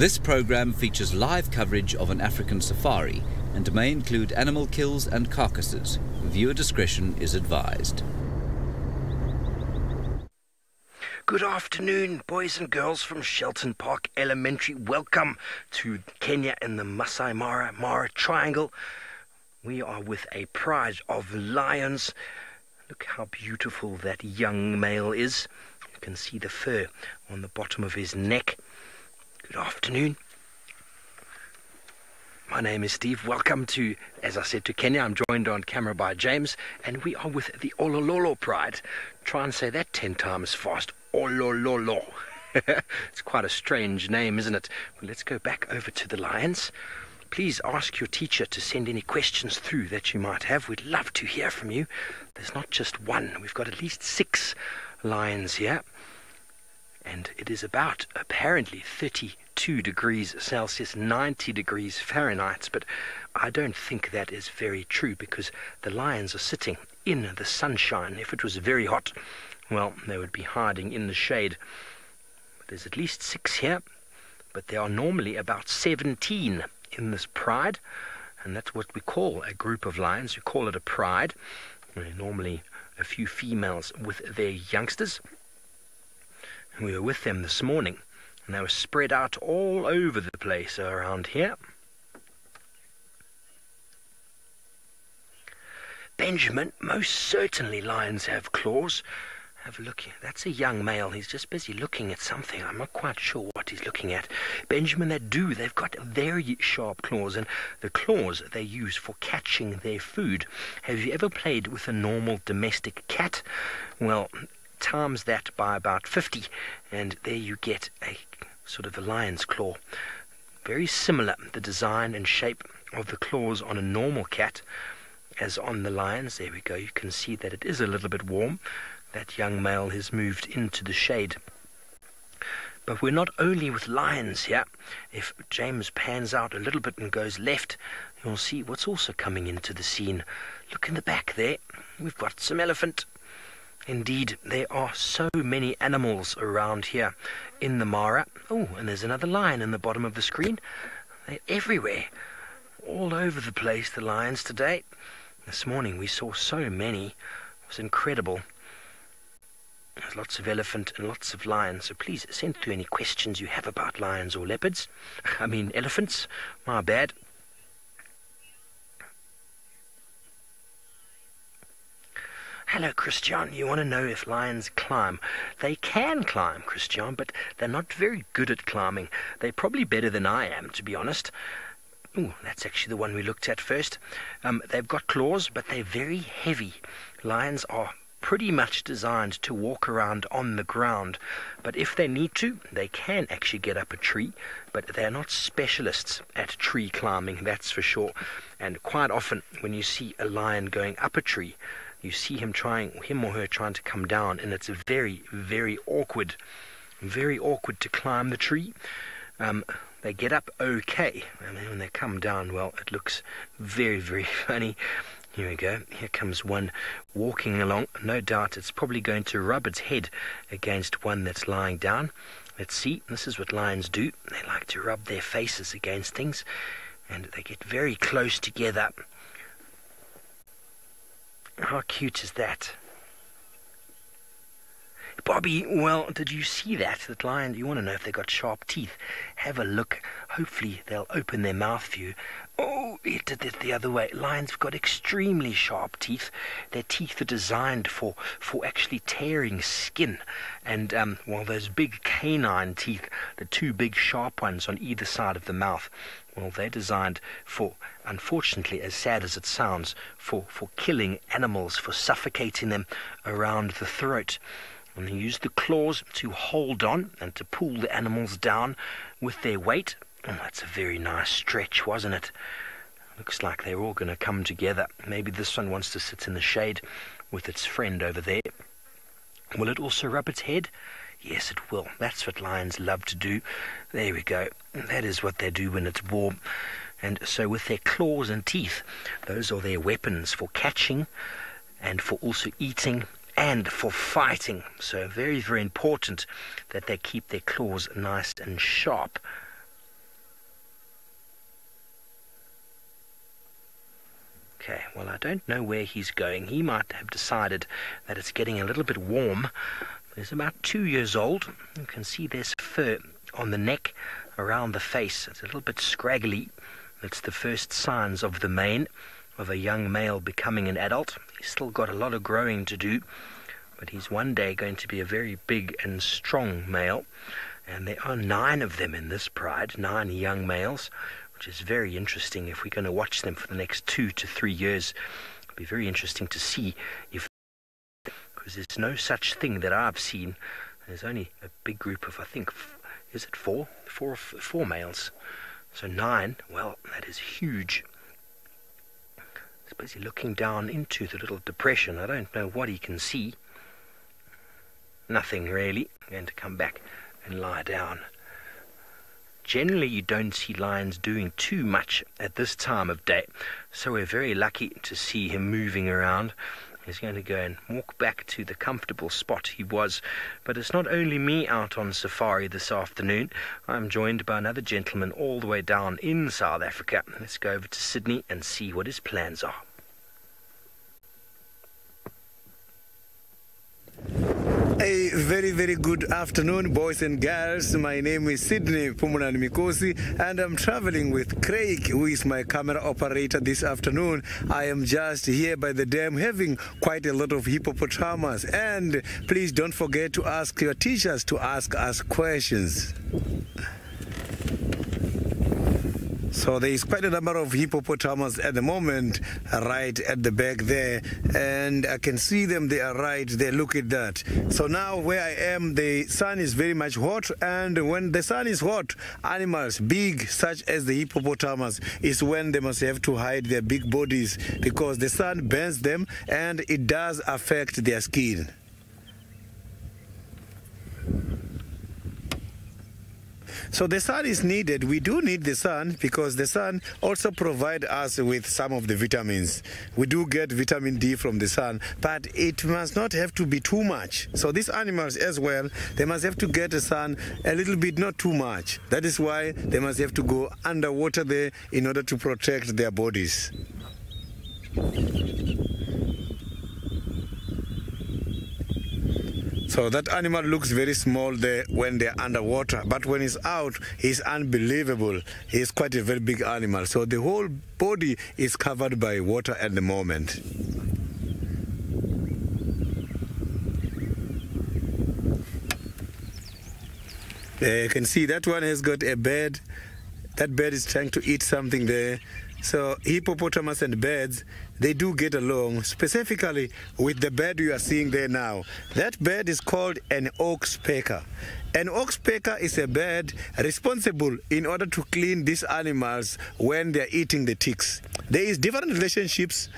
This program features live coverage of an African safari and may include animal kills and carcasses. Viewer discretion is advised. Good afternoon, boys and girls from Shelton Park Elementary. Welcome to Kenya in the Masai Mara Triangle. We are with a pride of lions. Look how beautiful that young male is. You can see the fur on the bottom of his neck. Good afternoon. My name is Steve. Welcome to, as I said, to Kenya. I'm joined on camera by James, and we are with the Olololo Pride. Try and say that 10 times fast. Olololo. It's quite a strange name, isn't it? Well, let's go back over to the lions. Please ask your teacher to send any questions through that you might have. We'd love to hear from you. There's not just one. We've got at least 6 lions here. And it is about, apparently, 32 degrees Celsius, 90 degrees Fahrenheit. But I don't think that is very true because the lions are sitting in the sunshine. If it was very hot, well, they would be hiding in the shade. But there's at least 6 here, but there are normally about 17 in this pride, and that's what we call a group of lions. We call it a pride. Normally a few females with their youngsters. And we were with them this morning, and they were spread out all over the place around here. Benjamin, most certainly lions have claws. Have a look here. That's a young male. He's just busy looking at something. I'm not quite sure what he's looking at. Benjamin, they've got very sharp claws, and the claws they use for catching their food. Have you ever played with a normal domestic cat? Well, times that by about 50, and there you get a sort of a lion's claw. Very similar, the design and shape of the claws on a normal cat as on the lions. There we go. You can see that it is a little bit warm. That young male has moved into the shade. But we're not only with lions here. If James pans out a little bit and goes left, you'll see what's also coming into the scene. Look in the back there. We've got some elephant. Indeed, there are so many animals around here in the Mara. Oh, and there's another lion in the bottom of the screen. They're everywhere. All over the place, the lions today. This morning we saw so many. It was incredible. There's lots of elephant and lots of lions, so please send through any questions you have about lions or leopards. I mean elephants, my bad. Hello, Christian. You want to know if lions climb? They can climb, Christian, but they're not very good at climbing. They're probably better than I am, to be honest. Ooh, that's actually the one we looked at first. They've got claws, but they're very heavy. Lions are pretty much designed to walk around on the ground, but if they need to, they can actually get up a tree, but they're not specialists at tree climbing, that's for sure. And quite often when you see a lion going up a tree, you see him or her trying to come down, and it's very, very awkward to climb the tree. They get up okay, and then when they come down, well, it looks very, very funny. Here we go. Here comes one walking along. No doubt it's probably going to rub its head against one that's lying down. Let's see. This is what lions do. They like to rub their faces against things, and they get very close together. How cute is that? Bobby, well, did you see that lion? You want to know if they got sharp teeth? Have a look. Hopefully they'll open their mouth for you. Oh, it did it the other way. Lions have got extremely sharp teeth. Their teeth are designed for actually tearing skin. And while those big canine teeth, the 2 big sharp ones on either side of the mouth, well, they're designed for, unfortunately, as sad as it sounds, for killing animals, for suffocating them around the throat. And they use the claws to hold on and to pull the animals down with their weight. Oh, that's a very nice stretch, wasn't it? Looks like they're all going to come together. Maybe this one wants to sit in the shade with its friend over there. Will it also rub its head? Yes, it will. That's what lions love to do. There we go. That is what they do when it's warm. And so with their claws and teeth, those are their weapons for catching and for also eating and for fighting. So very, very important that they keep their claws nice and sharp. Okay, well, I don't know where he's going. He might have decided that it's getting a little bit warm. He's about 2 years old. You can see there's fur on the neck, around the face. It's a little bit scraggly. It's the first signs of the mane of a young male becoming an adult. He's still got a lot of growing to do, but he's one day going to be a very big and strong male. And there are 9 of them in this pride, 9 young males, which is very interesting. If we're going to watch them for the next 2 to 3 years, it'll be very interesting to see if, because there's no such thing that I've seen. There's only a big group of, I think, is it 4? 4 males. So 9, well, that is huge. He's busy looking down into the little depression. I don't know what he can see. Nothing really. I'm going to come back and lie down. Generally, you don't see lions doing too much at this time of day, so we're very lucky to see him moving around. He's going to go and walk back to the comfortable spot he was. But it's not only me out on safari this afternoon. I'm joined by another gentleman all the way down in South Africa. Let's go over to Sydney and see what his plans are. A very, very good afternoon, boys and girls. My name is Sydney Niconico, and I'm traveling with Craig, who is my camera operator this afternoon. I am just here by the dam having quite a lot of hippopotamus. And please don't forget to ask your teachers to ask us questions. So there is quite a number of hippopotamus at the moment, right at the back there, and I can see them. They are right there. Look at that. So now where I am, the sun is very much hot, and when the sun is hot, animals big such as the hippopotamus is when they must have to hide their big bodies, because the sun burns them and it does affect their skin. So the sun is needed. We do need the sun because the sun also provides us with some of the vitamins. We do get vitamin D from the sun, but it must not have to be too much. So these animals as well, they must have to get the sun a little bit, not too much. That is why they must have to go underwater there in order to protect their bodies. So that animal looks very small there when they're underwater, but when he's out, he's unbelievable. He's quite a very big animal. So the whole body is covered by water at the moment. There you can see that one has got a bird. That bird is trying to eat something there. So hippopotamus and birds, they do get along, specifically with the bird you are seeing there now. That bird is called an oxpecker. An oxpecker is a bird responsible in order to clean these animals when they are eating the ticks. There is different relationships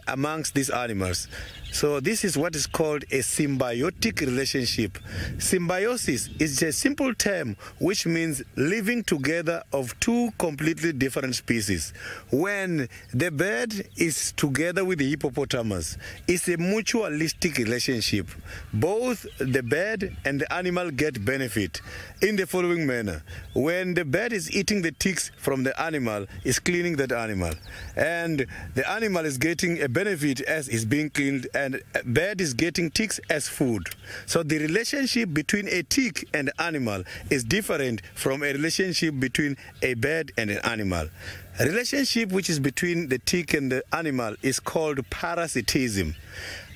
amongst these animals. So this is what is called a symbiotic relationship. Symbiosis is a simple term which means living together of two completely different species. When the bird is together with the hippopotamus, it's a mutualistic relationship. Both the bird and the animal get benefit in the following manner. When the bird is eating the ticks from the animal, it's cleaning that animal. And the animal is getting a benefit as it's being cleaned, and a bird is getting ticks as food. So the relationship between a tick and an animal is different from a relationship between a bird and an animal. A relationship which is between the tick and the animal is called parasitism.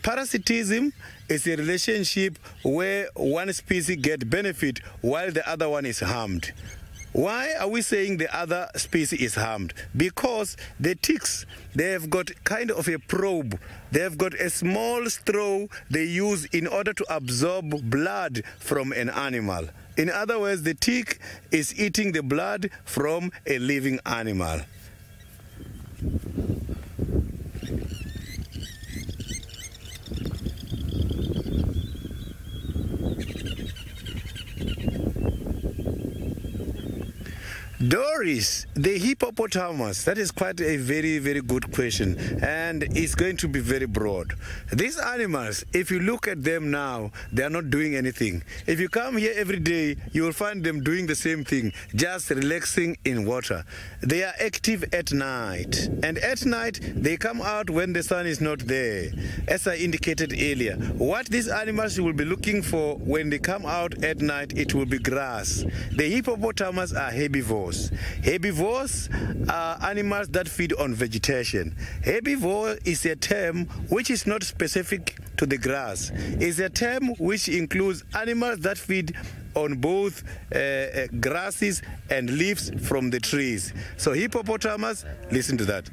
Parasitism is a relationship where one species gets benefit while the other one is harmed. Why are we saying the other species is harmed? Because the ticks, they have got kind of a probe. They have got a small straw they use in order to absorb blood from an animal. In other words, the tick is eating the blood from a living animal. Doris, the hippopotamus, that is quite a very, very good question, and it's going to be very broad. These animals, if you look at them now, they are not doing anything. If you come here every day, you will find them doing the same thing, just relaxing in water. They are active at night, and at night, they come out when the sun is not there. As I indicated earlier, what these animals will be looking for when they come out at night, it will be grass. The hippopotamus are herbivores. Herbivores are animals that feed on vegetation. Herbivore is a term which is not specific to the grass. It's a term which includes animals that feed on both grasses and leaves from the trees. So hippopotamus, listen to that.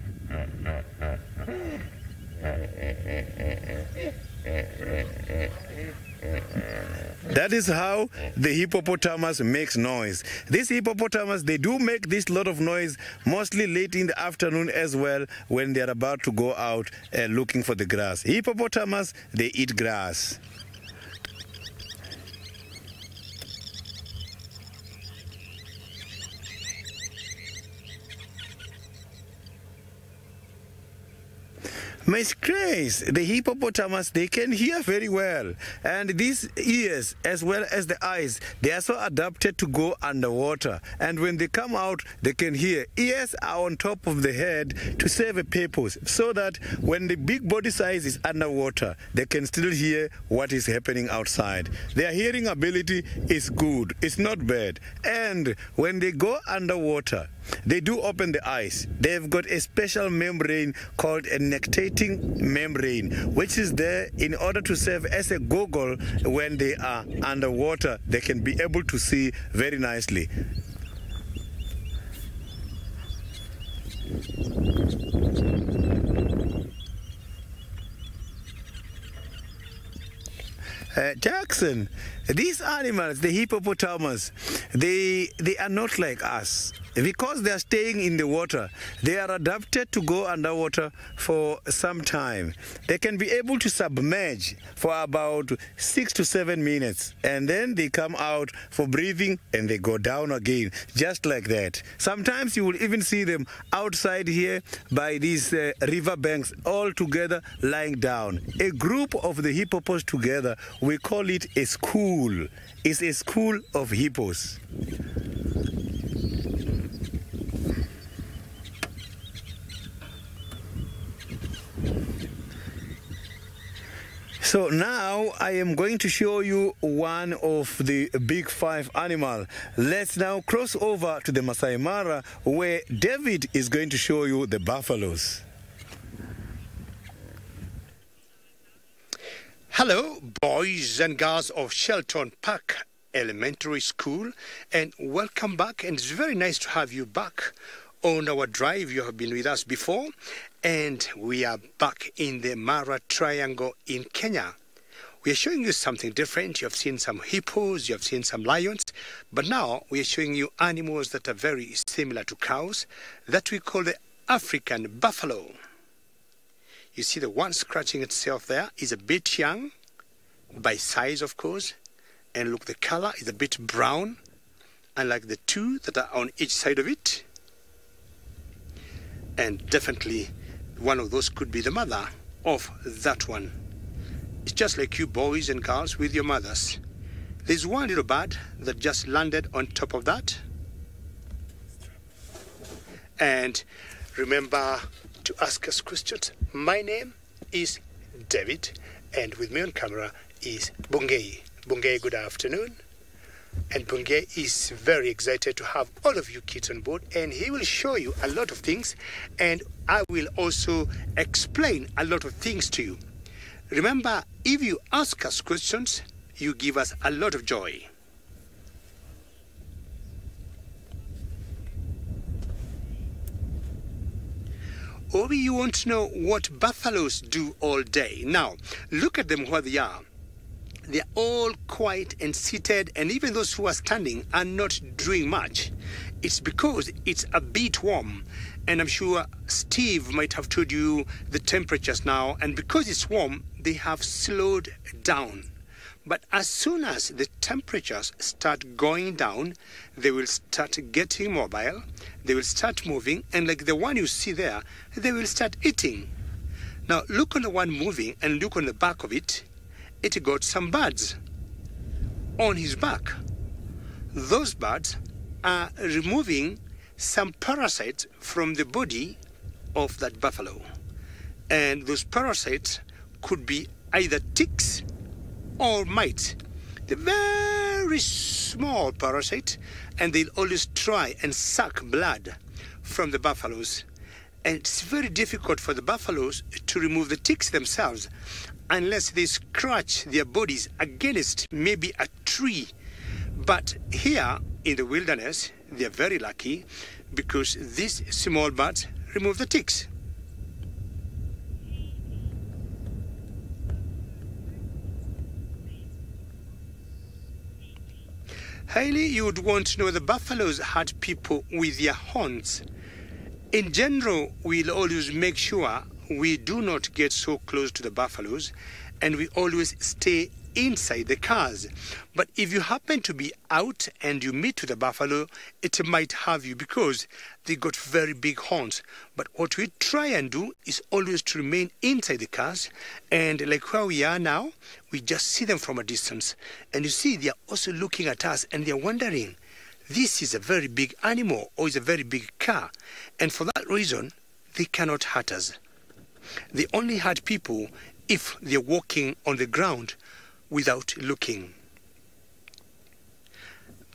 That is how the hippopotamus makes noise. This hippopotamus, they do make this lot of noise mostly late in the afternoon as well when they are about to go out looking for the grass. Hippopotamus, they eat grass. Miss Grace, the hippopotamus, they can hear very well. And these ears, as well as the eyes, they are so adapted to go underwater. And when they come out, they can hear. Ears are on top of the head to serve a purpose, so that when the big body size is underwater, they can still hear what is happening outside. Their hearing ability is good. It's not bad. And when they go underwater, they do open the eyes. They've got a special membrane called a nictitating membrane, which is there in order to serve as a goggle when they are underwater. They can be able to see very nicely. Jackson, these animals, the hippopotamus, they are not like us. Because they are staying in the water, they are adapted to go underwater for some time. They can be able to submerge for about 6 to 7 minutes, and then they come out for breathing and they go down again, just like that. Sometimes you will even see them outside here by these river banks, all together lying down. A group of the hippos together, we call it a school. It's a school of hippos. So now I am going to show you one of the big 5 animals. Let's now cross over to the Masai Mara, where David is going to show you the buffaloes. Hello, boys and girls of Shelton Park Elementary School, and welcome back. And it's very nice to have you back on our drive. You have been with us before, and we are back in the Mara Triangle in Kenya. We are showing you something different. You have seen some hippos, you have seen some lions, but now we are showing you animals that are very similar to cows that we call the African buffalo. You see the one scratching itself there is a bit young, by size of course, and look, the color is a bit brown, unlike the two that are on each side of it. And definitely one of those could be the mother of that one. It's just like you boys and girls with your mothers. There's one little bird that just landed on top of that. And remember to ask us questions. My name is David, and with me on camera is Bungei. Bungei, good afternoon. And Bungei is very excited to have all of you kids on board, and he will show you a lot of things, and I will also explain a lot of things to you. Remember, if you ask us questions, you give us a lot of joy. Or you want to know what buffaloes do all day. Now, look at them where they are. They're all quiet and seated, and even those who are standing are not doing much. It's because it's a bit warm, and I'm sure Steve might have told you the temperatures now, and because it's warm, they have slowed down. But as soon as the temperatures start going down, they will start getting mobile, they will start moving, and like the one you see there, they will start eating. Now look on the one moving and look on the back of it. It got some buds on his back. Those buds are removing some parasites from the body of that buffalo. And those parasites could be either ticks or mites. They're very small parasite, and they'll always try and suck blood from the buffaloes. And it's very difficult for the buffaloes to remove the ticks themselves unless they scratch their bodies against maybe a tree. But here in the wilderness, they're very lucky because these small buds remove the ticks. Highly, you would want to know the buffaloes had people with their horns. In general, we'll always make sure we do not get so close to the buffaloes, and we always stay inside the cars. But if you happen to be out and you meet with a buffalo, it might have you because they got very big horns. But what we try and do is always to remain inside the cars, and like where we are now, we just see them from a distance. And you see, they are also looking at us and they are wondering, this is a very big animal or is a very big car. And for that reason, they cannot hurt us. They only hurt people if they're walking on the ground without looking.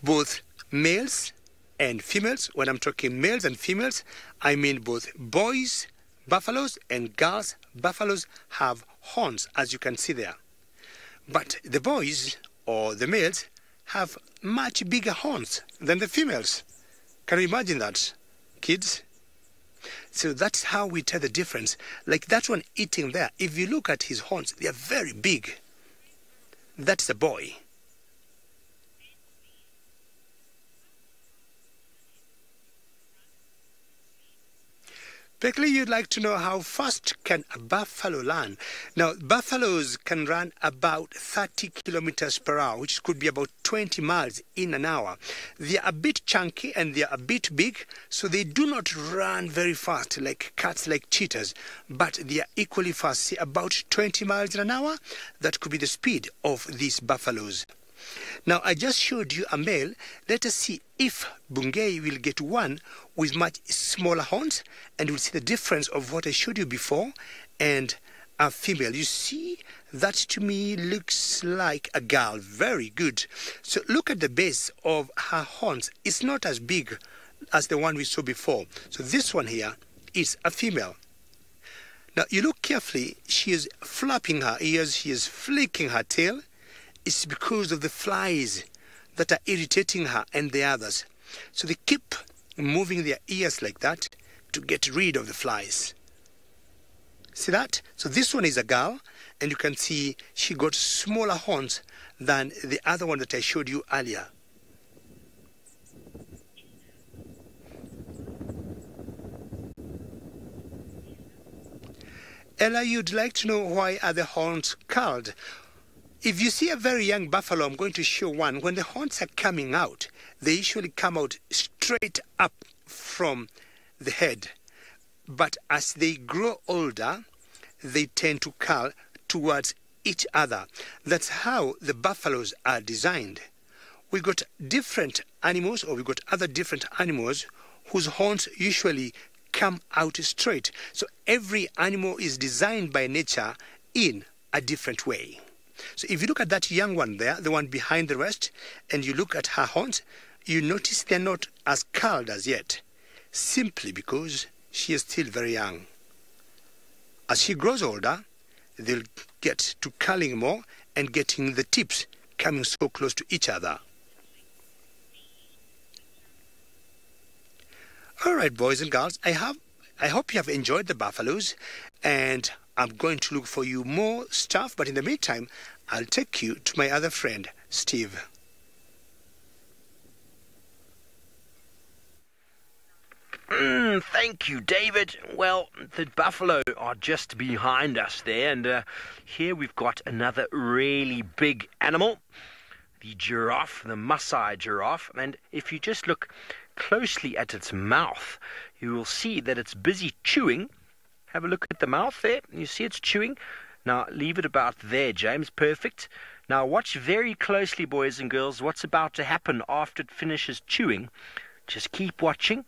Both males and females, when I'm talking males and females, I mean both boys, buffaloes, and girls, buffaloes have horns, as you can see there. But the boys, or the males, have much bigger horns than the females. Can you imagine that, kids? So that's how we tell the difference. Like that one eating there, if you look at his horns, they are very big. That's the boy. Beckley, you'd like to know how fast can a buffalo run? Now, buffaloes can run about 30 kilometers per hour, which could be about 20 miles in an hour. They are a bit chunky and they are a bit big, so they do not run very fast like cats, like cheetahs, but they are equally fast, say about 20 miles an hour. That could be the speed of these buffaloes. Now, I just showed you a male. Let us see if Bungei will get one with much smaller horns, and we'll see the difference of what I showed you before and a female. You see, that to me looks like a girl. Very good. So look at the base of her horns. It's not as big as the one we saw before. So this one here is a female. Now, you look carefully. She is flapping her ears. She is flicking her tail. It's because of the flies that are irritating her and the others. So they keep moving their ears like that to get rid of the flies. See that? So this one is a girl, and you can see she got smaller horns than the other one that I showed you earlier. Ella, you'd like to know why are the horns curled? If you see a very young buffalo, I'm going to show one. When the horns are coming out, they usually come out straight up from the head. But as they grow older, they tend to curl towards each other. That's how the buffaloes are designed. We got different animals, or we got other different animals whose horns usually come out straight. So every animal is designed by nature in a different way. So if you look at that young one there, the one behind the rest, and you look at her horns, you notice they're not as curled as yet, simply because she is still very young. As she grows older, they'll get to curling more and getting the tips coming so close to each other. All right, boys and girls, I hope you have enjoyed the buffaloes, and I'm going to look for you more stuff, but in the meantime, I'll take you to my other friend, Steve. Thank you, David. Well, the buffalo are just behind us there, and here we've got another really big animal, the giraffe, the Maasai giraffe. And if you just look closely at its mouth, you will see that it's busy chewing. Have a look at the mouth there. You see it's chewing. Now, leave it about there, James. Perfect. Now, watch very closely, boys and girls, what's about to happen after it finishes chewing. Just keep watching.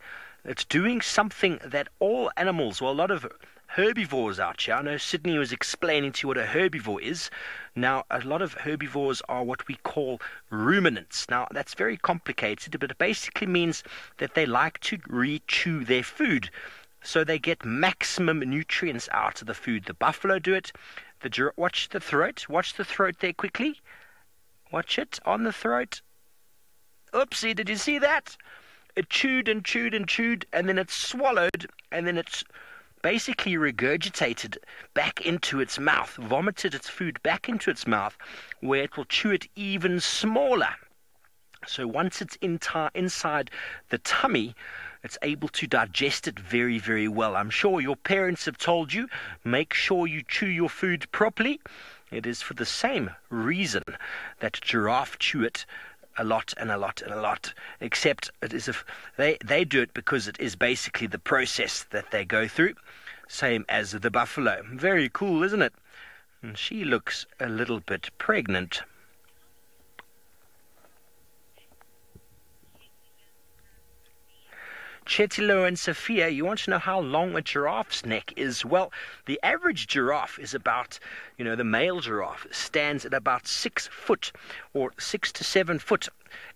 It's doing something that all animals, well, a lot of herbivores out here. I know Sydney was explaining to you what a herbivore is. Now, a lot of herbivores are what we call ruminants. Now, that's very complicated, but it basically means that they like to re-chew their food, so they get maximum nutrients out of the food. The buffalo do it. Watch the throat. Watch the throat there quickly. Watch it on the throat. Oopsie, did you see that? It chewed and chewed and chewed, and then it swallowed, and then it's basically regurgitated back into its mouth, vomited its food back into its mouth, where it will chew it even smaller. So once it's inside the tummy, it's able to digest it very, very well. I'm sure your parents have told you, make sure you chew your food properly. It is for the same reason that giraffe chew it a lot and a lot and a lot, except it is they do it because it is basically the process that they go through, same as the buffalo. Very cool, isn't it? And she looks a little bit pregnant. Chetilo and Sophia, you want to know how long a giraffe's neck is? Well, the average giraffe is about, the male giraffe stands at about 6 foot or 6 to 7 foot,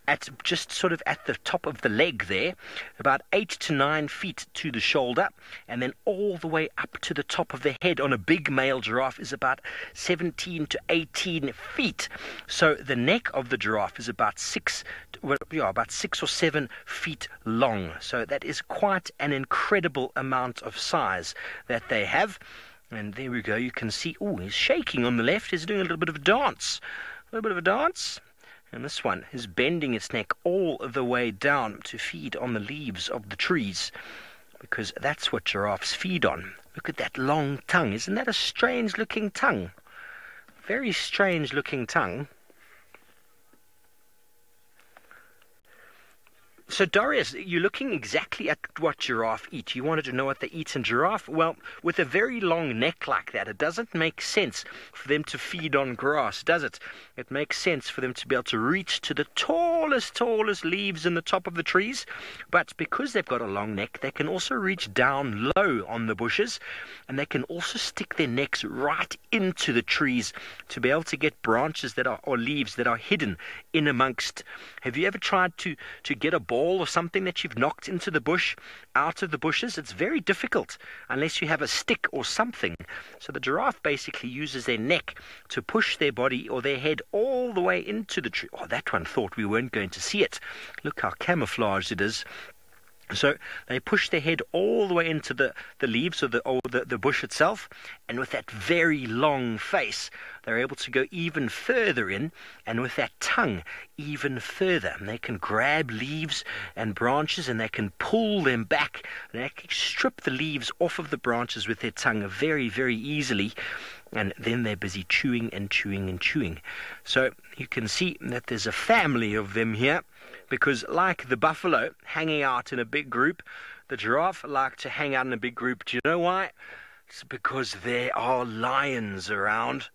at just sort of at the top of the leg there, about 8 to 9 feet to the shoulder, and then all the way up to the top of the head on a big male giraffe is about 17 to 18 feet. So the neck of the giraffe is about 6 or 7 feet long. So that is quite an incredible amount of size that they have. And there we go, you can see, he's shaking on the left. He's doing a little bit of a dance. And this one is bending its neck all the way down to feed on the leaves of the trees, because that's what giraffes feed on. Look at that long tongue. Isn't that a strange-looking tongue? Very strange-looking tongue. So, Darius, you're looking exactly at what giraffe eat. You wanted to know what they eat in giraffe? Well, with a very long neck like that, it doesn't make sense for them to feed on grass, does it? It makes sense for them to be able to reach to the tallest leaves in the top of the trees. But because they've got a long neck, they can also reach down low on the bushes, and they can also stick their necks right into the trees to be able to get branches or leaves that are hidden in amongst. Have you ever tried to get a ball or something that you've knocked into the bush, out of the bushes? It's very difficult unless you have a stick or something. So the giraffe basically uses their neck to push their body or their head all the way into the tree. That one thought we weren't going to see it. Look how camouflaged it is. So they push their head all the way into the leaves or the bush itself, and with that very long face, they're able to go even further in, and with that tongue even further. And they can grab leaves and branches, and they can pull them back, and they can strip the leaves off of the branches with their tongue very, very easily. And then they're busy chewing and chewing and chewing. So you can see that there's a family of them here, because like the buffalo hanging out in a big group, the giraffe like to hang out in a big group. Do you know why? It's because there are lions around.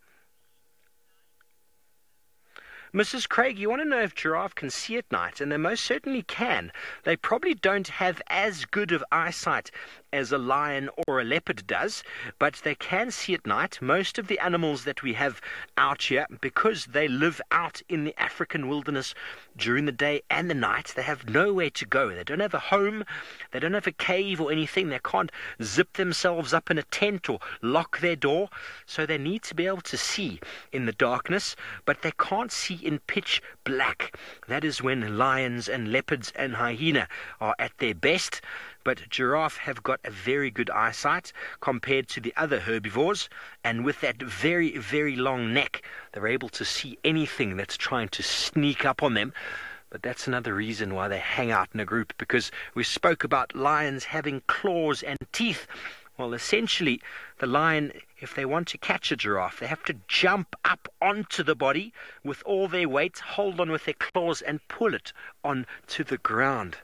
Mrs. Craig, you want to know if giraffe can see at night? And they most certainly can. They probably don't have as good of eyesight as a lion or a leopard does, but they can see at night. Most of the animals that we have out here, because they live out in the African wilderness during the day and the night, they have nowhere to go. They don't have a home, they don't have a cave or anything. They can't zip themselves up in a tent or lock their door, so they need to be able to see in the darkness, but they can't see in pitch black. That is when lions and leopards and hyena are at their best. But giraffe have got a very good eyesight compared to the other herbivores, and with that very, very long neck, they're able to see anything that's trying to sneak up on them. But that's another reason why they hang out in a group, because we spoke about lions having claws and teeth. Well, essentially, the lion, if they want to catch a giraffe, they have to jump up onto the body with all their weight, hold on with their claws, and pull it onto the ground.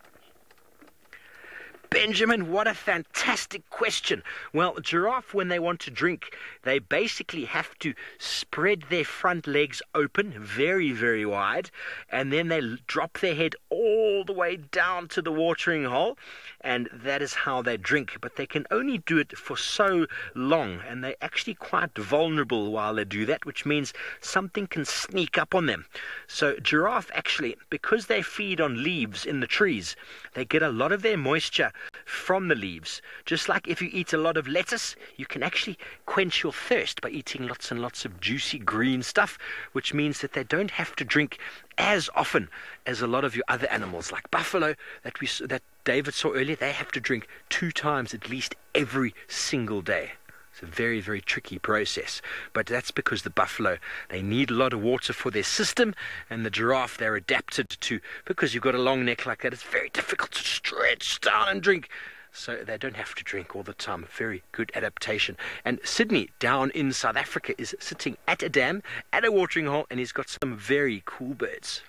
Benjamin, what a fantastic question. Well, a giraffe, when they want to drink, they basically have to spread their front legs open very, very wide, and then they drop their head all the way down to the watering hole, and that is how they drink. But they can only do it for so long, and they're actually quite vulnerable while they do that, which means something can sneak up on them. So giraffe, actually, because they feed on leaves in the trees, they get a lot of their moisture from the leaves. Just like if you eat a lot of lettuce, you can actually quench your thirst by eating lots and lots of juicy green stuff, which means that they don't have to drink as often as a lot of your other animals, like buffalo that David saw earlier. They have to drink 2 times at least every single day. It's a very, very tricky process, but that's because the buffalo, they need a lot of water for their system, and the giraffe, they're adapted to, because you've got a long neck like that, it's very difficult to stretch down and drink, so they don't have to drink all the time. Very good adaptation. And Sydney, down in South Africa, is sitting at a dam, at a watering hole, and he's got some very cool birds.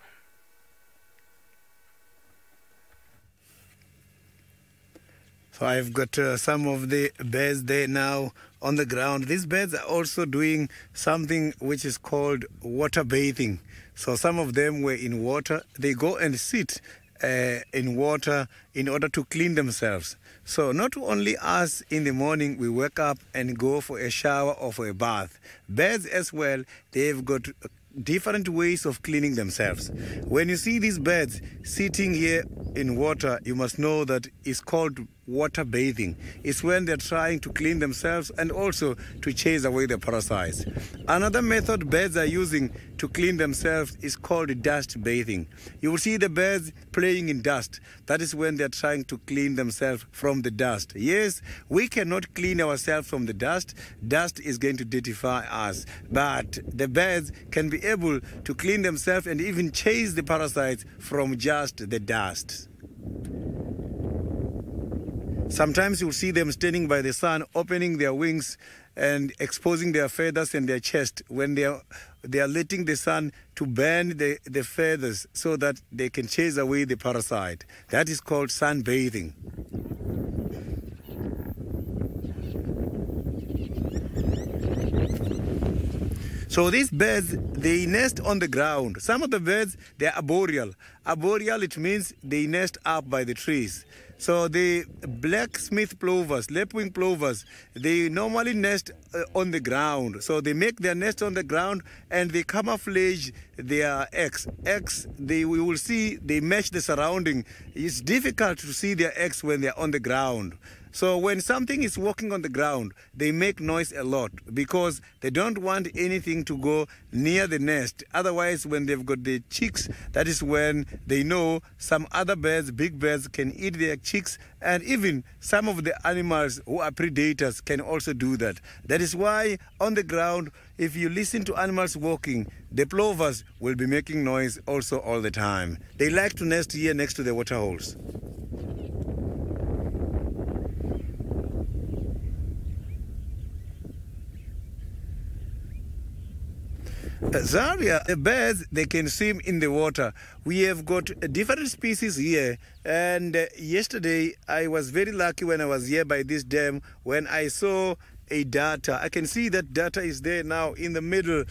So I've got some of the birds there now on the ground. These birds are also doing something which is called water bathing. So some of them were in water. They go and sit in water in order to clean themselves. So not only us in the morning, we wake up and go for a shower or for a bath. Birds as well, they've got different ways of cleaning themselves. When you see these birds sitting here in water, you must know that it's called water bathing. It's when they're trying to clean themselves and also to chase away the parasites. Another method birds are using to clean themselves is called dust bathing. You will see the birds playing in dust. That is when they're trying to clean themselves from the dust. Yes, we cannot clean ourselves from the dust. Dust is going to dirtify us. But the birds can be able to clean themselves and even chase the parasites from just the dust. Sometimes you'll see them standing by the sun, opening their wings and exposing their feathers and their chest when they are letting the sun to burn the feathers so that they can chase away the parasite. That is called sunbathing. So these birds, they nest on the ground. Some of the birds, they are arboreal. Arboreal, it means they nest up by the trees. So the blacksmith plovers, lapwing plovers, they normally nest on the ground. So they make their nest on the ground and they camouflage their eggs. We will see, they match the surrounding. It's difficult to see their eggs when they're on the ground. So when something is walking on the ground, they make noise a lot because they don't want anything to go near the nest. Otherwise, when they've got the chicks, that is when they know some other birds, big birds, can eat their chicks, and even some of the animals who are predators can also do that. That is why on the ground, if you listen to animals walking, the plovers will be making noise also all the time. They like to nest here next to the water holes. Zaria, the birds, they can swim in the water. We have got different species here, and yesterday I was very lucky when I was here by this dam when I saw a darter. I can see that darter is there now in the middle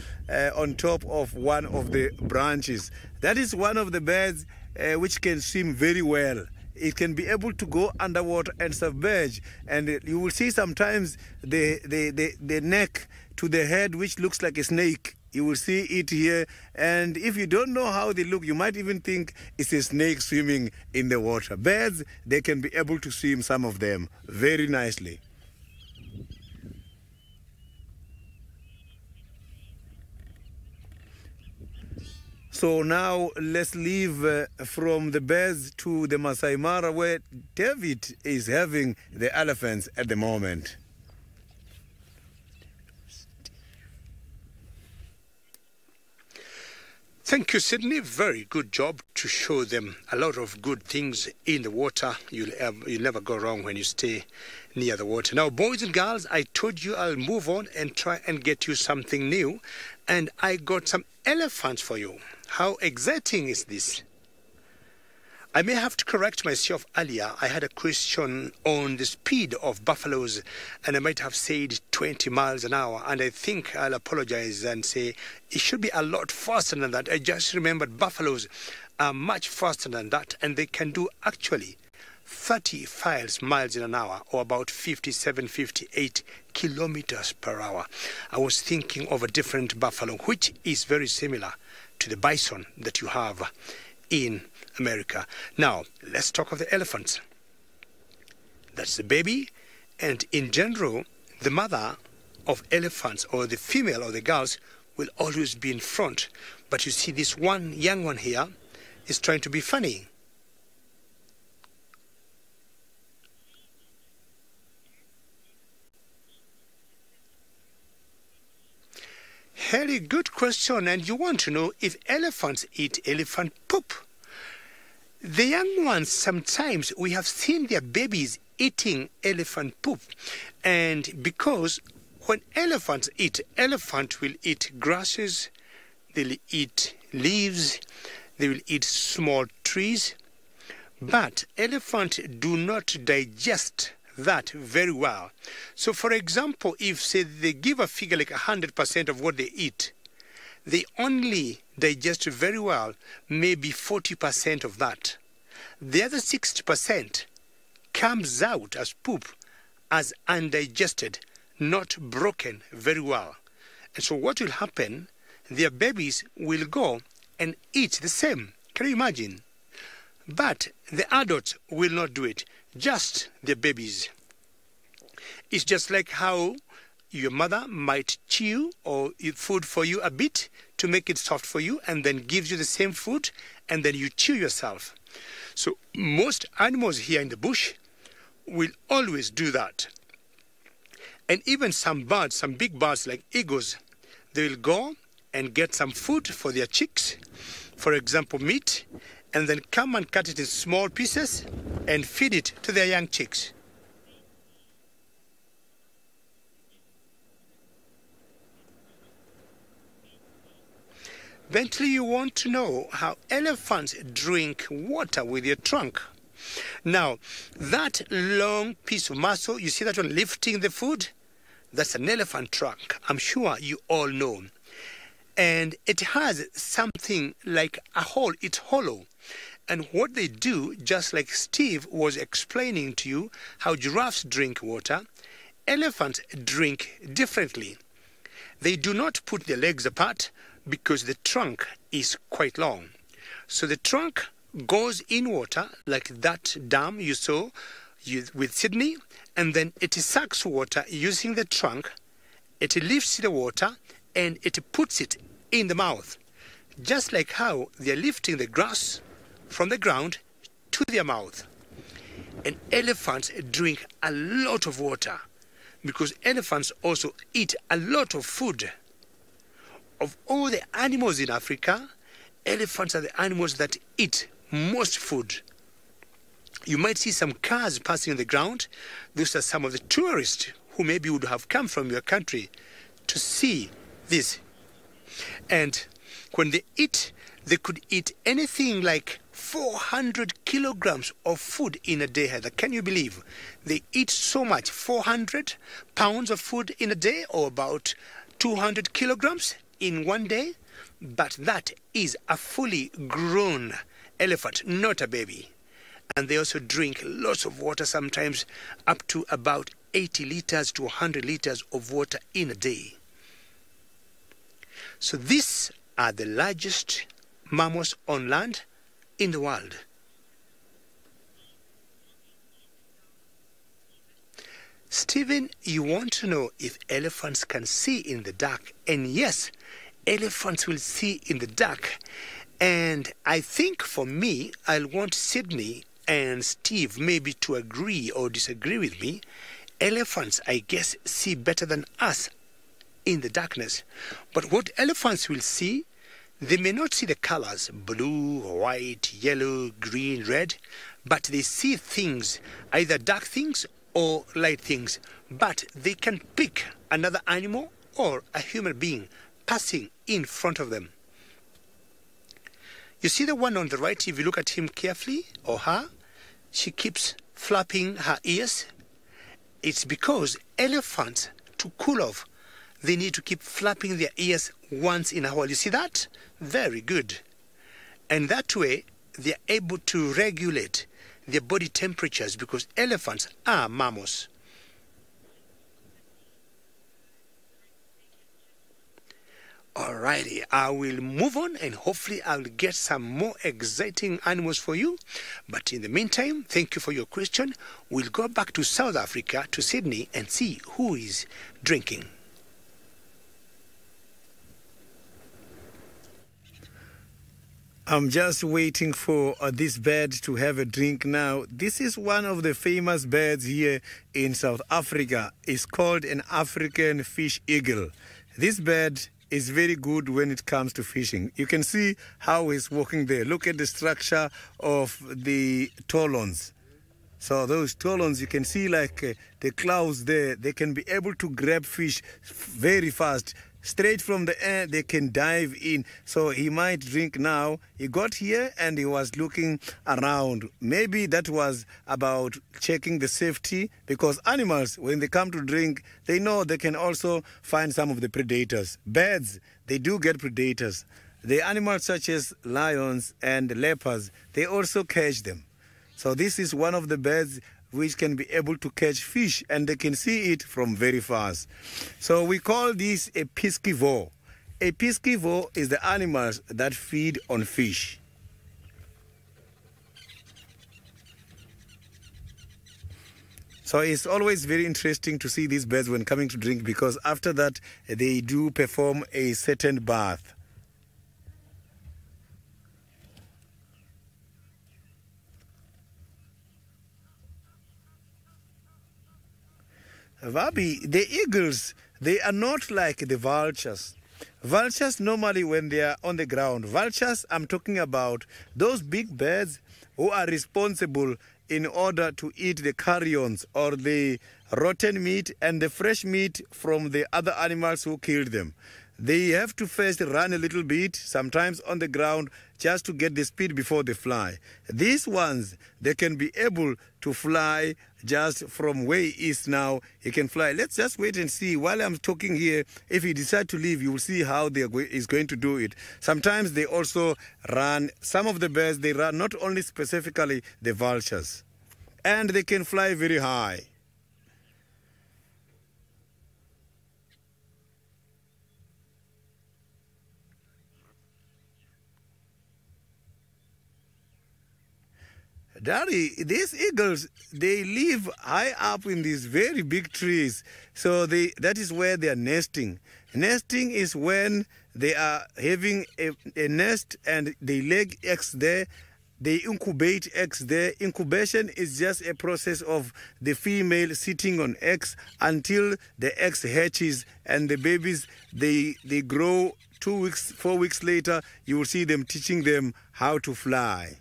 on top of one of the branches. That is one of the birds which can swim very well. It can be able to go underwater and submerge, and you will see sometimes the neck to the head which looks like a snake. You will see it here, and if you don't know how they look, you might even think it's a snake swimming in the water. Birds, they can be able to swim, some of them, very nicely. So now let's leave from the birds to the Masai Mara, where David is having the elephants at the moment. Thank you, Sydney. Very good job to show them a lot of good things in the water. You'll never go wrong when you stay near the water. Now, boys and girls, I told you I'll move on and try and get you something new. And I got some elephants for you. How exciting is this? I may have to correct myself earlier. I had a question on the speed of buffaloes, and I might have said 20 miles an hour. And I think I'll apologize and say it should be a lot faster than that. I just remembered buffaloes are much faster than that, and they can do actually 35 miles in an hour, or about 57, 58 kilometers per hour. I was thinking of a different buffalo, which is very similar to the bison that you have in America. Now, let's talk of the elephants. That's the baby, and in general, the mother of elephants, or the female or the girls, will always be in front. But you see, this one young one here is trying to be funny. Very good question, and you want to know if elephants eat elephant poop. The young ones, sometimes we have seen their babies eating elephant poop, and because when elephants eat, elephant will eat grasses, they'll eat leaves, they will eat small trees, but elephants do not digest that very well. So for example, if say they give a figure like 100% of what they eat, they only digest very well maybe 40% of that. The other 60% comes out as poop, as undigested, not broken very well. And so what will happen, their babies will go and eat the same. Can you imagine? But the adults will not do it, just the babies. It's just like how your mother might chew or eat food for you a bit to make it soft for you, and then gives you the same food, and then you chew yourself. So most animals here in the bush will always do that. And even some birds, some big birds like eagles, they will go and get some food for their chicks, for example meat, and then come and cut it in small pieces and feed it to their young chicks. Bentley, you want to know how elephants drink water with their trunk. Now, that long piece of muscle, you see that one lifting the food? That's an elephant trunk. I'm sure you all know. And it has something like a hole. It's hollow. And what they do, just like Steve was explaining to you how giraffes drink water, elephants drink differently. They do not put their legs apart because the trunk is quite long. So the trunk goes in water, like that dam you saw with Sydney, and then it sucks water using the trunk, it lifts the water, and it puts it in the mouth. Just like how they are lifting the grass from the ground to their mouth. And elephants drink a lot of water because elephants also eat a lot of food. Of all the animals in Africa, elephants are the animals that eat most food. You might see some cars passing on the ground. Those are some of the tourists who maybe would have come from your country to see this. And when they eat, they could eat anything like 400 kilograms of food in a day, Heather. Can you believe? They eat so much, 400 pounds of food in a day, or about 200 kilograms in one day. But that is a fully grown elephant, not a baby. And they also drink lots of water, sometimes up to about 80 liters to 100 liters of water in a day. So these are the largest mammals on land in the world. Stephen, you want to know if elephants can see in the dark. And yes, elephants will see in the dark. And I think for me, I'll want Sydney and Steve maybe to agree or disagree with me. Elephants, I guess, see better than us in the darkness. But what elephants will see, They may not see the colors, blue, white, yellow, green, red, but they see things, either dark things or light things. But they can pick another animal or a human being passing in front of them. You see the one on the right, if you look at him carefully, or her, she keeps flapping her ears. It's because elephants, to cool off, they need to keep flapping their ears once in a while. You see that? Very good. And that way, they are able to regulate their body temperatures because elephants are mammals. Alrighty, I will move on and hopefully I'll get some more exciting animals for you. But in the meantime, thank you for your question. We'll go back to South Africa, to Sydney, and see who is drinking. I'm just waiting for this bird to have a drink now. This is one of the famous birds here in South Africa. It's called an African fish eagle. This bird is very good when it comes to fishing. You can see how he's walking there. Look at the structure of the tolons. So those tolons, you can see like the claws there, they can be able to grab fish very fast. Straight from the air, they can dive in. So he might drink now. He got here and he was looking around. Maybe that was about checking the safety, because animals, when they come to drink, they know they can also find some of the predators. Birds, they do get predators. The animals such as lions and leopards, they also catch them. So this is one of the birds which can be able to catch fish, and they can see it from very fast. So we call this a piscivore. A piscivore is the animals that feed on fish. So it's always very interesting to see these birds when coming to drink, because after that they do perform a certain bath. Vabi, the eagles, they are not like the vultures. Vultures normally when they are on the ground. Vultures, I'm talking about those big birds who are responsible in order to eat the carrions or the rotten meat and the fresh meat from the other animals who killed them. They have to first run a little bit, sometimes on the ground, just to get the speed before they fly. These ones, they can be able to fly just from where he is now. He can fly. Let's just wait and see. While I'm talking here, if he decides to leave, you will see how he's going to do it. Sometimes they also run. Some of the birds, they run, not only specifically the vultures. And they can fly very high. Daddy, these eagles, they live high up in these very big trees. So that is where they are nesting. Nesting is when they are having a nest and they lay eggs there. They incubate eggs there. Incubation is just a process of the female sitting on eggs until the eggs hatches, and the babies, they grow 2 weeks, 4 weeks later, you will see them teaching them how to fly.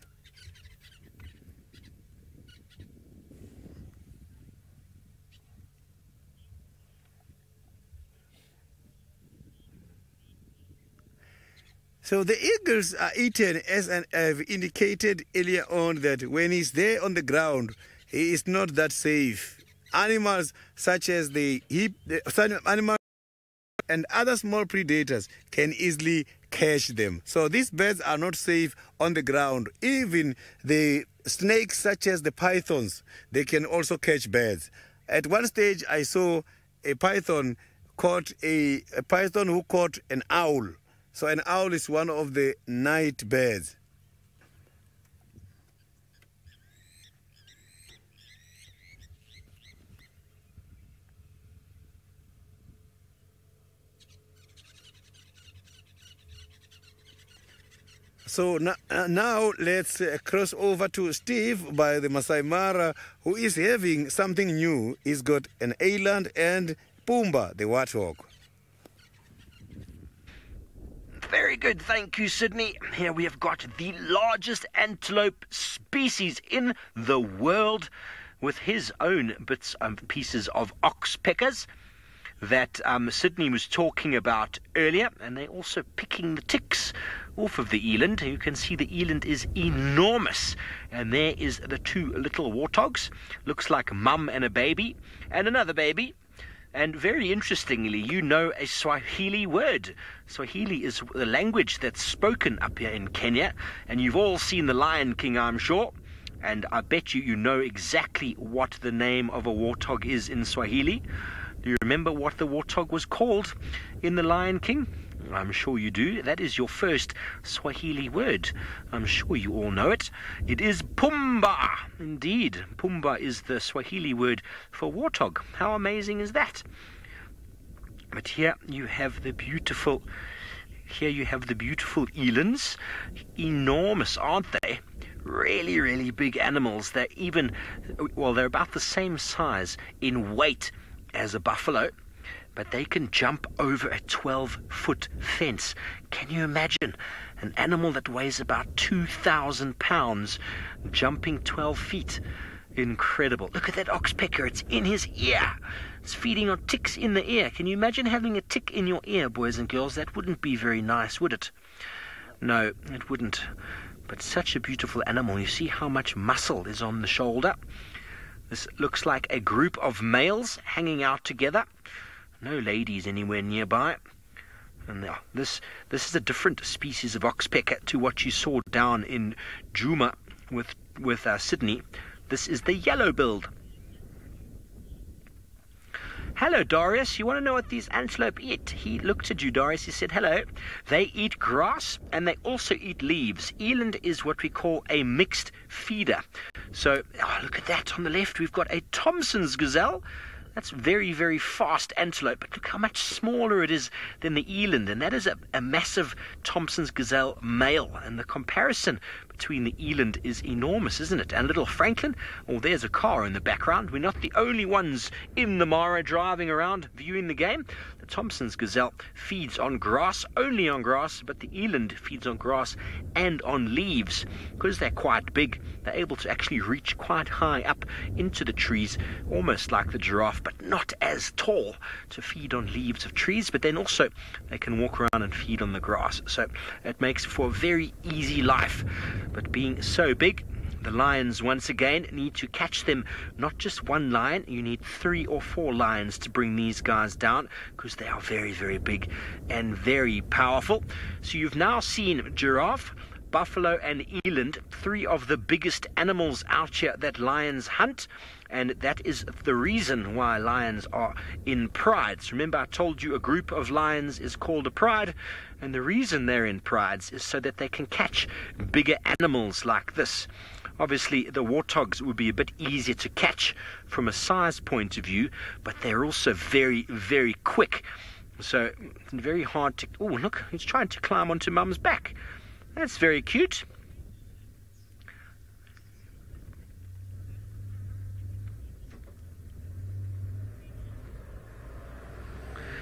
So the eagles are eaten, as I've indicated earlier on, that when he's there on the ground, he is not that safe. Animals such as animals and other small predators can easily catch them. So these birds are not safe on the ground. Even the snakes such as the pythons, they can also catch birds. At one stage, I saw a python who caught an owl. So an owl is one of the night birds. So now let's cross over to Steve by the Masai Mara, who is having something new. He's got an eland and Pumbaa, the warthog. Very good, thank you, Sydney. Here we have got the largest antelope species in the world, with his own bits and pieces of oxpeckers that Sydney was talking about earlier, and they're also picking the ticks off of the eland. You can see the eland is enormous, and there is the two little warthogs. Looks like mum and a baby, and another baby. And very interestingly, you know a Swahili word. Swahili is the language that's spoken up here in Kenya, and you've all seen The Lion King, I'm sure. And I bet you know exactly what the name of a warthog is in Swahili. Do you remember what the warthog was called in The Lion King? I'm sure you do. That is your first Swahili word. I'm sure you all know it. It is Pumba. Indeed, Pumba is the Swahili word for warthog. How amazing is that? But here you have the beautiful elands. Enormous, aren't they? Really, really big animals. They're about the same size in weight as a buffalo, but they can jump over a 12-foot fence. Can you imagine an animal that weighs about 2,000 pounds jumping 12 feet? Incredible. Look at that oxpecker. It's in his ear. It's feeding on ticks in the ear. Can you imagine having a tick in your ear, boys and girls? That wouldn't be very nice, would it? No, it wouldn't. But such a beautiful animal. You see how much muscle is on the shoulder? This looks like a group of males hanging out together. No ladies anywhere nearby. And this is a different species of oxpecker to what you saw down in Djuma with Sydney. This is the yellow-billed. Hello, Darius. You want to know what these antelope eat? He looked at you, Darius. He said, hello. They eat grass, and they also eat leaves. Eland is what we call a mixed feeder. So, look at that. On the left, we've got a Thompson's gazelle. That's very, very fast antelope. But look how much smaller it is than the eland. And that is a massive Thompson's gazelle male. And the comparison between the eland is enormous, isn't it? And little Franklin, there's a car in the background. We're not the only ones in the Mara driving around viewing the game. The Thompson's gazelle feeds on grass, only on grass, but the eland feeds on grass and on leaves. Because they're quite big, they're able to actually reach quite high up into the trees, almost like the giraffe, but not as tall, to feed on leaves of trees. But then also they can walk around and feed on the grass. So it makes for a very easy life. But being so big, the lions once again need to catch them. Not just one lion, you need 3 or 4 lions to bring these guys down, because they are very, very big and very powerful. So you've now seen giraffe, buffalo and eland, 3 of the biggest animals out here that lions hunt. And that is the reason why lions are in prides. Remember, I told you a group of lions is called a pride. And the reason they're in prides is so that they can catch bigger animals like this. Obviously, the warthogs would be a bit easier to catch from a size point of view, but they're also very, very quick. So, very hard to... Oh, look, he's trying to climb onto Mum's back. That's very cute.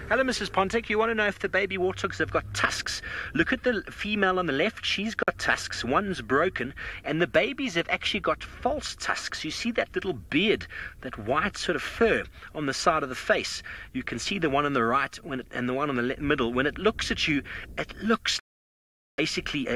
Hello, Mrs. Pontek. You want to know if the baby warthogs have got tusks? Look at the female on the left. She's got tusks. One's broken. And the babies have actually got false tusks. You see that little beard, that white sort of fur on the side of the face. You can see the one on the right and the one on the middle. When it looks at you, it looks basically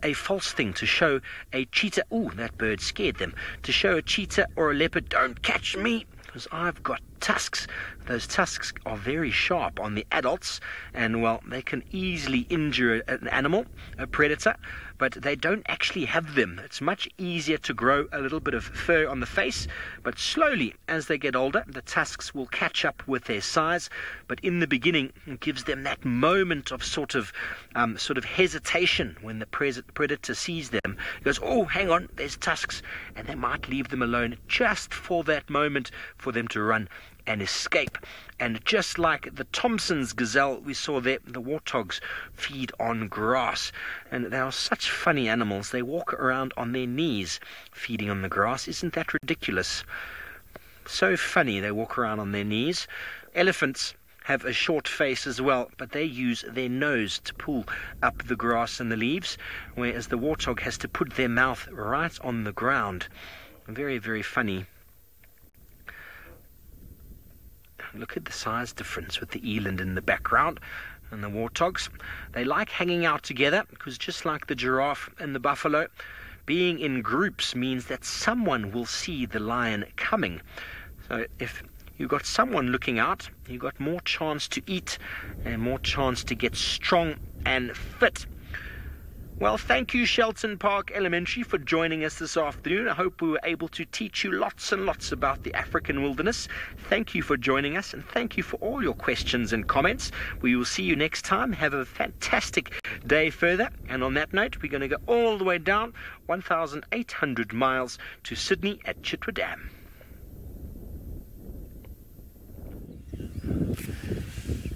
a false thing to show a cheetah. Oh, that bird scared them. To show a cheetah or a leopard, don't catch me, because I've got tusks. Those tusks are very sharp on the adults, and well, they can easily injure an animal, a predator, but they don't actually have them. It's much easier to grow a little bit of fur on the face, but slowly, as they get older, the tusks will catch up with their size. But in the beginning, it gives them that moment of sort of hesitation when the predator sees them. He goes, oh, hang on, there's tusks, and they might leave them alone just for that moment for them to run and escape. And just like the Thompson's gazelle we saw there, the warthogs feed on grass. And they are such funny animals. They walk around on their knees feeding on the grass. Isn't that ridiculous? So funny, they walk around on their knees. Elephants have a short face as well, but they use their nose to pull up the grass and the leaves, whereas the warthog has to put their mouth right on the ground. Very, very funny. Look at the size difference with the eland in the background and the warthogs. They like hanging out together because, just like the giraffe and the buffalo, being in groups means that someone will see the lion coming. So if you've got someone looking out, you've got more chance to eat and more chance to get strong and fit. Well, thank you, Shelton Park Elementary, for joining us this afternoon. I hope we were able to teach you lots and lots about the African wilderness. Thank you for joining us, and thank you for all your questions and comments. We will see you next time. Have a fantastic day further. And on that note, we're going to go all the way down 1,800 miles to Sydney at Chitwa Dam.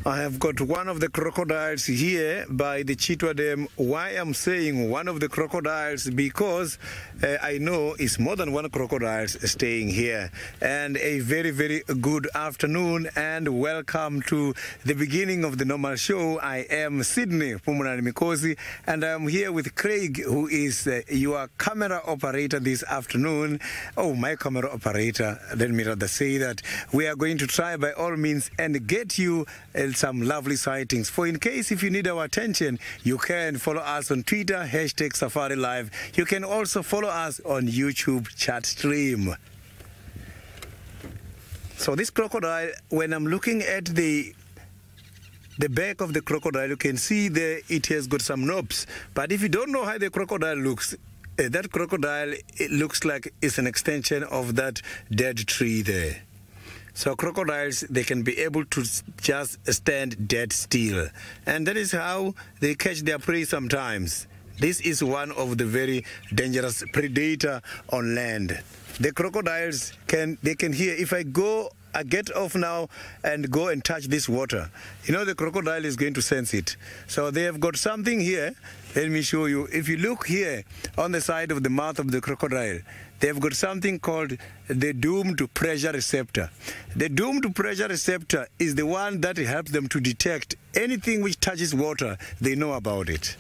I have got one of the crocodiles here by the Chitwa Dam. Why I'm saying one of the crocodiles? Because I know it's more than one crocodile staying here. And a very, very good afternoon and welcome to the beginning of the normal show. I am Sydney Pumunani Mikosi, and I'm here with Craig, who is your camera operator this afternoon. Oh, my camera operator, let me rather say that. We are going to try by all means and get you some lovely sightings. For in case if you need our attention, you can follow us on Twitter, #SafariLive. You can also follow us on YouTube chat stream. So this crocodile, when I'm looking at the back of the crocodile, you can see there it has got some knobs. But if you don't know how the crocodile looks, that crocodile, it looks like it's an extension of that dead tree there. So crocodiles, they can be able to just stand dead still. And that is how they catch their prey sometimes. This is one of the very dangerous predator on land. The crocodiles they can hear. If I get off now and go and touch this water, you know the crocodile is going to sense it. So they have got something here. Let me show you. If you look here on the side of the mouth of the crocodile, they've got something called the doomed pressure receptor. The doomed pressure receptor is the one that helps them to detect anything which touches water. They know about it.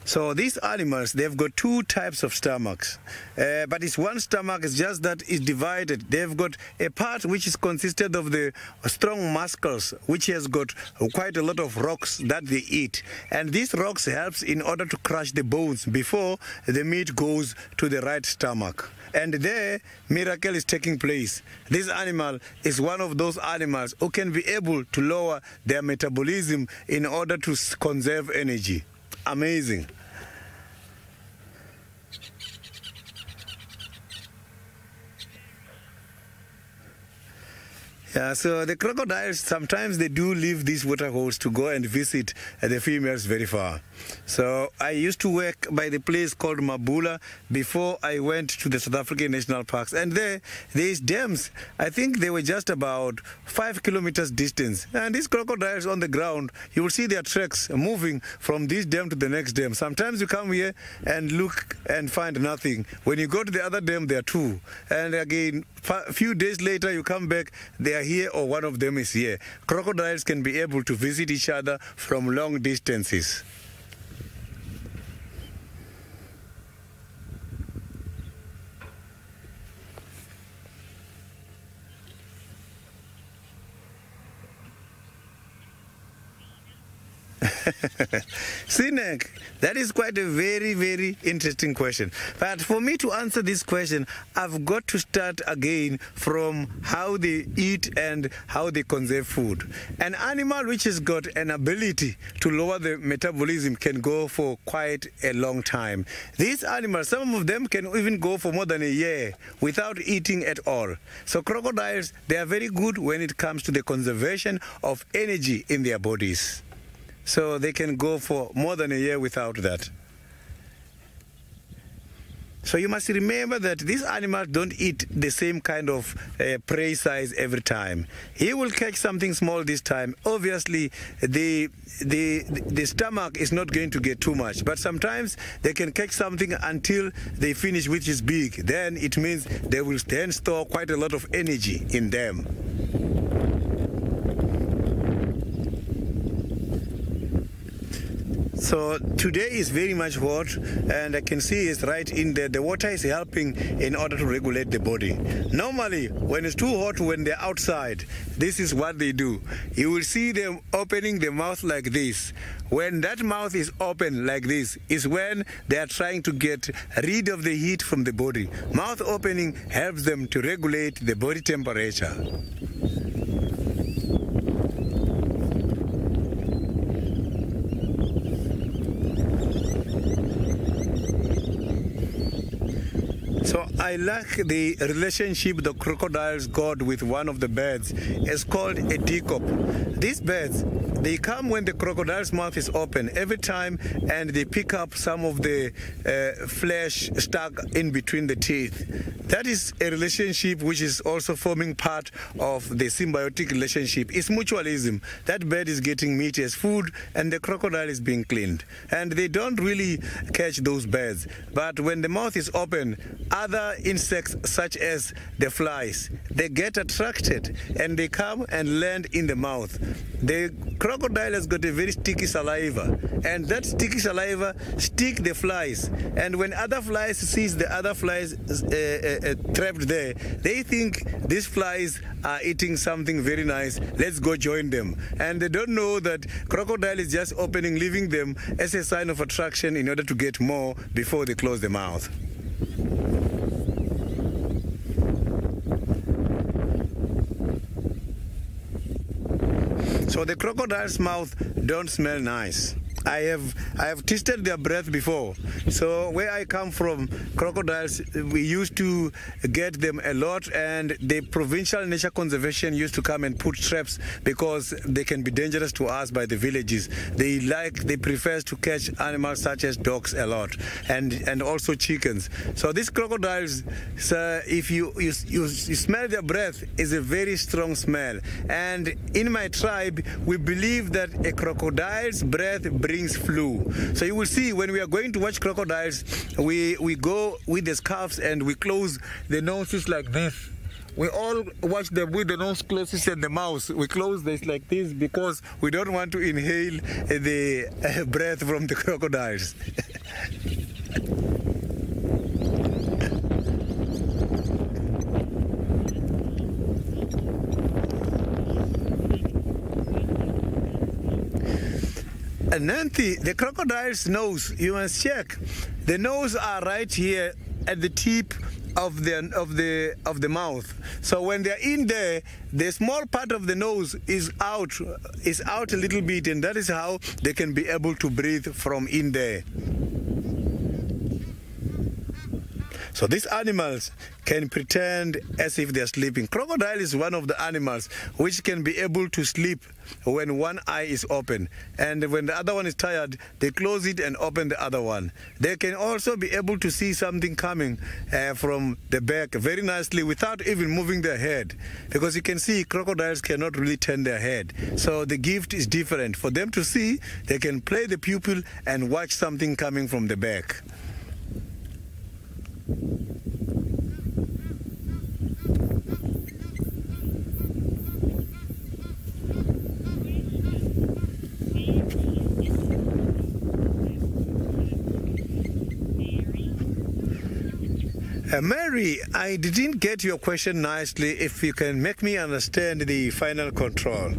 So these animals, they've got two types of stomachs. But it's one stomach, it's just that it's divided. They've got a part which is consisted of the strong muscles, which has got quite a lot of rocks that they eat. And these rocks helps in order to crush the bones before the meat goes to the right stomach. And there, miracle is taking place. This animal is one of those animals who can be able to lower their metabolism in order to conserve energy. Amazing. Yeah, so the crocodiles, sometimes they do leave these water holes to go and visit the females very far. So I used to work by the place called Mabula before I went to the South African National Parks. And there's dams. I think they were just about 5 kilometers distance. And these crocodiles on the ground, you will see their tracks moving from this dam to the next dam. Sometimes you come here and look and find nothing. When you go to the other dam, there are two. And again, a few days later, you come back, they are here or one of them is here. Crocodiles can be able to visit each other from long distances. Sinek, that is quite a very, very interesting question. But for me to answer this question, I've got to start again from how they eat and how they conserve food. An animal which has got an ability to lower the metabolism can go for quite a long time. These animals, some of them can even go for more than a year without eating at all. So crocodiles, they are very good when it comes to the conservation of energy in their bodies. So they can go for more than a year without that. So you must remember that these animals don't eat the same kind of prey size every time. He will catch something small this time. Obviously, the stomach is not going to get too much, but sometimes they can catch something until they finish, which is big. Then it means they will then store quite a lot of energy in them. So today is very much hot, and I can see it's right in there. The water is helping in order to regulate the body. Normally, when it's too hot, when they're outside, this is what they do. You will see them opening the mouth like this. When that mouth is open like this is when they are trying to get rid of the heat from the body. Mouth opening helps them to regulate the body temperature. So I like the relationship the crocodiles got with one of the birds. It's called a teacup. These birds, they come when the crocodile's mouth is open every time, and they pick up some of the flesh stuck in between the teeth. That is a relationship which is also forming part of the symbiotic relationship. It's mutualism. That bird is getting meat as food, and the crocodile is being cleaned. And they don't really catch those birds. But when the mouth is open, other insects such as the flies, they get attracted and they come and land in the mouth. The crocodile has got a very sticky saliva, and that sticky saliva stick the flies. And when other flies sees the other flies trapped there, they think these flies are eating something very nice. Let's go join them. And they don't know that crocodile is just opening, leaving them as a sign of attraction in order to get more before they close the mouth. So the crocodile's mouth don't smell nice. I have tasted their breath before. So where I come from, crocodiles, we used to get them a lot, and the provincial nature conservation used to come and put traps because they can be dangerous to us by the villages. They prefer to catch animals such as dogs a lot, and also chickens. So these crocodiles, if you smell their breath, is a very strong smell. And in my tribe, we believe that a crocodile's breath brings flu. So you will see when we are going to watch crocodiles, we go with the scarves and we close the noses like this. We all watch them with the nose closest and the mouth. We close this like this because we don't want to inhale the breath from the crocodiles. And Nancy, the crocodile's nose, you must check. The nose are right here at the tip of the mouth. So when they're in there, the small part of the nose is out a little bit, and that is how they can be able to breathe from in there. So these animals can pretend as if they're sleeping. Crocodile is one of the animals which can be able to sleep when one eye is open. And when the other one is tired, they close it and open the other one. They can also be able to see something coming from the back very nicely without even moving their head. Because you can see crocodiles cannot really turn their head. So the gift is different. For them to see, they can play the pupil and watch something coming from the back. Mary, I didn't get your question nicely. If you can make me understand the final control.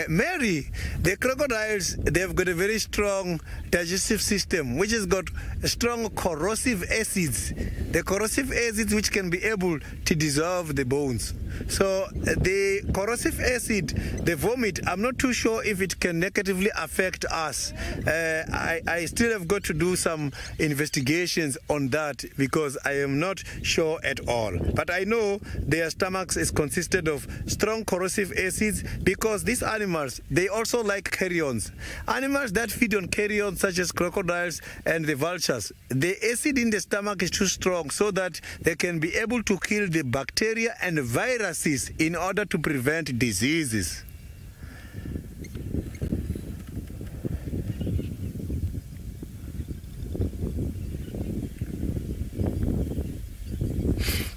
Mary, the crocodiles, they've got a very strong digestive system, which has got strong corrosive acids. The corrosive acids which can be able to dissolve the bones. So the corrosive acid, the vomit, I'm not too sure if it can negatively affect us. I still have got to do some investigations on that because I am not sure at all. But I know their stomachs is consisted of strong corrosive acids because these animals, they also like carrions. Animals that feed on carrions such as crocodiles and the vultures, the acid in the stomach is too strong so that they can be able to kill the bacteria and viruses in order to prevent diseases.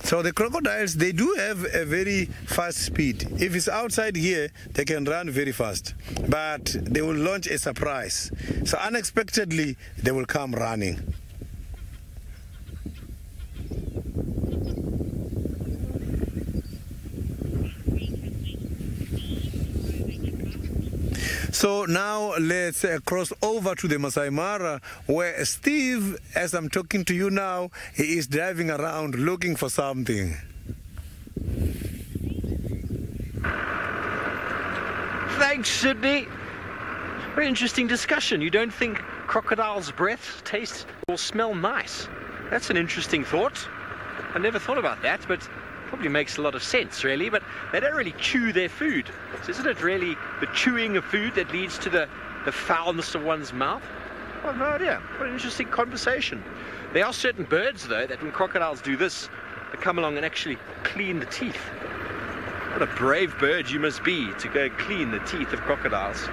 So the crocodiles, they do have a very fast speed. If it's outside here, they can run very fast. But they will launch a surprise. So unexpectedly, they will come running. So now let's cross over to the Masai Mara, where Steve, as I'm talking to you now, he is driving around looking for something. Thanks, Sydney. Very interesting discussion. You don't think crocodile's breath, taste, or smell nice? That's an interesting thought. I never thought about that, but probably makes a lot of sense, really. But they don't really chew their food. So isn't it really the chewing of food that leads to the foulness of one's mouth? I have no idea. What an interesting conversation. There are certain birds, though, that when crocodiles do this, they come along and actually clean the teeth. What a brave bird you must be to go clean the teeth of crocodiles.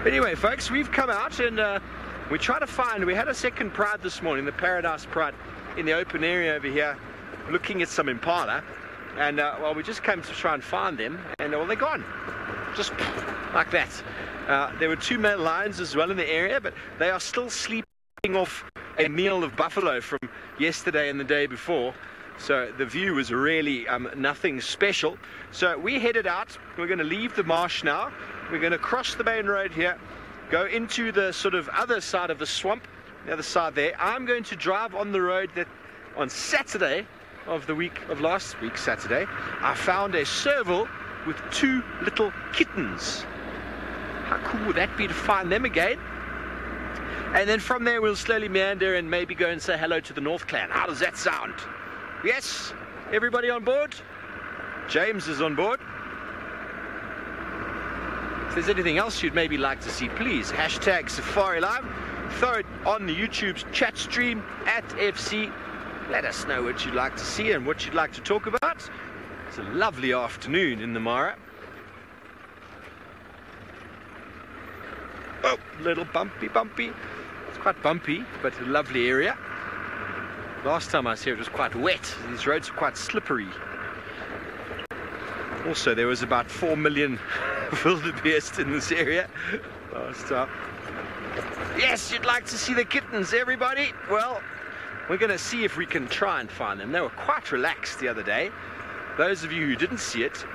Anyway, folks, we've come out and we try to find, we had a second pride this morning, the Paradise Pride, in the open area over here, looking at some impala. And well, we just came to try and find them, and well, they're gone, just like that. There were 2 male lions as well in the area, but they are still sleeping off a meal of buffalo from yesterday and the day before. So the view was really nothing special. So we headed out. We're going to leave the marsh now. We're going to cross the main road here, go into the sort of other side of the swamp, the other side there. I'm going to drive on the road that on Saturday of the week of last week, Saturday, I found a serval with 2 little kittens. How cool would that be to find them again? And then from there we'll slowly meander and maybe go and say hello to the North Clan. How does that sound? Yes? Everybody on board? James is on board. If there's anything else you'd maybe like to see, please hashtag SafariLive. Throw it on the YouTube's chat stream at FC. Let us know what you'd like to see and what you'd like to talk about. It's a lovely afternoon in the Mara. Oh, little bumpy. It's quite bumpy, but a lovely area. Last time I was here it was quite wet. These roads are quite slippery. Also, there was about 4 million wildebeest in this area last time. Yes, you'd like to see the kittens, everybody? Well, we're going to see if we can try and find them. They were quite relaxed the other day. Those of you who didn't see it.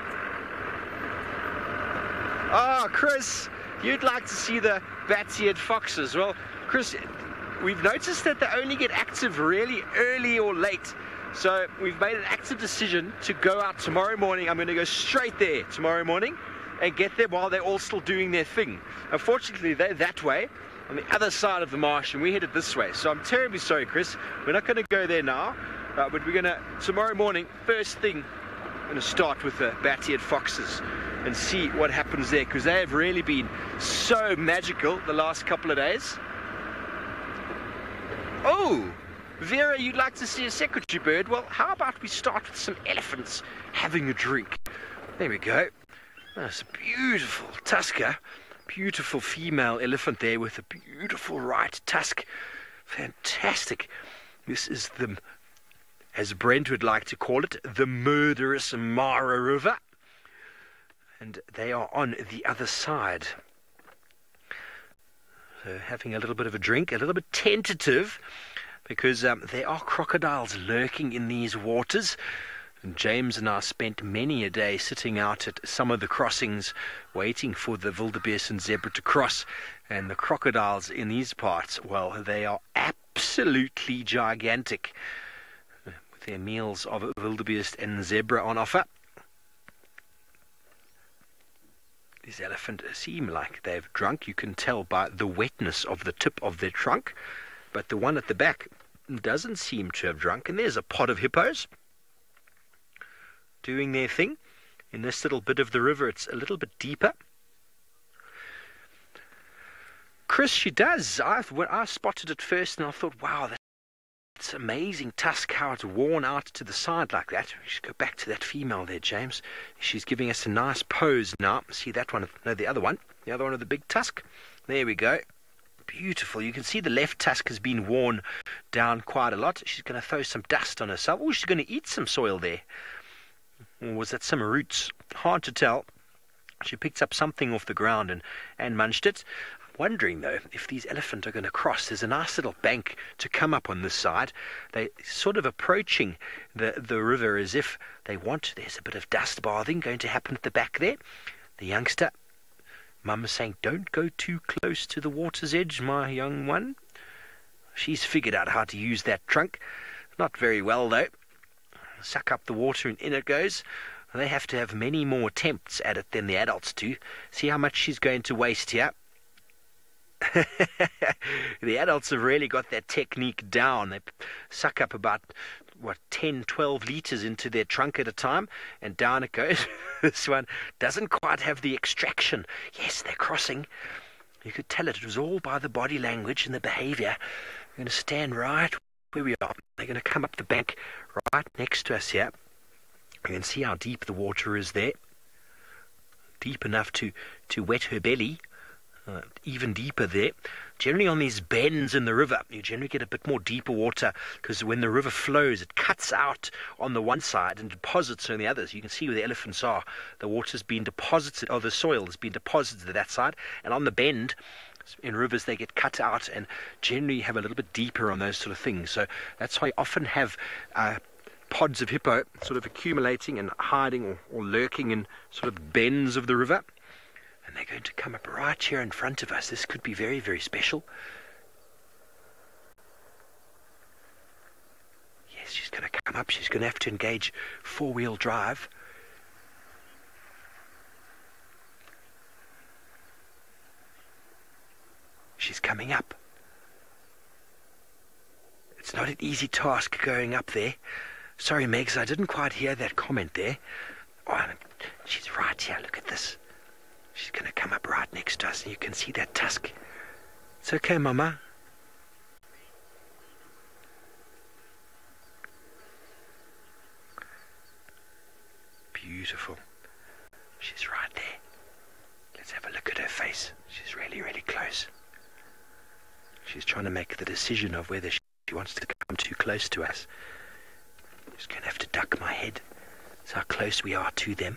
Oh, Chris, you'd like to see the bat-eared foxes. Well, Chris, we've noticed that they only get active really early or late. So we've made an active decision to go out tomorrow morning. I'm going to go straight there tomorrow morning and get them while they're all still doing their thing. Unfortunately, they're that way, on the other side of the marsh, and we headed this way. So I'm terribly sorry, Chris. We're not going to go there now, but we're going to, tomorrow morning, first thing, going to start with the bat-eared foxes and see what happens there, because they have really been so magical the last couple of days. Oh, Vera, you'd like to see a secretary bird? Well, how about we start with some elephants having a drink? There we go. That's a beautiful tusker. Beautiful female elephant there with a beautiful right tusk. Fantastic. This is the, as Brent would like to call it, the murderous Mara River. And they are on the other side. So having a little bit of a drink, a little bit tentative, because there are crocodiles lurking in these waters. And James and I spent many a day sitting out at some of the crossings waiting for the wildebeest and zebra to cross. And the crocodiles in these parts, well, they are absolutely gigantic, with their meals of wildebeest and zebra on offer. These elephants seem like they've drunk. You can tell by the wetness of the tip of their trunk. But the one at the back doesn't seem to have drunk. And there's a pod of hippos doing their thing. In this little bit of the river, it's a little bit deeper. Chris, she does. I spotted it first and I thought, wow, that's amazing tusk, how it's worn out to the side like that. We should go back to that female there, James. She's giving us a nice pose now. See that one? No, the other one. The other one of the big tusk. There we go. Beautiful. You can see the left tusk has been worn down quite a lot. She's going to throw some dust on herself. Oh, she's going to eat some soil there. Or was that some roots? Hard to tell. She picked up something off the ground and munched it. Wondering though if these elephants are going to cross. There's a nice little bank to come up on this side. They're sort of approaching the river as if they want. There's a bit of dust bathing going to happen at the back there. The youngster, Mum is saying, don't go too close to the water's edge, my young one. She's figured out how to use that trunk. Not very well though. Suck up the water and in it goes. They have to have many more attempts at it than the adults do. See how much she's going to waste here. The adults have really got that technique down. They suck up about 10, 12 litres into their trunk at a time, and down it goes. This one doesn't quite have the extraction. Yes, they're crossing. You could tell it was all by the body language and the behaviour. We're going to stand right where we are. They're going to come up the bank right next to us here. You can see how deep the water is there. Deep enough to wet her belly. Even deeper there. Generally on these bends in the river, you generally get a bit more deeper water because when the river flows, it cuts out on the one side and deposits on the others. You can see where the elephants are. The water's been deposited, or the soil has been deposited to that side, and on the bend in rivers they get cut out and generally have a little bit deeper on those sort of things. So that's why you often have pods of hippo sort of accumulating and hiding or lurking in sort of bends of the river. And they're going to come up right here in front of us. This could be very, very special. Yes, she's going to come up. She's going to have to engage four-wheel drive. She's coming up. It's not an easy task going up there. Sorry, Megs, I didn't quite hear that comment there. Oh, she's right here. Look at this. She's going to come up right next to us, and you can see that tusk. It's okay, Mama. Beautiful. She's right there. Let's have a look at her face. She's really, really close. She's trying to make the decision of whether she wants to come too close to us. I'm just going to have to duck my head. That's how close we are to them.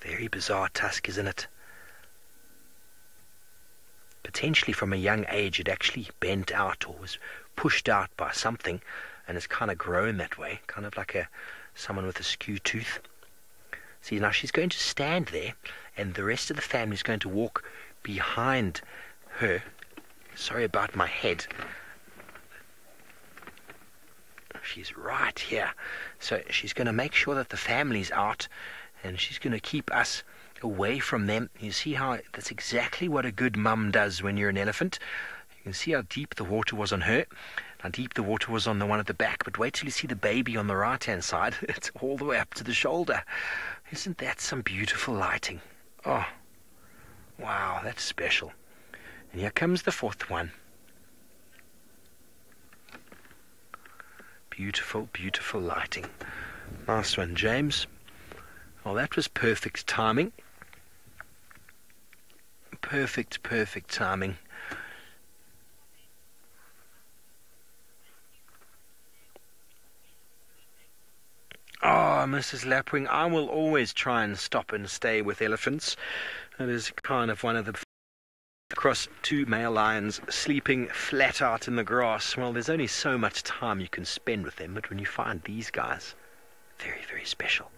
Very bizarre tusk, isn't it? Potentially from a young age it actually bent out or was pushed out by something and it's kind of grown that way, kind of like someone with a skew tooth. See, now she's going to stand there and the rest of the family is going to walk behind her. Sorry about my head. She's right here. So she's going to make sure that the family's out. And she's going to keep us away from them. You see how that's exactly what a good mum does when you're an elephant. You can see how deep the water was on her, how deep the water was on the one at the back. But wait till you see the baby on the right-hand side. It's all the way up to the shoulder. Isn't that some beautiful lighting? Oh, wow, that's special. And here comes the fourth one. Beautiful, beautiful lighting. Nice one, James. Well, that was perfect timing. Perfect, perfect timing. Oh, Mrs. Lapwing, I will always try and stop and stay with elephants. It is kind of one of the across two male lions sleeping flat out in the grass. Well, there's only so much time you can spend with them, but when you find these guys, very, very special.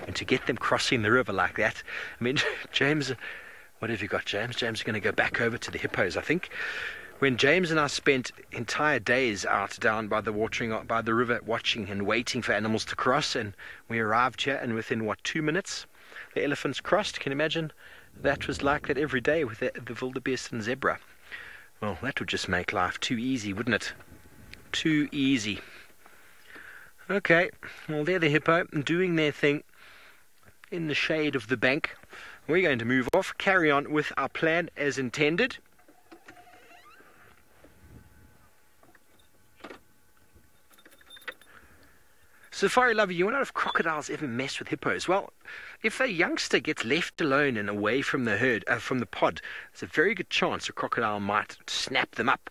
And to get them crossing the river like that, I mean, James, what have you got, James? James is going to go back over to the hippos, I think. When James and I spent entire days out down by the river, watching and waiting for animals to cross, and we arrived here, and within, 2 minutes, the elephants crossed. Can you imagine? That was like that every day with the wildebeest and zebra. Well, that would just make life too easy, wouldn't it? Too easy. Okay, well, they're the hippo doing their thing in the shade of the bank. We're going to move off, carry on with our plan as intended. Safari lover, you wonder if crocodiles ever mess with hippos. Well, if a youngster gets left alone and away from the herd, from the pod, there's a very good chance a crocodile might snap them up.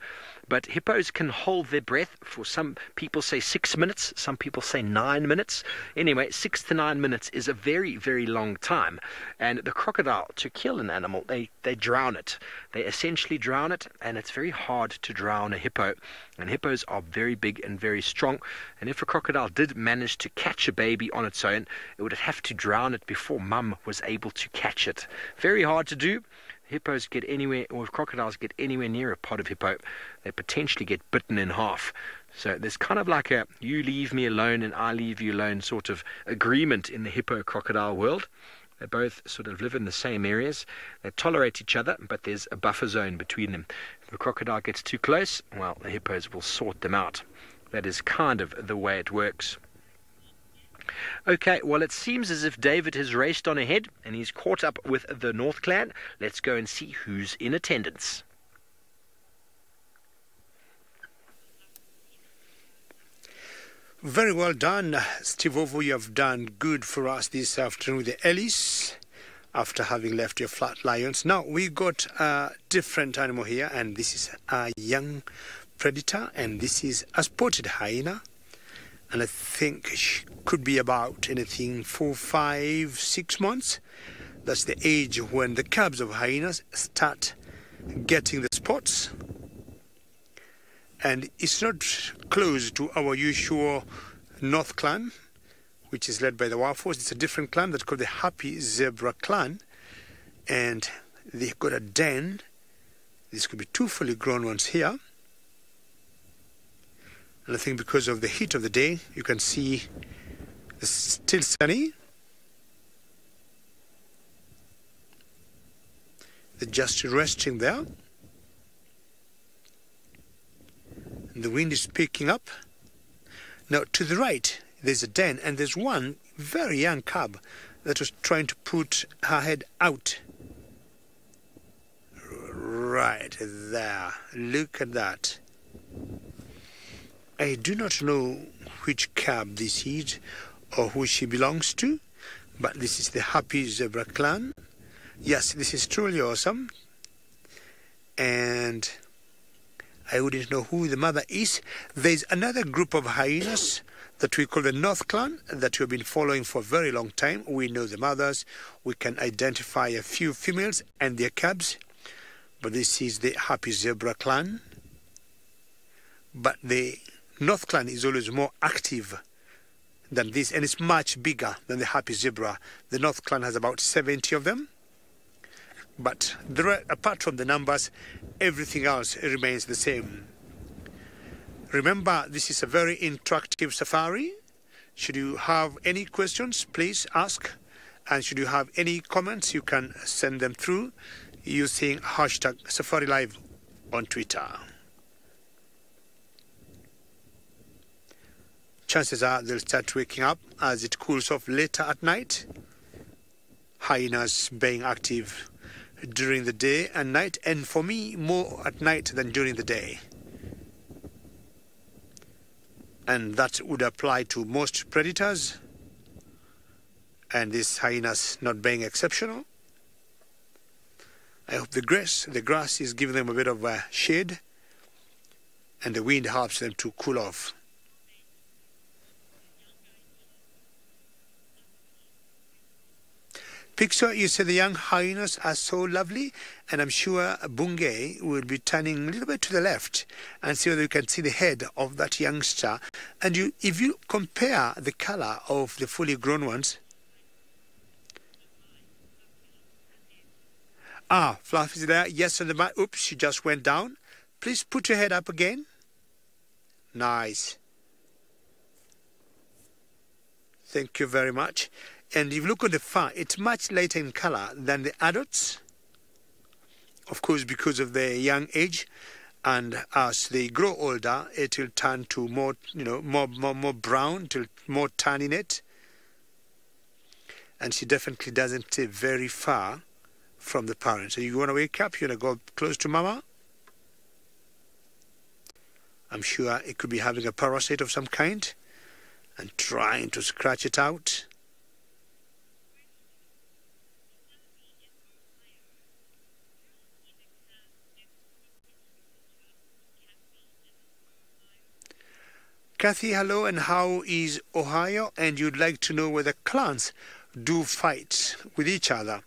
But hippos can hold their breath for, some people say 6 minutes, some people say 9 minutes. Anyway, 6 to 9 minutes is a very, very long time. And the crocodile, to kill an animal, they drown it. They essentially drown it, and it's very hard to drown a hippo. And hippos are very big and very strong. And if a crocodile did manage to catch a baby on its own, it would have to drown it before mum was able to catch it. Very hard to do. Hippos get anywhere, or if crocodiles get anywhere near a pod of hippo, they potentially get bitten in half. So there's kind of like a you leave me alone and I leave you alone sort of agreement in the hippo-crocodile world. They both sort of live in the same areas. They tolerate each other, but there's a buffer zone between them. If a crocodile gets too close, well, the hippos will sort them out. That is kind of the way it works. Okay, well, it seems as if David has raced on ahead and he's caught up with the North Clan. Let's go and see who's in attendance. Very well done, Steve Ovo. You have done good for us this afternoon with the Ellis after having left your flat lions. Now, we got a different animal here, and this is a young predator, and this is a spotted hyena. And I think she could be about anything 4, 5, 6 months. That's the age when the cubs of hyenas start getting the spots. And it's not close to our usual North clan, which is led by the Wafos. It's a different clan that's called the Happy Zebra clan. And they've got a den. This could be 2 fully grown ones here. And I think because of the heat of the day, you can see it's still sunny. They're just resting there. And the wind is picking up. Now, to the right, there's a den, and there's one very young cub that was trying to put her head out. Right there. Look at that. I do not know which cub this is or who she belongs to, but this is the Happy Zebra clan. Yes, this is truly awesome. And I wouldn't know who the mother is. There's another group of hyenas that we call the North clan that we've been following for a very long time. We know the mothers. We can identify a few females and their cubs. But this is the Happy Zebra clan. But the North clan is always more active than this, and it's much bigger than the Happy Zebra. The North clan has about 70 of them. But apart from the numbers, everything else remains the same. Remember, this is a very interactive safari. Should you have any questions, please ask. And should you have any comments, you can send them through using hashtag SafariLive on Twitter. Chances are they'll start waking up as it cools off later at night. Hyenas being active during the day and night, and for me, more at night than during the day. And that would apply to most predators, and this hyenas not being exceptional. I hope the grass is giving them a bit of a shade, and the wind helps them to cool off. Picture, you say the young hyenas are so lovely, and I'm sure Bungay will be turning a little bit to the left and see whether you can see the head of that youngster. And if you compare the color of the fully grown ones, Fluff is there. Yes, on the mat. Oops, she just went down. Please put your head up again. Nice. Thank you very much. And if you look at the fur, it's much lighter in color than the adults. Of course, because of their young age. And as they grow older, it will turn to more, more brown, to more tan in it. And she definitely doesn't stay very far from the parent. So you want to wake up, you want to go close to mama. I'm sure it could be having a parasite of some kind and trying to scratch it out. Kathy, hello, and how is Ohio? And you'd like to know whether clans do fight with each other.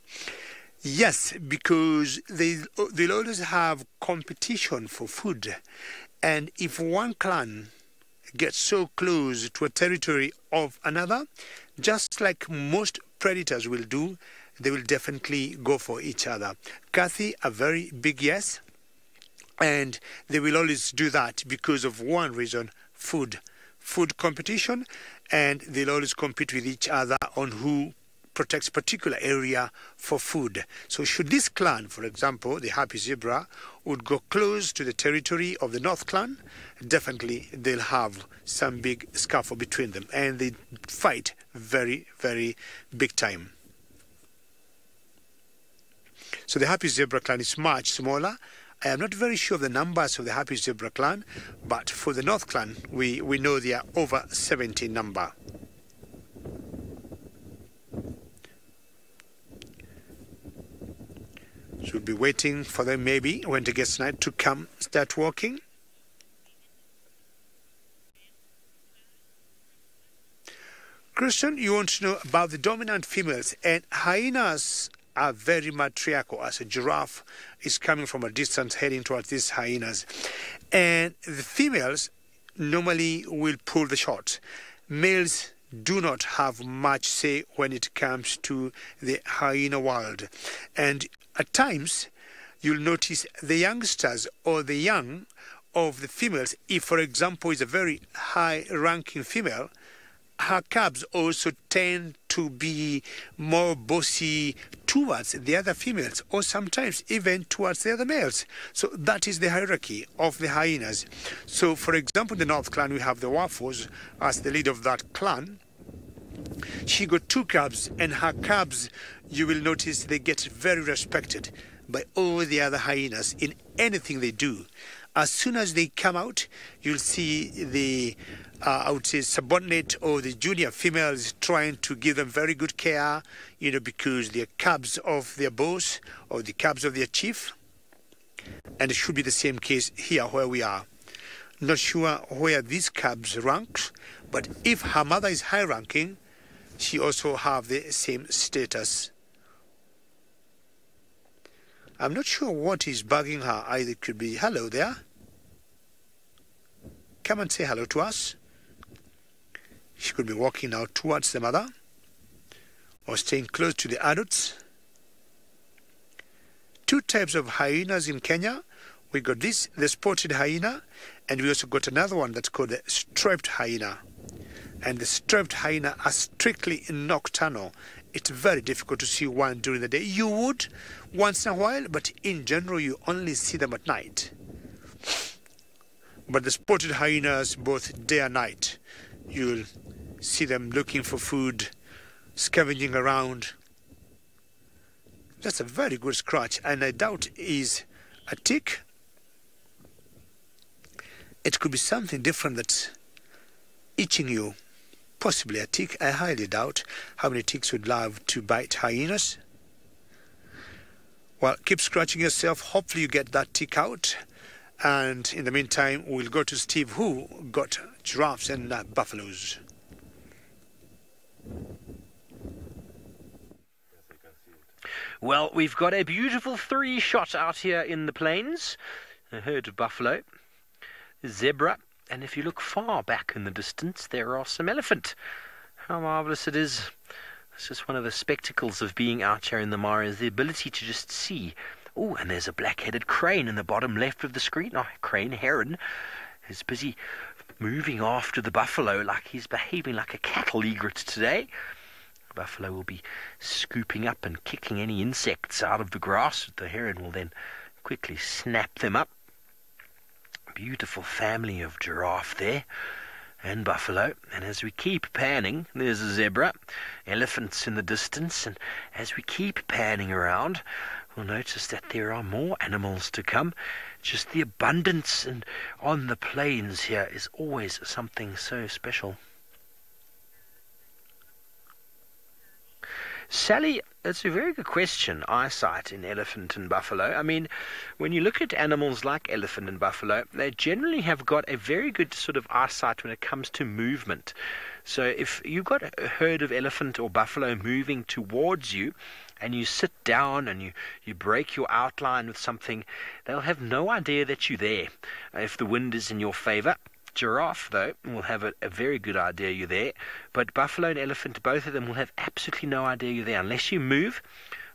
Yes, because they'll always have competition for food. And if one clan gets so close to a territory of another, just like most predators will do, they will definitely go for each other. Kathy, a very big yes. And they will always do that because of one reason, food competition, and they'll always compete with each other on who protects particular area for food. So should this clan, for example, the happy zebra, would go close to the territory of the North clan, definitely they'll have some big scuffle between them, and they fight very, very big time. So the happy zebra clan is much smaller. I am not very sure of the numbers of the Happy Zebra clan, but for the North clan, we know they are over 70 number. So we'll be waiting for them maybe when it gets night to come start walking. Christian, you want to know about the dominant females, and hyenas are very matriarchal, as a giraffe is coming from a distance heading towards these hyenas. And the females normally will pull the shots. Males do not have much say when it comes to the hyena world. And at times, you'll notice the youngsters or the young of the females, if, for example, is a very high-ranking female, her cubs also tend to be more bossy towards the other females, or sometimes even towards the other males. So that is the hierarchy of the hyenas. So, for example, in the North clan, we have the Waffles as the leader of that clan. She got two cubs, and her cubs, you will notice, they get very respected by all the other hyenas in anything they do. As soon as they come out, you'll see the I would say subordinate or the junior females trying to give them very good care, because they're cubs of their boss or the cubs of their chief. And it should be the same case here where we are. Not sure where these cubs rank, but if her mother is high ranking, she also have the same status. I'm not sure what is bugging her. Either it could be, hello there. Come and say hello to us. She could be walking now towards the mother or staying close to the adults. Two types of hyenas in Kenya. We got this, the spotted hyena, and we also got another one that's called the striped hyena. And the striped hyena are strictly nocturnal. It's very difficult to see one during the day. You would once in a while, but in general you only see them at night. But the spotted hyenas, both day and night, you'll see them looking for food, scavenging around. That's a very good scratch, and I doubt is a tick. It could be something different that's itching you. Possibly a tick. I highly doubt how many ticks would love to bite hyenas. Well, keep scratching yourself. Hopefully you get that tick out. And in the meantime, we'll go to Steve, who got giraffes and buffaloes. Well, we've got a beautiful 3-shot out here in the plains. A herd of buffalo, zebra, and if you look far back in the distance, there are some elephant. How marvellous it is. It's just one of the spectacles of being out here in the Mara, is the ability to just see. Oh, and there's a black-headed crane in the bottom left of the screen. Oh, crane heron is busy moving after the buffalo like he's behaving like a cattle egret today. The buffalo will be scooping up and kicking any insects out of the grass. The heron will then quickly snap them up. Beautiful family of giraffe there and buffalo. And as we keep panning, there's a zebra, elephants in the distance, and as we keep panning around, we'll notice that there are more animals to come. Just the abundance and on the plains here is always something so special. Sally, that's a very good question, eyesight in elephant and buffalo. I mean, when you look at animals like elephant and buffalo, they generally have got a very good sort of eyesight when it comes to movement. So if you've got a herd of elephant or buffalo moving towards you, and you sit down and you break your outline with something, they'll have no idea that you're there if the wind is in your favor. Giraffe, though, will have a very good idea you're there, but buffalo and elephant, both of them will have absolutely no idea you're there unless you move,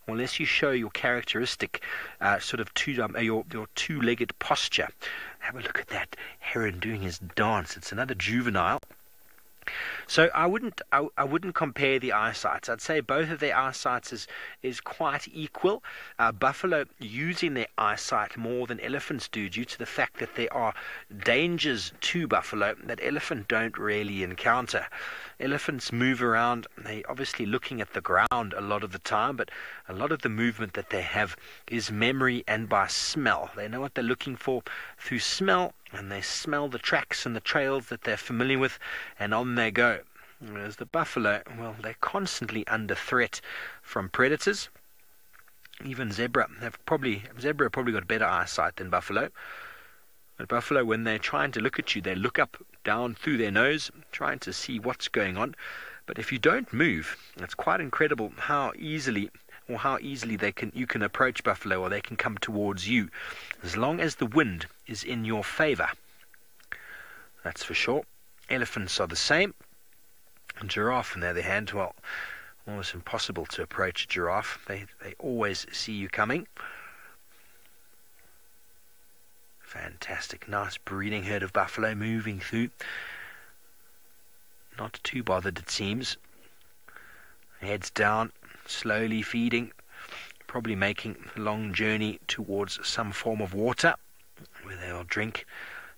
or unless you show your characteristic sort of your two-legged posture. Have a look at that heron doing his dance. It's another juvenile. So I wouldn't compare the eyesights. I'd say both of their eyesights is quite equal. Buffalo using their eyesight more than elephants do, due to the fact that there are dangers to buffalo that elephant don't really encounter. Elephants move around. They're obviously looking at the ground a lot of the time, but a lot of the movement that they have is memory and by smell. They know what they're looking for through smell, and they smell the tracks and the trails that they're familiar with, and on they go. Whereas the buffalo, well, they're constantly under threat from predators. Even zebra have probably got better eyesight than buffalo. But buffalo, when they're trying to look at you, they look up, down through their nose, trying to see what's going on. But if you don't move, it's quite incredible how easily you can approach buffalo, or they can come towards you, as long as the wind is in your favor. That's for sure. Elephants are the same. And giraffe, on the other hand, well, almost impossible to approach a giraffe. They always see you coming. Fantastic, nice breeding herd of buffalo moving through. Not too bothered, it seems. Heads down, slowly feeding, probably making a long journey towards some form of water where they'll drink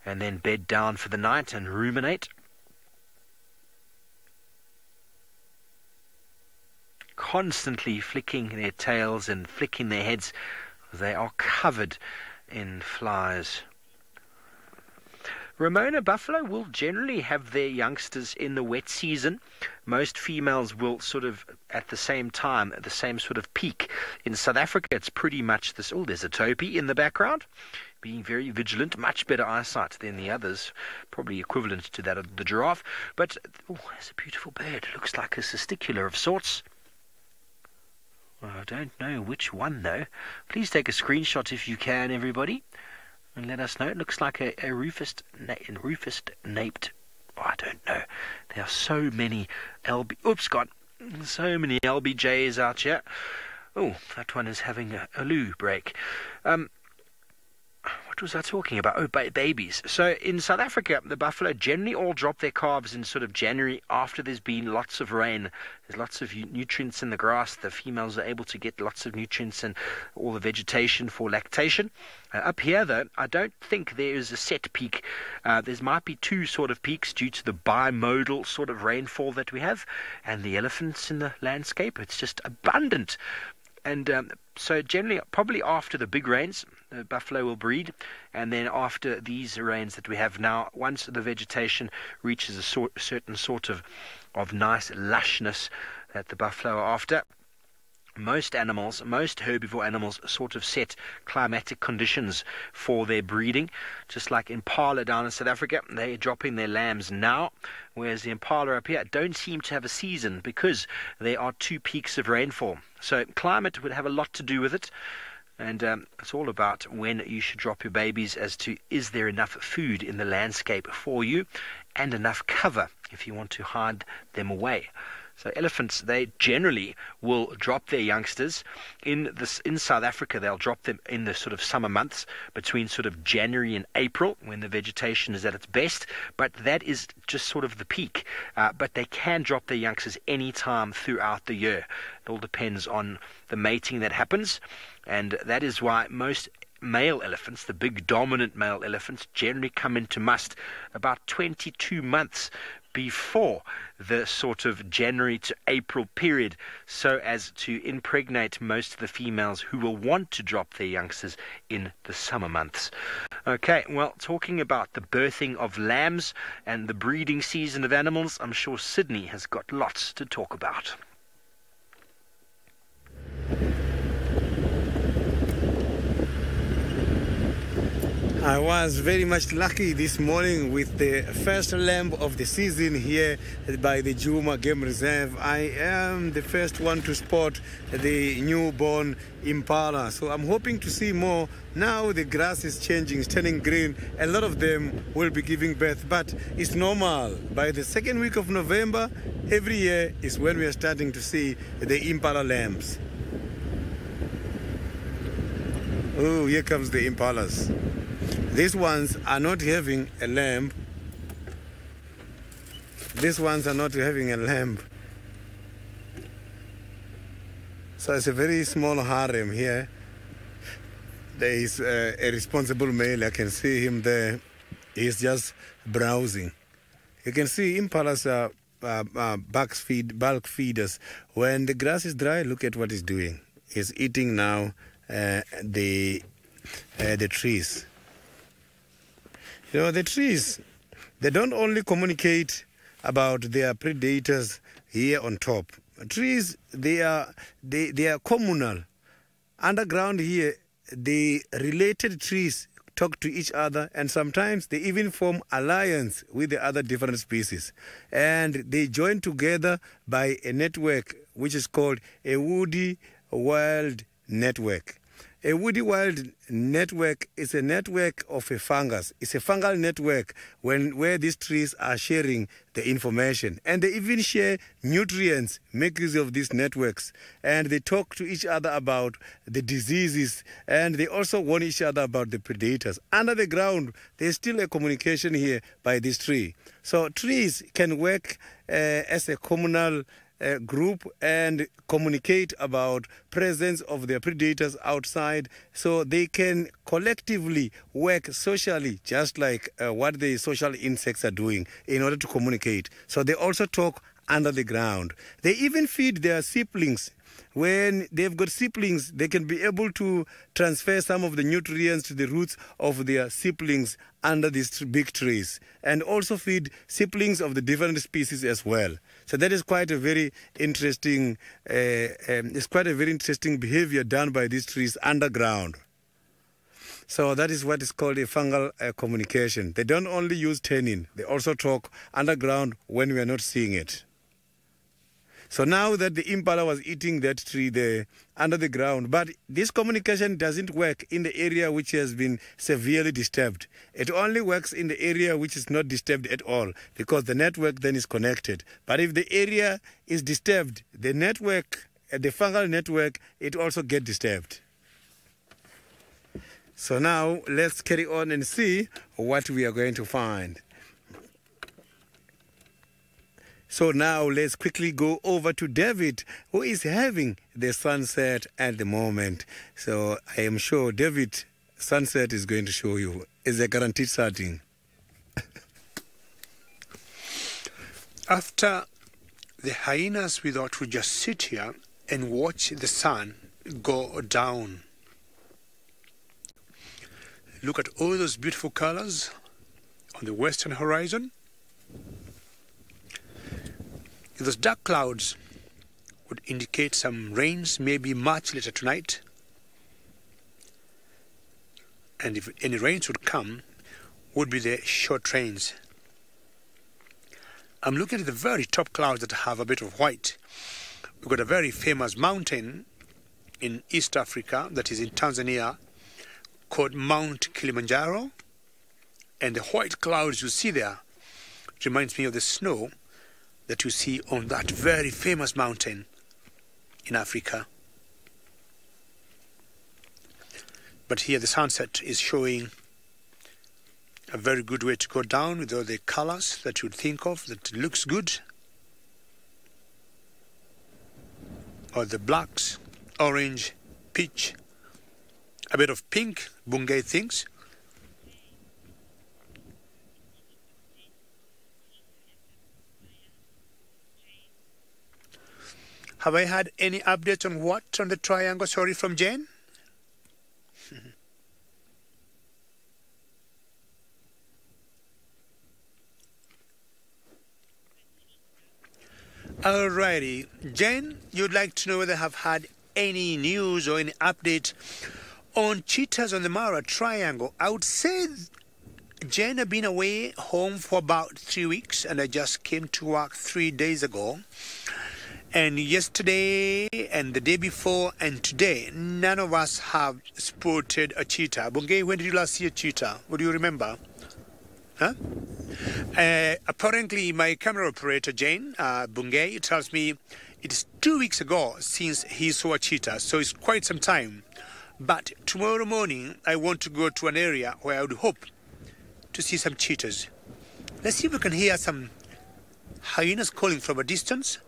and then bed down for the night and ruminate. Constantly flicking their tails and flicking their heads. They are covered in flies. Ramona buffalo will generally have their youngsters in the wet season. Most females will sort of at the same time, at the same sort of peak. In South Africa, it's pretty much this. Oh, there's a topi in the background, being very vigilant, much better eyesight than the others, probably equivalent to that of the giraffe. But, oh, there's a beautiful bird. It looks like a cisticular of sorts. I don't know which one, though. Please take a screenshot if you can, everybody, and let us know. It looks like a rufous-naped. Oh, I don't know. There are so many so many LBJs out here. Oh, that one is having a loo break. What was I talking about? Oh, babies. So in South Africa, the buffalo generally all drop their calves in sort of January, after there's been lots of rain. There's lots of nutrients in the grass. The females are able to get lots of nutrients and all the vegetation for lactation. Up here, though, I don't think there is a set peak. There might be two sort of peaks due to the bimodal sort of rainfall that we have, and the elephants in the landscape. It's just abundant. And so generally, probably after the big rains, the buffalo will breed. And then after these rains that we have now, once the vegetation reaches a certain sort of nice lushness that the buffalo are after, most animals, most herbivore animals, sort of set climatic conditions for their breeding. Just like impala down in South Africa, they're dropping their lambs now, whereas the impala up here don't seem to have a season because there are 2 peaks of rainfall. So climate would have a lot to do with it. And it's all about when you should drop your babies as to is there enough food in the landscape for you and enough cover if you want to hide them away. So elephants, they generally will drop their youngsters in South Africa. They'll drop them in the sort of summer months between sort of January and April when the vegetation is at its best. But that is just sort of the peak. But they can drop their youngsters any time throughout the year. It all depends on the mating that happens. And that is why most male elephants, the big dominant male elephants, generally come into must about 22 months before the sort of January to April period, so as to impregnate most of the females who will want to drop their youngsters in the summer months. Okay, well, talking about the birthing of lambs and the breeding season of animals, I'm sure Sydney has got lots to talk about. I was very much lucky this morning with the first lamb of the season here by the Juma Game Reserve. I am the first one to spot the newborn impala. So I'm hoping to see more. Now the grass is changing, it's turning green. A lot of them will be giving birth, but it's normal. By the second week of November, every year is when we are starting to see the impala lambs. Oh, here comes the impalas. These ones are not having a lamb. These ones are not having a lamb. So it's a very small harem here. There is a responsible male. I can see him there. He's just browsing. You can see impalas are bulk feeders. When the grass is dry, look at what he's doing. He's eating now the trees. You know, the trees, they don't only communicate about their predators here on top. Trees, they are communal. Underground here, the related trees talk to each other, and sometimes they even form alliance with the other different species. And they join together by a network which is called a woody wild network. A woody wild network is a network of a fungus. It's a fungal network where these trees are sharing the information. And they even share nutrients, make use of these networks. And they talk to each other about the diseases. And they also warn each other about the predators. Under the ground, there's still a communication here by this tree. So trees can work as a communal group and communicate about presence of their predators outside, so they can collectively work socially, just like what the social insects are doing in order to communicate. So they also talk under the ground. They even feed their siblings. When they've got siblings, they can be able to transfer some of the nutrients to the roots of their siblings under these big trees, and also feed siblings of the different species as well. So that is quite a very interesting, behavior done by these trees underground. So that is what is called a fungal communication. They don't only use tannin, they also talk underground when we are not seeing it. So now that the impala was eating that tree there under the ground, but this communication doesn't work in the area which has been severely disturbed. It only works in the area which is not disturbed at all, because the network then is connected. But if the area is disturbed, the network, the fungal network, it also gets disturbed. So now let's carry on and see what we are going to find. So now let's quickly go over to David, who is having the sunset at the moment. So I am sure David, sunset is going to show you. It's a guaranteed sighting. After the hyenas, we thought we'd just sit here and watch the sun go down. Look at all those beautiful colors on the western horizon. Those dark clouds would indicate some rains, maybe much later tonight. And if any rains would come, would be the short rains. I'm looking at the very top clouds that have a bit of white. We've got a very famous mountain in East Africa, that is in Tanzania, called Mount Kilimanjaro. And the white clouds you see there reminds me of the snow that you see on that very famous mountain in Africa. But here the sunset is showing a very good way to go down with all the colors that you'd think of, that looks good. Or the blacks, orange, peach, a bit of pink, Bungay things. Have I had any updates on what on the triangle? Sorry, from Jane? Alrighty, Jen, you'd like to know whether I have had any news or any update on cheetahs on the Mara Triangle. I would say, Jen, I've been away home for about 3 weeks, and I just came to work 3 days ago. And yesterday and the day before and today, none of us have spotted a cheetah. Bungay, when did you last see a cheetah? What do you remember? Huh? Apparently, my camera operator, Jane, Bungay, tells me it is 2 weeks ago since he saw a cheetah, so it's quite some time. But tomorrow morning, I want to go to an area where I would hope to see some cheetahs. Let's see if we can hear some hyenas calling from a distance.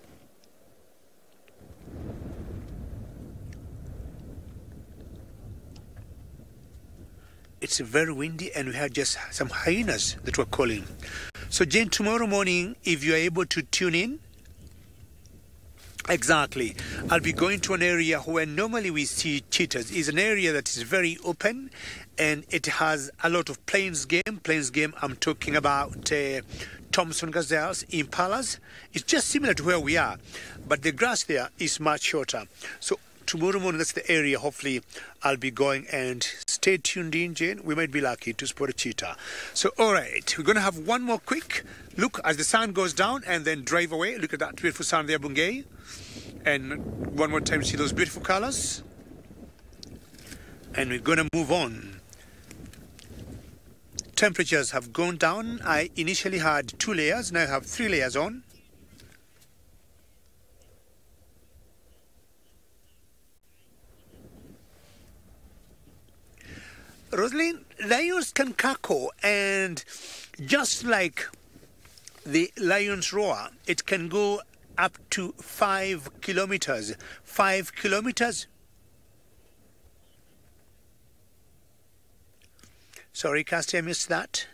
It's very windy, and we had just some hyenas that were calling. So, Jane, tomorrow morning, if you are able to tune in, exactly, I'll be going to an area where normally we see cheetahs. It's an area that is very open, and it has a lot of plains game. Plains game, I'm talking about Thompson gazelles, impalas. It's just similar to where we are, but the grass there is much shorter. So tomorrow morning, that's the area hopefully I'll be going, and stay tuned in, Jane. We might be lucky to spot a cheetah. So, all right, we're going to have one more quick look as the sun goes down and then drive away. Look at that beautiful sun there, Bungay. And one more time, see those beautiful colors. And we're going to move on. Temperatures have gone down. I initially had 2 layers, now I have 3 layers on. Rosalind, lions can cackle, and just like the lion's roar, it can go up to 5 kilometers. 5 kilometers? Sorry, Casty, I missed that.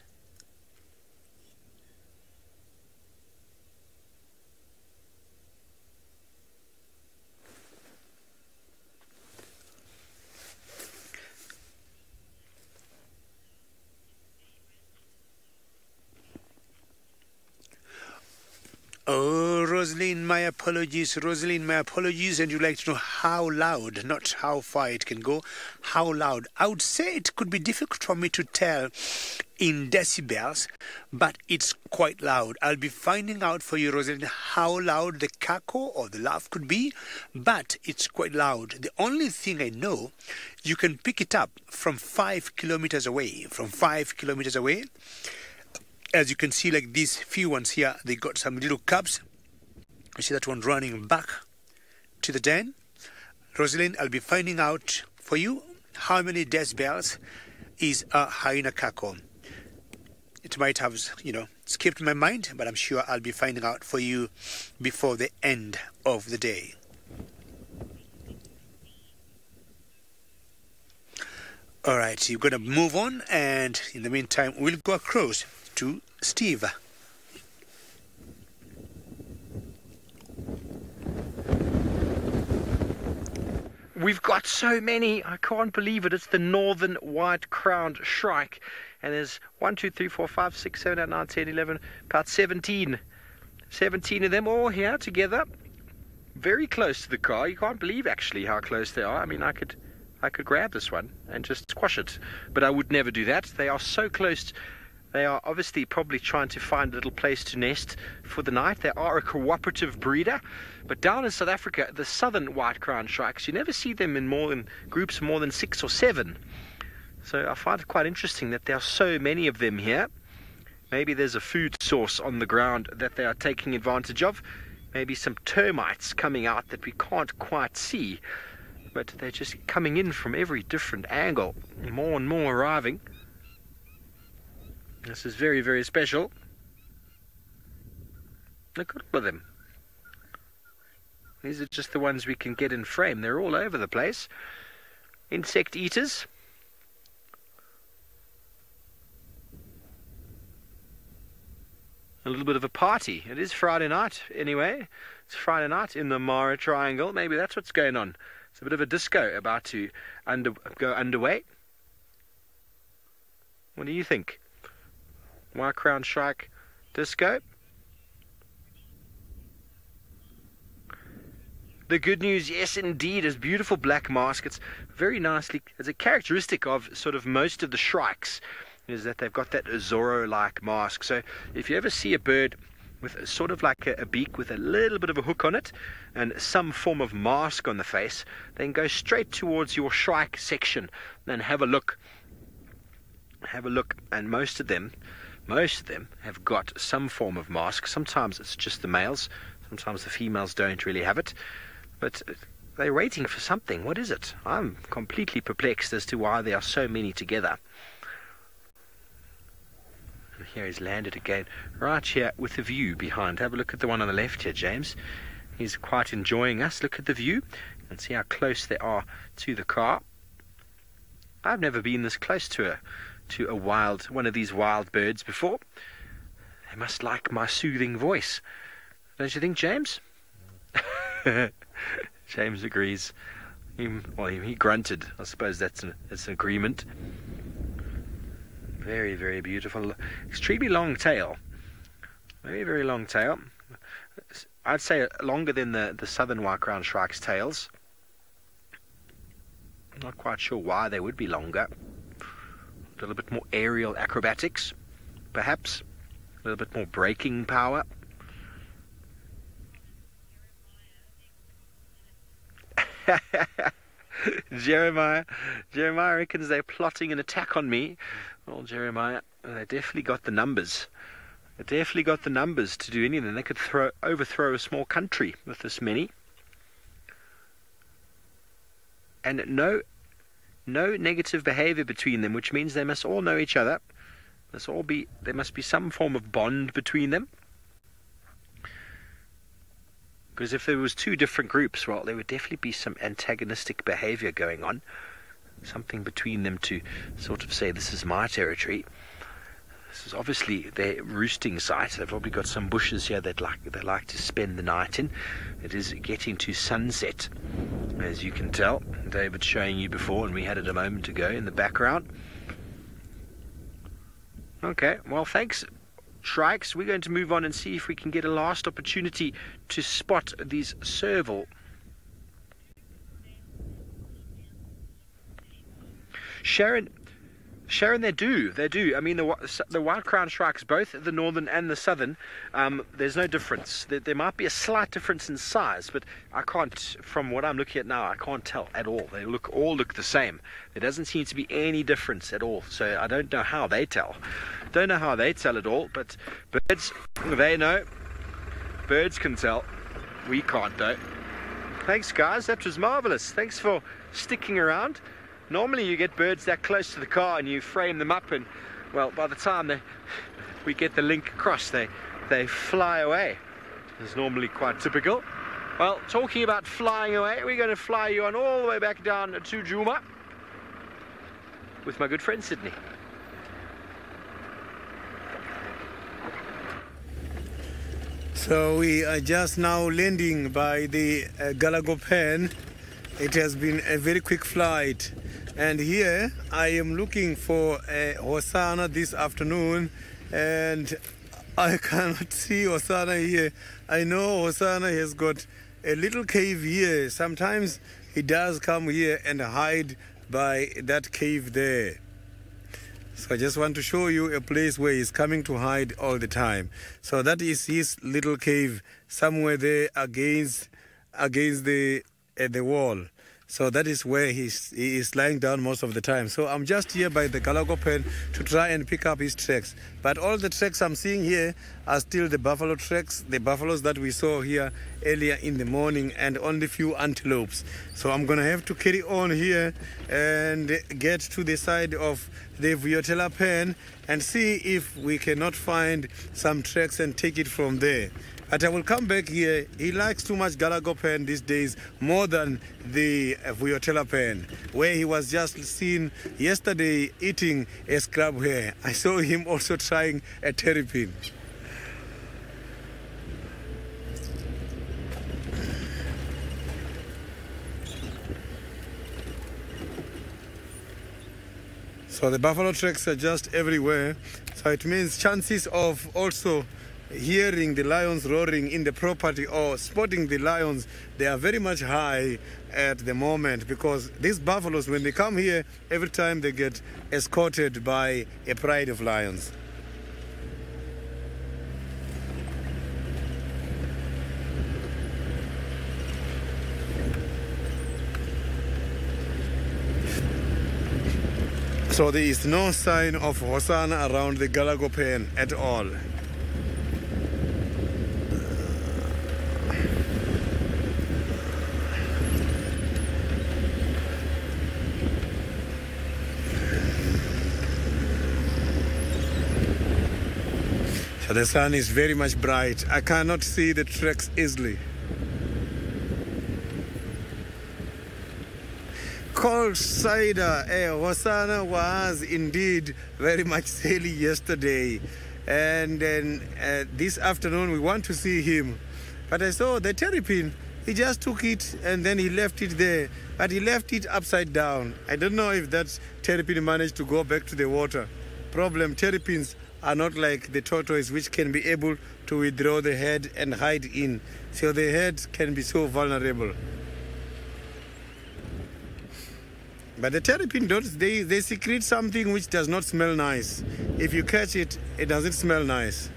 Oh, Rosalind, my apologies. Rosalind, my apologies. And you'd like to know how loud, not how far it can go, how loud. I would say it could be difficult for me to tell in decibels, but it's quite loud. I'll be finding out for you, Rosalind, how loud the cackle or the laugh could be, but it's quite loud. The only thing I know, you can pick it up from 5 kilometers away. From 5 kilometers away. As you can see, like these few ones here, they got some little cubs. You see that one running back to the den. Rosalind, I'll be finding out for you how many decibels is a hyena cackle. It might have, skipped my mind, but I'm sure I'll be finding out for you before the end of the day. All right, you're going to move on, and in the meantime, we'll go across to Steve. We've got so many, I can't believe it. It's the northern white-crowned shrike. And there's 1, 2, 3, 4, 5, 6, 7, 8, 9, 10, 11, about 17. 17 of them all here together. very close to the car. You can't believe actually how close they are. I mean, I could grab this one and just squash it, but I would never do that. They are so close. They are obviously probably trying to find a little place to nest for the night. They are a cooperative breeder, but down in South Africa, the southern white-crowned shrikes, you never see them in groups more than 6 or 7. So I find it quite interesting that there are so many of them here. Maybe there's a food source on the ground that they are taking advantage of. Maybe some termites coming out that we can't quite see, but they're just coming in from every different angle, more and more arriving. This is very, very special. Look at all of them. These are just the ones we can get in frame. They're all over the place. Insect eaters. A little bit of a party. It is Friday night anyway. It's Friday night in the Mara Triangle. Maybe that's what's going on. It's a bit of a disco about to go underway. What do you think? White-crowned shrike disco. The good news, yes indeed, is beautiful black mask. It's very nicely, it's a characteristic of sort of most of the shrikes, is that they've got that Zorro-like mask. So if you ever see a bird with sort of like a beak with a little bit of a hook on it and some form of mask on the face, then go straight towards your shrike section and have a look. Have a look, and most of them have got some form of mask. Sometimes it's just the males, sometimes the females don't really have it, but they're waiting for something. What is it? I'm completely perplexed as to why there are so many together. And here he's landed again, right here with the view behind. Have a look at the one on the left here, James. He's quite enjoying us. Look at the view and see how close they are to the car. I've never been this close to one of these wild birds before. They must like my soothing voice, don't you think, James? James agrees. He grunted. I suppose that's an agreement. Very, very beautiful. Extremely long tail. Very, very long tail. I'd say longer than the southern white-crowned shrike's tails. I'm not quite sure why they would be longer. A little bit more aerial acrobatics, perhaps. A little bit more braking power. Jeremiah reckons they're plotting an attack on me. Well, Jeremiah, they definitely got the numbers. They definitely got the numbers to do anything. They could overthrow a small country with this many. And no negative behavior between them, which means they must all know each other. There must be some form of bond between them. Because if there was 2 different groups, well, there would definitely be some antagonistic behavior going on. Something between them to sort of say, this is my territory. This is obviously their roosting site. They've probably got some bushes here they like to spend the night in. It is getting to sunset, as you can tell. David's showing you before, and we had it a moment ago in the background. Okay, well, thanks, shrikes. We're going to move on and see if we can get a last opportunity to spot these serval. Sharon, they do. I mean, the white-crowned shrikes, both the northern and the southern, there's no difference. There might be a slight difference in size, but I can't, from what I'm looking at now, I can't tell at all. They all look the same. There doesn't seem to be any difference at all. So I don't know how they tell. Don't know how they tell at all, but birds, they know. Birds can tell. We can't, though. Thanks, guys. That was marvelous. Thanks for sticking around. Normally you get birds that close to the car and you frame them up, and well, by the time we get the link across, they fly away. It's normally quite typical. Well, talking about flying away, we're going to fly you on all the way back down to Djuma with my good friend Sydney. So we are just now landing by the Galagopan. It has been a very quick flight. And here I am looking for Hosanna this afternoon, and I cannot see Hosanna here. I know Hosanna has got a little cave here. Sometimes he does come here and hide by that cave there. So I just want to show you a place where he's coming to hide all the time. So that is his little cave somewhere there against the wall. So that is where he is lying down most of the time. So I'm just here by the Galago pen to try and pick up his tracks. But all the tracks I'm seeing here are still the buffalo tracks, the buffaloes that we saw here earlier in the morning, and only few antelopes. So I'm going to have to carry on here and get to the side of the Vuyotela pen and see if we cannot find some tracks and take it from there. But I will come back here. He likes too much Galago pen these days, more than the Vuyotela pen, where he was just seen yesterday eating a scrub hare. I saw him also trying a terrapin. So the buffalo tracks are just everywhere. So it means chances of also hearing the lions roaring in the property or spotting the lions, they are very much high at the moment, because these buffaloes, when they come here, every time they get escorted by a pride of lions. So there is no sign of Hosanna around the Galago pen at all. So the sun is very much bright. I cannot see the tracks easily. Cold cider, Hosanna was indeed very much silly yesterday. And then this afternoon we want to see him. But I saw the terrapin. He just took it and then he left it there. But he left it upside down. I don't know if that terrapin managed to go back to the water. Problem, terrapins are not like the tortoise, which can be able to withdraw the head and hide in. So the head can be so vulnerable. But the terrapin, they secrete something which does not smell nice. If you catch it, it doesn't smell nice.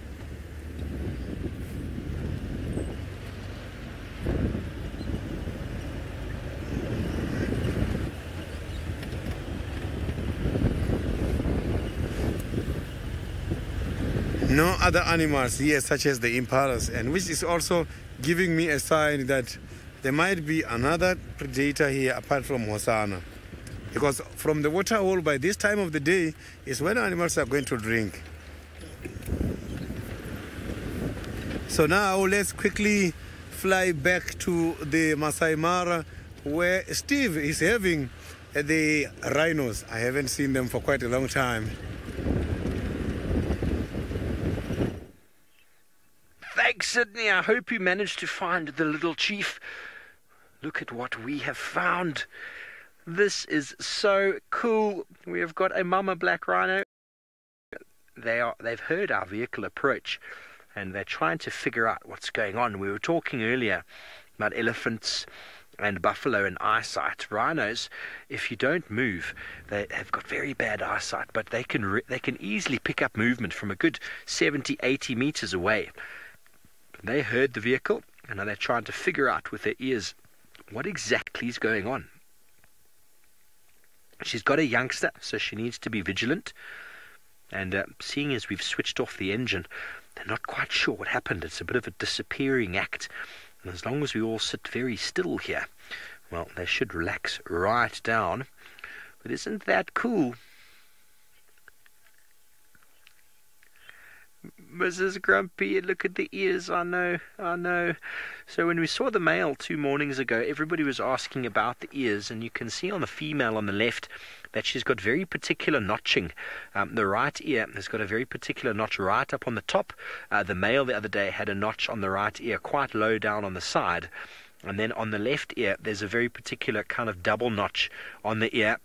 No other animals here, such as the impalas, and which is also giving me a sign that there might be another predator here apart from Hosanna. Because from the water hole by this time of the day is when animals are going to drink. So now let's quickly fly back to the Masai Mara, where Steve is having the rhinos. I haven't seen them for quite a long time. Thanks, Sydney. I hope you managed to find the little chief. Look at what we have found. This is so cool. We have got a mama black rhino. They've heard our vehicle approach, and they're trying to figure out what's going on. We were talking earlier about elephants and buffalo and eyesight. Rhinos, if you don't move, they have got very bad eyesight, but they can easily pick up movement from a good 70, 80 meters away. They heard the vehicle, and now they're trying to figure out with their ears what exactly is going on. She's got a youngster, so she needs to be vigilant. And seeing as we've switched off the engine, they're not quite sure what happened. It's a bit of a disappearing act. And as long as we all sit very still here, well, they should relax right down. But isn't that cool? Mrs. Grumpy, look at the ears. I know. So when we saw the male 2 mornings ago, everybody was asking about the ears, and you can see on the female on the left that she's got very particular notching. The right ear has got a very particular notch right up on the top. The male the other day had a notch on the right ear quite low down on the side. And then on the left ear, there's a very particular kind of double notch on the ear.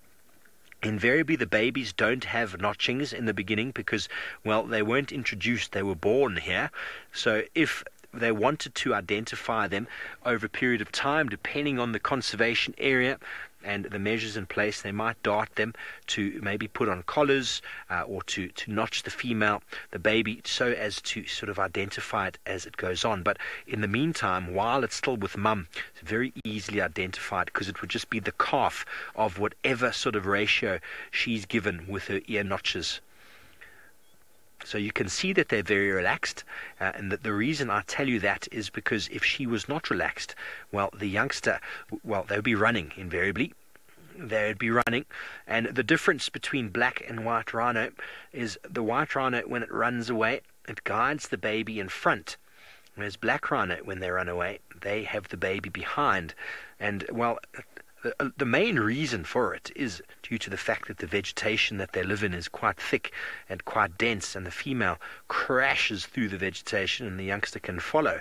Invariably, the babies don't have notchings in the beginning because, well, they weren't introduced. They were born here. So if they wanted to identify them over a period of time, depending on the conservation area and the measures in place. They might dart them to maybe put on collars or to notch the baby, so as to sort of identify it as it goes on. But in the meantime, while it's still with mum, it's very easily identified, because it would just be the calf of whatever sort of ratio she's given with her ear notches. So you can see that they're very relaxed, and that the reason I tell you that is because if she was not relaxed, well, the youngster, well, they would be running invariably. They would be running, and the difference between black and white rhino is the white rhino, when it runs away, it guides the baby in front, whereas black rhino, when they run away, they have the baby behind. And, well, the main reason for it is due to the fact that the vegetation that they live in is quite thick and quite dense, and the female crashes through the vegetation and the youngster can follow.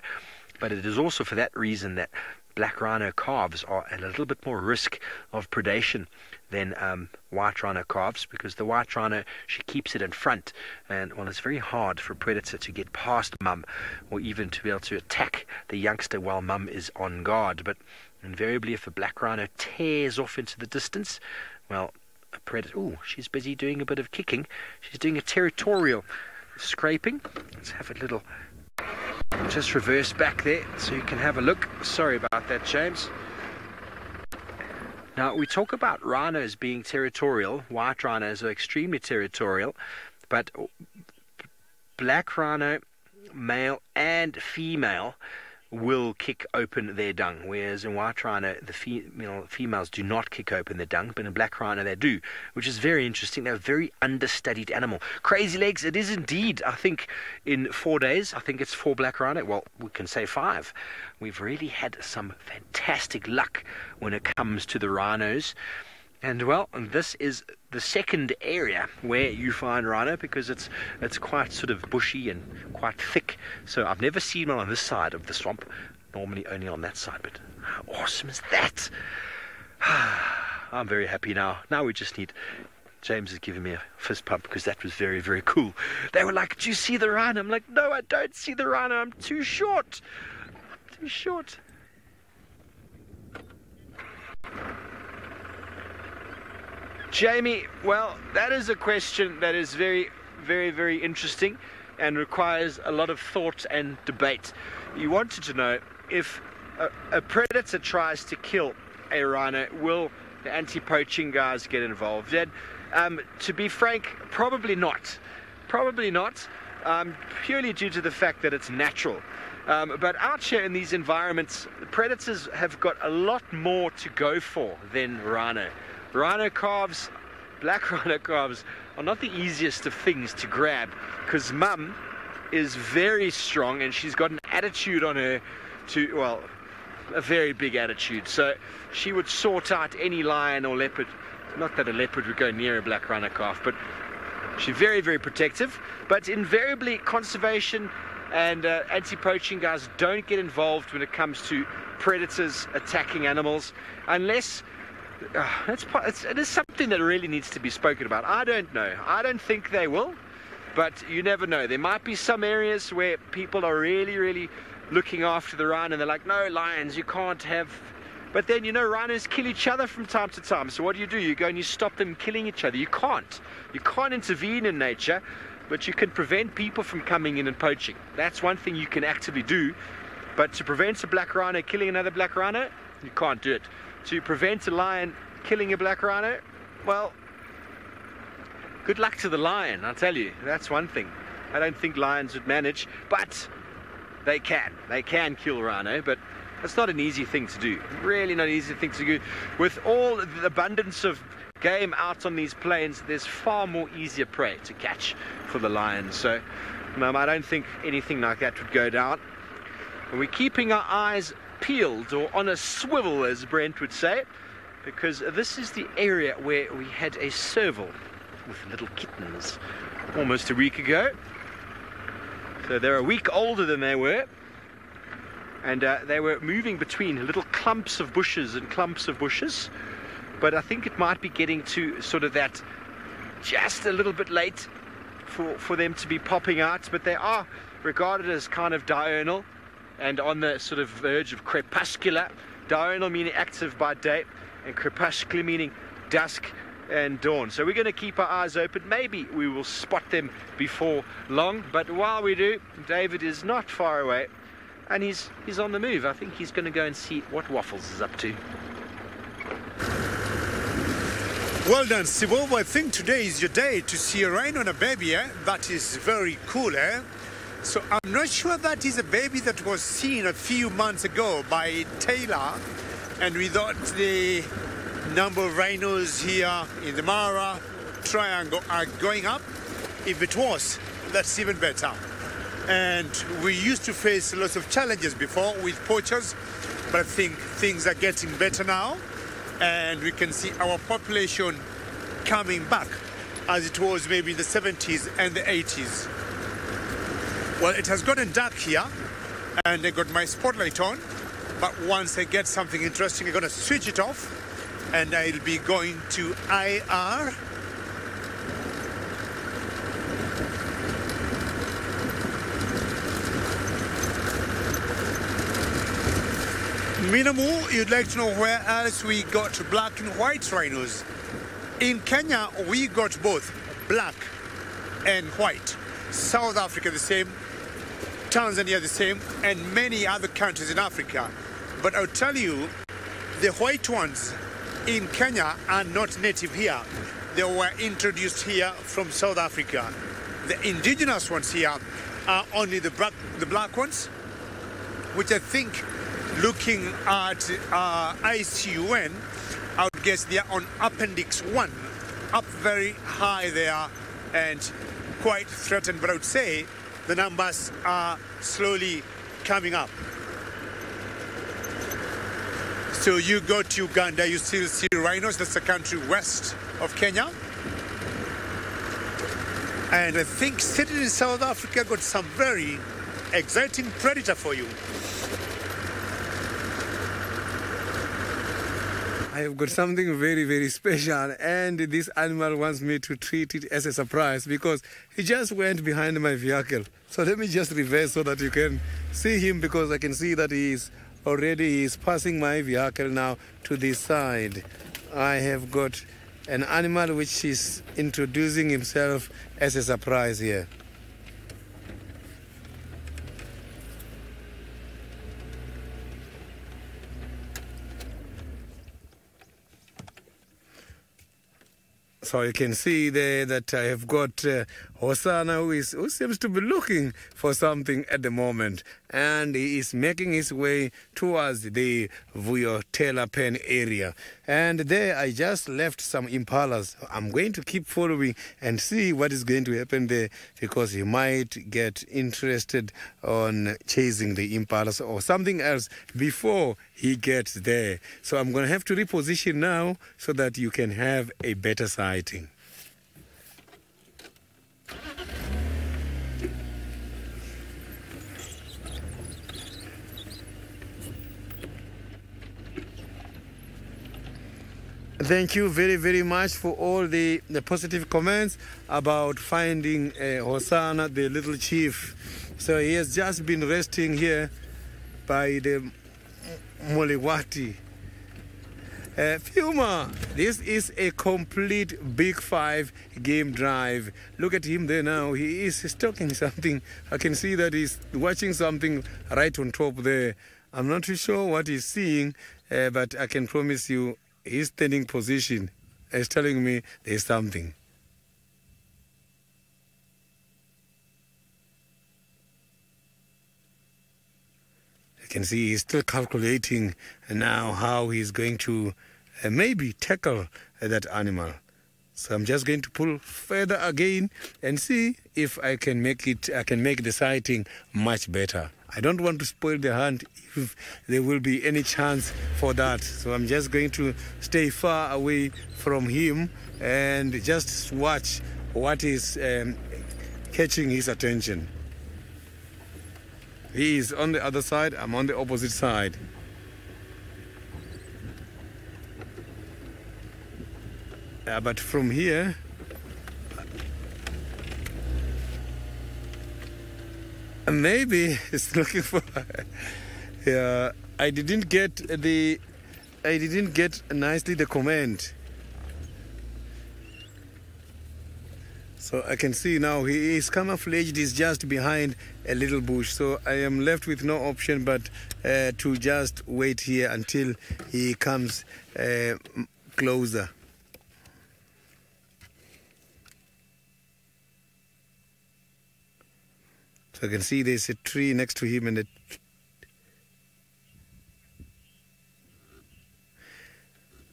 But it is also for that reason that black rhino calves are at a little bit more risk of predation than white rhino calves, because the white rhino, she keeps it in front, and, well, it's very hard for a predator to get past mum, or even to be able to attack the youngster while mum is on guard. But invariably, if a black rhino tears off into the distance, well, a predator... Oh, she's busy doing a bit of kicking. She's doing a territorial scraping. Let's have a little... Just reverse back there so you can have a look. Sorry about that, James. Now, we talk about rhinos being territorial. White rhinos are extremely territorial. But black rhino, male and female, will kick open their dung, whereas in white rhino the females do not kick open their dung, but in black rhino they do, which is very interesting. They're a very understudied animal. Crazy Legs, it is indeed, I think in 4 days, I think it's 4 black rhino, well, we can say 5. We've really had some fantastic luck when it comes to the rhinos. And, well, this is the second area where you find rhino, because it's quite sort of bushy and quite thick. So I've never seen one on this side of the swamp, normally only on that side. But how awesome is that? I'm very happy now. Now we just need... James is giving me a fist pump because that was very, very cool. They were like, do you see the rhino? I'm like, no, I don't see the rhino. I'm too short. Too short. Jamie, well, that is a question that is very, very, very interesting and requires a lot of thought and debate. You wanted to know if a predator tries to kill a rhino, will the anti-poaching guys get involved? And to be frank, probably not. Probably not, purely due to the fact that it's natural. But out here in these environments, predators have got a lot more to go for than rhino. Rhino calves, black rhino calves, are not the easiest of things to grab, because mum is very strong and she's got an attitude on her to, well, a very big attitude. So she would sort out any lion or leopard. Not that a leopard would go near a black rhino calf, but she's very, very protective. But invariably, conservation and anti-poaching guys don't get involved when it comes to predators attacking animals, unless... it is something that really needs to be spoken about. I don't know. I don't think they will, but you never know. There might be some areas where people are really, really looking after the rhino, and they're like, no, lions, you can't have... But then, you know, rhinos kill each other from time to time. So what do? You go and you stop them killing each other. You can't. You can't intervene in nature, but you can prevent people from coming in and poaching. That's one thing you can actively do. But to prevent a black rhino killing another black rhino, you can't do it. To prevent a lion killing a black rhino, well, good luck to the lion, I'll tell you. That's one thing. I don't think lions would manage, but they can. They can kill rhino, but it's not an easy thing to do. Really not an easy thing to do. With all the abundance of game out on these plains, there's far more easier prey to catch for the lion. So, no, I don't think anything like that would go down. And we're keeping our eyes peeled, or on a swivel, as Brent would say, because this is the area where we had a serval with little kittens almost a week ago. So they're a week older than they were, and they were moving between little clumps of bushes and clumps of bushes, but I think it might be getting to sort of that just a little bit late for them to be popping out, but they are regarded as kind of diurnal. and on the sort of verge of crepuscular. Diurnal meaning active by day, and crepuscular meaning dusk and dawn. So we're going to keep our eyes open. Maybe we will spot them before long, but while we do, David is not far away, and he's on the move. I think he's going to go and see what Waffles is up to. Well done, Sibobo. I think today is your day to see a rhino and a baby, eh? That is very cool, eh? So I'm not sure that is a baby that was seen a few months ago by Taylor, and we thought the number of rhinos here in the Mara Triangle are going up. If it was, that's even better. And we used to face lots of challenges before with poachers, but I think things are getting better now, and we can see our population coming back as it was maybe in the 70s and the 80s. Well, it has gotten dark here, and I got my spotlight on, but once I get something interesting, I'm going to switch it off, and I'll be going to IR. Minamu, you'd like to know where else we got black and white rhinos. In Kenya, we got both black and white. South Africa the same, Tanzania the same, and many other countries in Africa. But I'll tell you, the white ones in Kenya are not native here. They were introduced here from South Africa. The indigenous ones here are only the black ones, which I think, looking at ICUN, I would guess they are on Appendix 1, up very high there and quite threatened, but I would say the numbers are slowly coming up. So you go to Uganda, you still see rhinos. That's the country west of Kenya. And I think sitting in South Africa got some very exciting predator for you. I have got something very, very special, and this animal wants me to treat it as a surprise because he just went behind my vehicle. So let me just reverse so that you can see him, because I can see that he is passing my vehicle now to this side. I have got an animal which is introducing himself as a surprise here. So you can see there that I have got Hosanna who seems to be looking for something at the moment, and he is making his way towards the Vuyotela Pen area. And there I just left some impalas. I'm going to keep following and see what is going to happen there, because he might get interested on chasing the impalas or something else before he gets there. So I'm going to have to reposition now so that you can have a better sighting. Thank you very, very much for all the positive comments about finding Hosanna, the little chief. So he has just been resting here by the Molewati. Fuma, this is a complete Big 5 game drive. Look at him there now. He is stalking something. I can see that he's watching something right on top there. I'm not too sure what he's seeing, but I can promise you his standing position is telling me there's something. You can see he's still calculating now how he's going to maybe tackle that animal. So I'm just going to pull further again and see if I can make the sighting much better. I don't want to spoil the hunt if there will be any chance for that. So I'm just going to stay far away from him and just watch what is catching his attention. He is on the other side, I'm on the opposite side. But from here, Maybe it's looking for. Yeah, I didn't get nicely the comment. So I can see now he is camouflaged. He's just behind a little bush. So I am left with no option but to just wait here until he comes closer. So I can see there's a tree next to him, and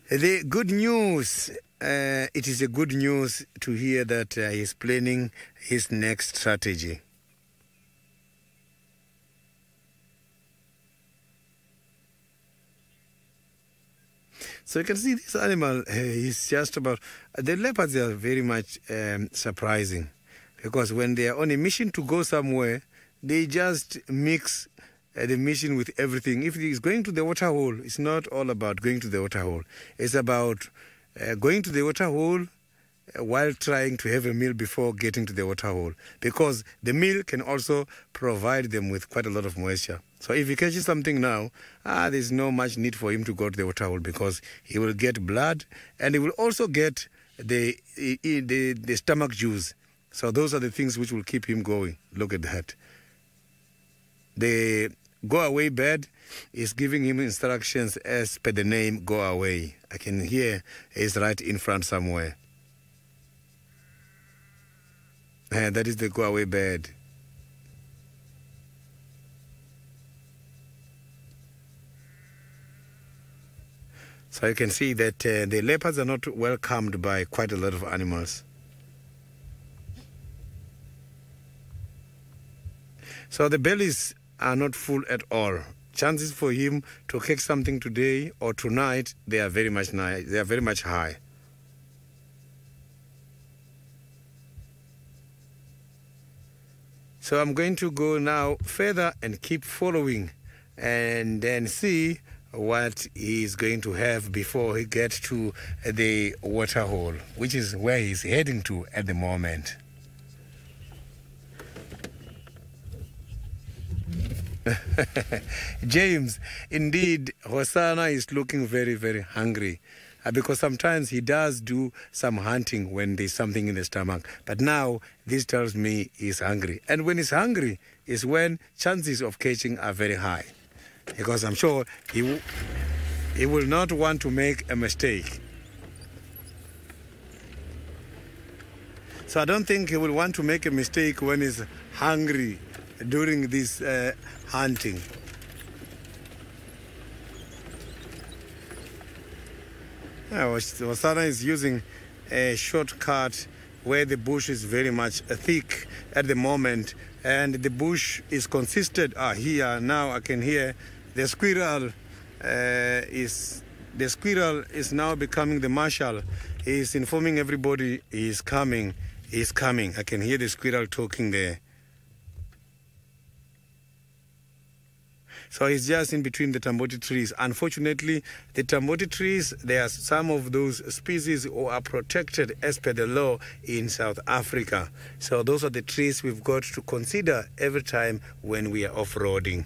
the good news, it is a good news to hear that he's planning his next strategy. So you can see this animal, he's just about, the leopards are very much surprising, because when they are on a mission to go somewhere, they just mix the mission with everything. If he's going to the water hole, it's not all about going to the water hole. It's about going to the water hole while trying to have a meal before getting to the water hole, because the meal can also provide them with quite a lot of moisture. So if he catches something now, there's no much need for him to go to the water hole, because he will get blood and he will also get the stomach juice. So those are the things which will keep him going. Look at that. The go-away bird is giving him instructions as per the name go away. I can hear it's right in front somewhere. That is the go-away bird. So you can see that the leopards are not welcomed by quite a lot of animals. So the bellies are not full at all. Chances for him to catch something today or tonight, they are very much they are very much high. So I'm going to go now further and keep following and then see what he's going to have before he gets to the water hole, which is where he's heading to at the moment. James, indeed, Hosanna is looking very, very hungry because sometimes he does do some hunting when there's something in the stomach. But now this tells me he's hungry. And when he's hungry is when chances of catching are very high, because I'm sure he will not want to make a mistake. So I don't think he will want to make a mistake when he's hungry during this hunting. Hosanna is using a shortcut where the bush is very much thick at the moment, and the bush is consistent. Here now I can hear the squirrel is now becoming the marshal. He's informing everybody he's coming. He's coming. I can hear the squirrel talking there. So he's just in between the tamboti trees. Unfortunately, the tamboti trees, there are some of those species who are protected as per the law in South Africa. So those are the trees we've got to consider every time when we are off-roading.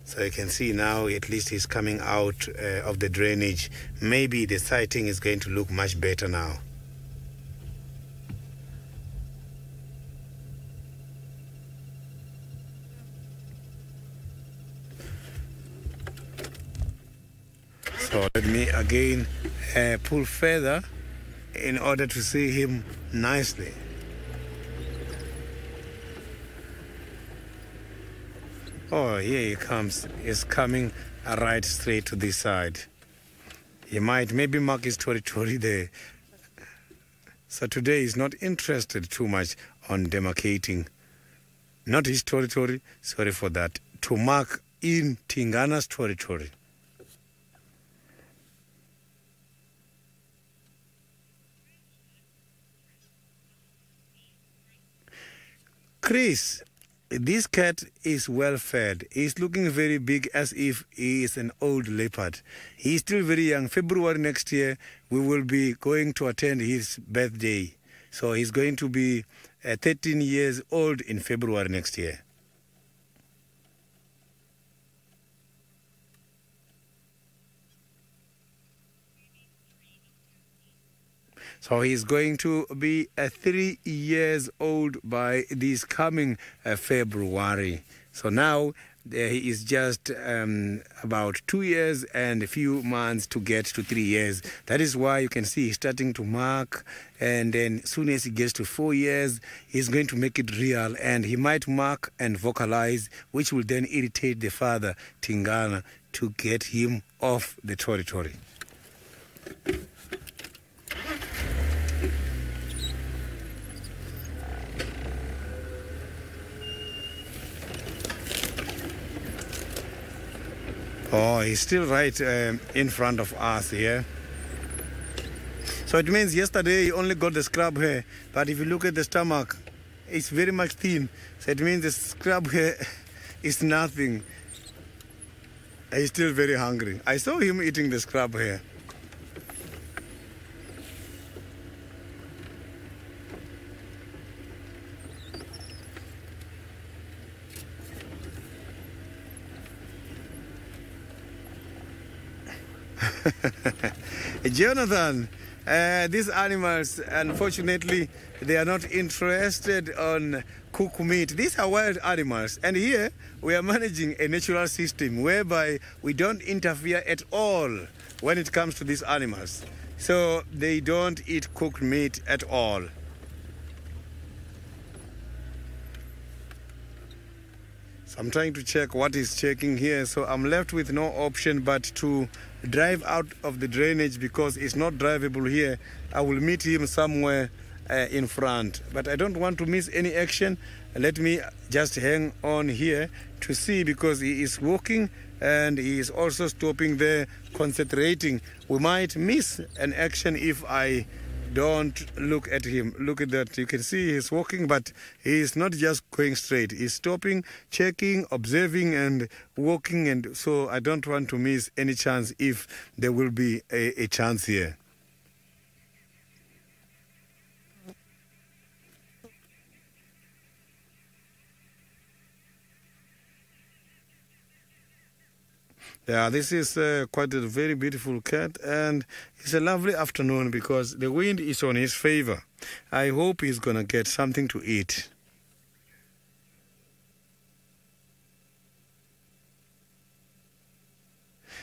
So you can see now at least he's coming out of the drainage. Maybe the sighting is going to look much better now. So let me again pull further in order to see him nicely. Oh, here he comes. He's coming right straight to this side. He might maybe mark his territory there. So today he's not interested too much on demarcating. Not his territory, sorry for that. To mark in Tingana's territory. Chris, This cat is well fed. He's looking very big, as if he is an old leopard. He's still very young. February next year, we will be going to attend his birthday. So he's going to be 13 years old in February next year. So he's going to be 3 years old by this coming February. So now he is just about 2 years and a few months to get to 3 years. That is why you can see he's starting to mark, and then as soon as he gets to 4 years, he's going to make it real, and he might mark and vocalize, which will then irritate the father, Tingana, to get him off the territory. Oh, he's still right in front of us here. So it means yesterday he only got the scrub hair, but if you look at the stomach, it's very much thin. So it means the scrub hair is nothing. He's still very hungry. I saw him eating the scrub hair. Jonathan, these animals, unfortunately, they are not interested on cooked meat. These are wild animals, and here we are managing a natural system whereby we don't interfere at all when it comes to these animals. So they don't eat cooked meat at all. So I'm trying to check what is checking here, so I'm left with no option but to drive out of the drainage because it's not drivable here. I will meet him somewhere in front, but I don't want to miss any action. Let me just hang on here to see, because he is walking and he is also stopping there, concentrating. We might miss an action if I don't look at him. Look at that. You can see he's walking, but he is not just going straight. He's stopping, checking, observing, and walking. And so I don't want to miss any chance if there will be a chance here. Yeah, this is quite a very beautiful cat, and it's a lovely afternoon because the wind is on his favor. I hope he's going to get something to eat.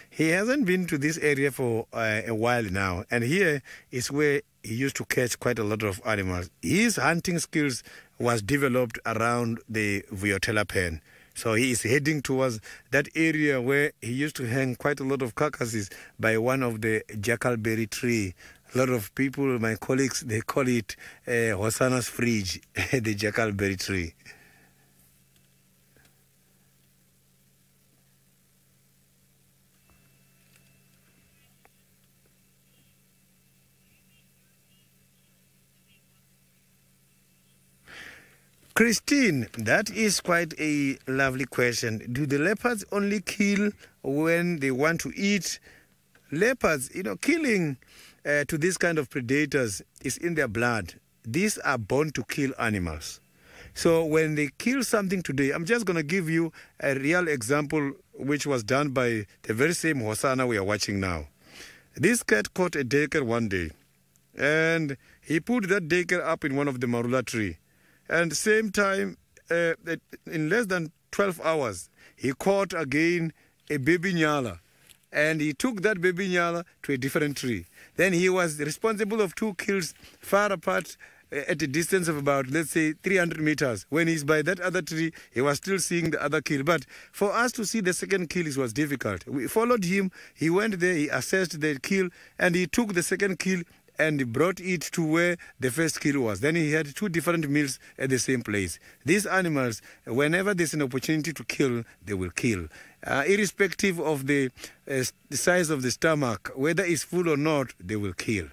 He hasn't been to this area for a while now, and here is where he used to catch quite a lot of animals. His hunting skills was developed around the Vuyotela pen. So he is heading towards that area where he used to hang quite a lot of carcasses by one of the jackalberry tree. A lot of people, my colleagues, they call it Hosanna's fridge, the jackalberry tree. Christine, that is quite a lovely question. Do the leopards only kill when they want to eat? Leopards, killing to this kind of predators is in their blood. These are born to kill animals. So when they kill something today, I'm just going to give you a real example which was done by the very same Hosanna we are watching now. This cat caught a duiker one day, and he put that duiker up in one of the marula tree. And same time, in less than 12 hours, he caught again a baby nyala. And he took that baby nyala to a different tree. Then he was responsible of 2 kills far apart at a distance of about, let's say, 300 meters. When he's by that other tree, he was still seeing the other kill. But for us to see the second kill, it was difficult. We followed him. He went there, he assessed the kill, and he took the second kill and brought it to where the first kill was. Then he had 2 different meals at the same place. These animals, whenever there's an opportunity to kill, they will kill. Irrespective of the size of the stomach, whether it's full or not, they will kill.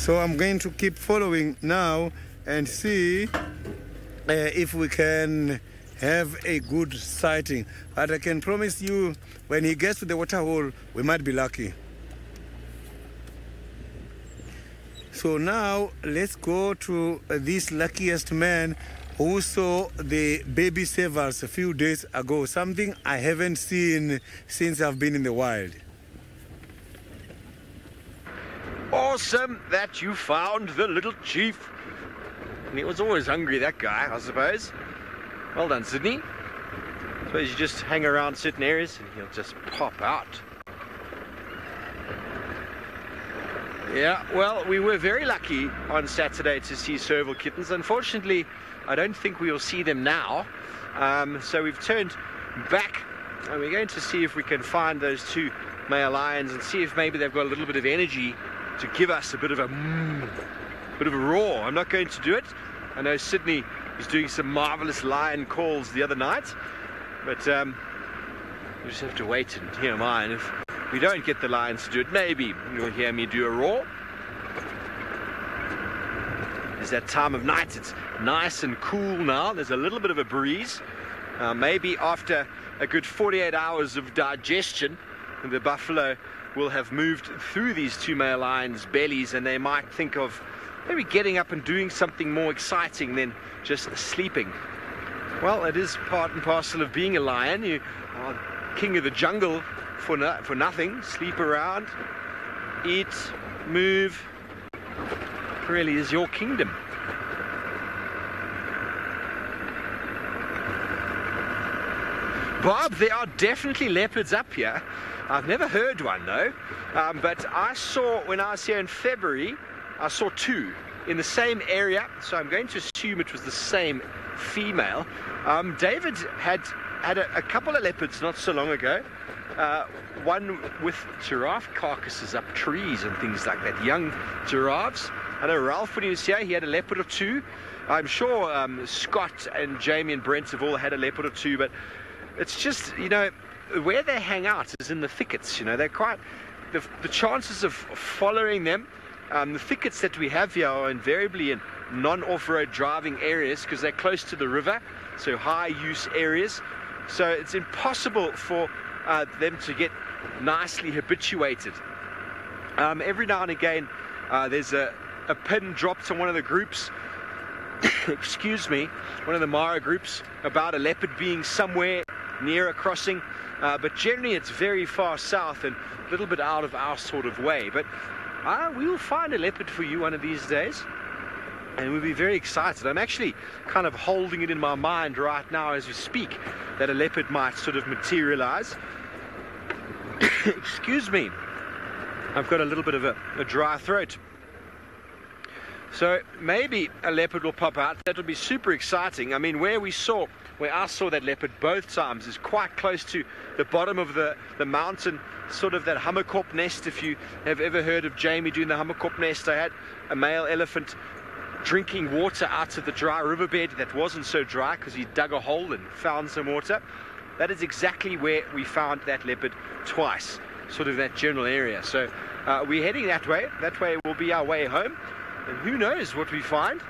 So I'm going to keep following now and see if we can have a good sighting. But I can promise you, when he gets to the water hole, we might be lucky. So now let's go to this luckiest man who saw the baby savers a few days ago, something I haven't seen since I've been in the wild. Awesome that you found the little chief. And he was always hungry, that guy, I suppose. Well done, Sydney. I suppose you just hang around certain areas and he'll just pop out. Yeah, well, we were very lucky on Saturday to see serval kittens. Unfortunately, I don't think we will see them now. So we've turned back and we're going to see if we can find those two male lions and see if maybe they've got a little bit of energy to give us a bit of a roar. I'm not going to do it. I know Sydney was doing some marvelous lion calls the other night, but we just have to wait and hear mine. If we don't get the lions to do it, maybe you'll hear me do a roar. It's that time of night. It's nice and cool now. There's a little bit of a breeze. Maybe after a good 48 hours of digestion, the buffalo will have moved through these two male lions' bellies and they might think of maybe getting up and doing something more exciting than just sleeping. Well, it is part and parcel of being a lion. You are king of the jungle for nothing. Sleep around, eat, move. It really is your kingdom. Bob, there are definitely leopards up here. I've never heard one though, but I saw, when I was here in February, I saw two in the same area, so I'm going to assume it was the same female. David had a couple of leopards not so long ago, one with giraffe carcasses up trees and things like that, young giraffes. I know Ralph, when he was here, he had a leopard or two. I'm sure Scott and Jamie and Brent have all had a leopard or two, but it's just, you know, where they hang out is in the thickets. You know, they're quite, the chances of following them, the thickets that we have here are invariably in non-off-road driving areas because they're close to the river, so high use areas. So it's impossible for them to get nicely habituated. Every now and again there's a pin dropped on one of the groups excuse me, one of the Mara groups about a leopard being somewhere near a crossing, but generally it's very far south and a little bit out of our sort of way. But we will find a leopard for you one of these days, and we'll be very excited. I'm actually kind of holding it in my mind right now as we speak that a leopard might sort of materialize. Excuse me, I've got a little bit of a dry throat. So maybe a leopard will pop out. That would be super exciting. I mean, where I saw that leopard both times is quite close to the bottom of the mountain, sort of that hummerkop nest. If you have ever heard of Jamie doing the hummerkop nest, I had a male elephant drinking water out of the dry riverbed that wasn't so dry because he dug a hole and found some water. That is exactly where we found that leopard twice, sort of that general area. So we're heading that way. That way will be our way home. And who knows what we find.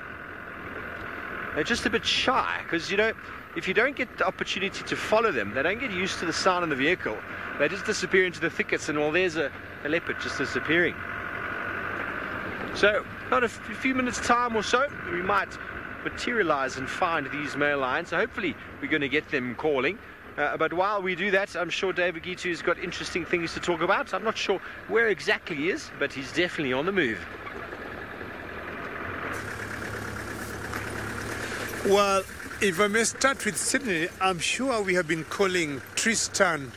They're just a bit shy because, you know, if you don't get the opportunity to follow them, they don't get used to the sound of the vehicle. They just disappear into the thickets and, well, there's a leopard just disappearing. So about a few minutes time or so, we might materialize and find these male lions. So hopefully we're going to get them calling. But while we do that, I'm sure David Gitu's got interesting things to talk about. I'm not sure where exactly he is, but he's definitely on the move. Well, if I may start with Sydney, I'm sure we have been calling Tristan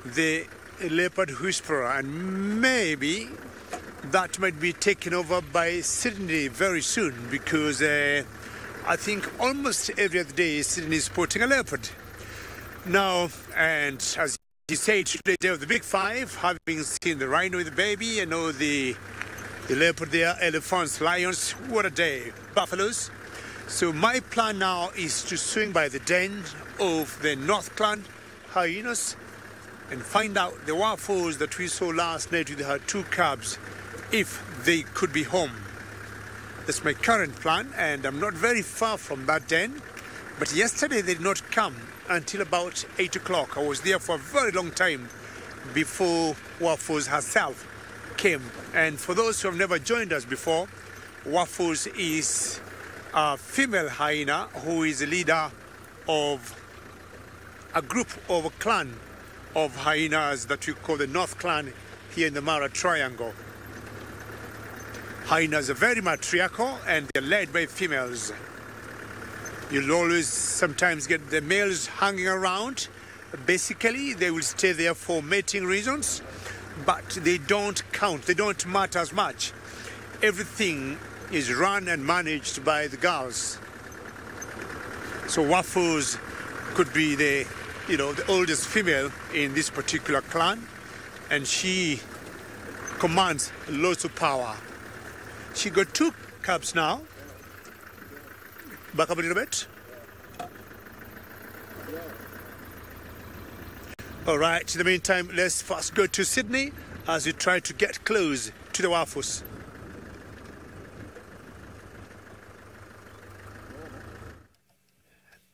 the leopard whisperer, and maybe that might be taken over by Sydney very soon, because I think almost every other day Sydney is sporting a leopard. Now, and as you say, today day of the big five, having seen the rhino with the baby and all the leopard there, elephants, lions, what a day, buffaloes. So my plan now is to swing by the den of the North Clan hyenas and find out the waterfalls that we saw last night with her two cubs if they could be home. That's my current plan, and I'm not very far from that den. But yesterday they did not come until about 8 o'clock. I was there for a very long time before Waffles herself came. And for those who have never joined us before, Waffles is a female hyena who is a leader of a group of a clan of hyenas that we call the North Clan here in the Mara Triangle. Hyenas are very matriarchal and they're led by females. You'll always sometimes get the males hanging around. Basically, they will stay there for mating reasons, but they don't count, they don't matter as much. Everything is run and managed by the girls. So Waffles could be the oldest female in this particular clan, and she commands lots of power. She got 2 cubs now. Back up a little bit. All right, in the meantime, let's first go to Sydney as we try to get close to the Waffles.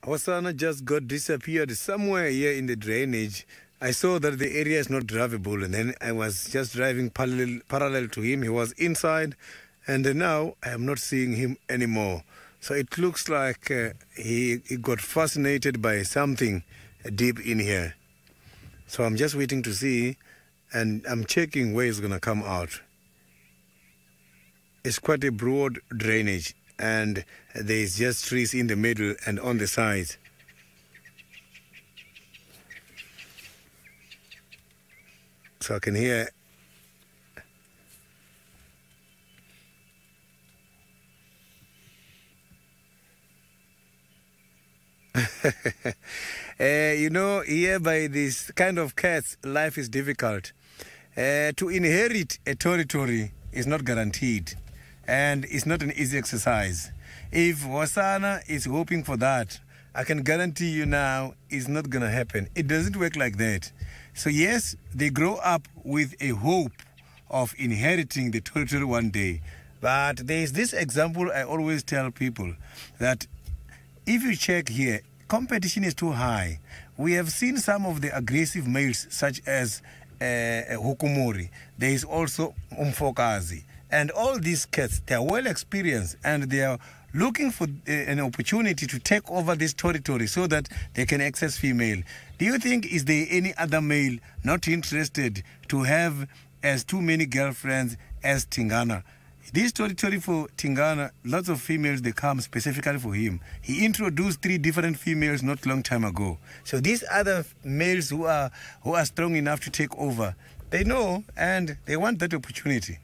Wasana just got disappeared somewhere here in the drainage. I saw that the area is not drivable, and then I was just driving parallel to him. He was inside, and now I am not seeing him anymore. So it looks like he got fascinated by something deep in here. So I'm just waiting to see, and I'm checking where he's going to come out. It's quite a broad drainage, and there's just trees in the middle and on the sides. So I can hear here by this kind of cats, life is difficult. To inherit a territory is not guaranteed, and it's not an easy exercise. If Wasana is hoping for that, I can guarantee you now it's not going to happen. It doesn't work like that. So yes, they grow up with a hope of inheriting the territory one day. But there is this example I always tell people, that if you check here, competition is too high. We have seen some of the aggressive males, such as Hukumuri. There is also Umfokazi. And all these cats, they are well experienced, and they are looking for an opportunity to take over this territory so that they can access female. Do you think, is there any other male not interested to have as too many girlfriends as Tingana? This territory for Tingana, lots of females, they come specifically for him. He introduced 3 different females not long time ago. So these other males who are strong enough to take over, they know and they want that opportunity.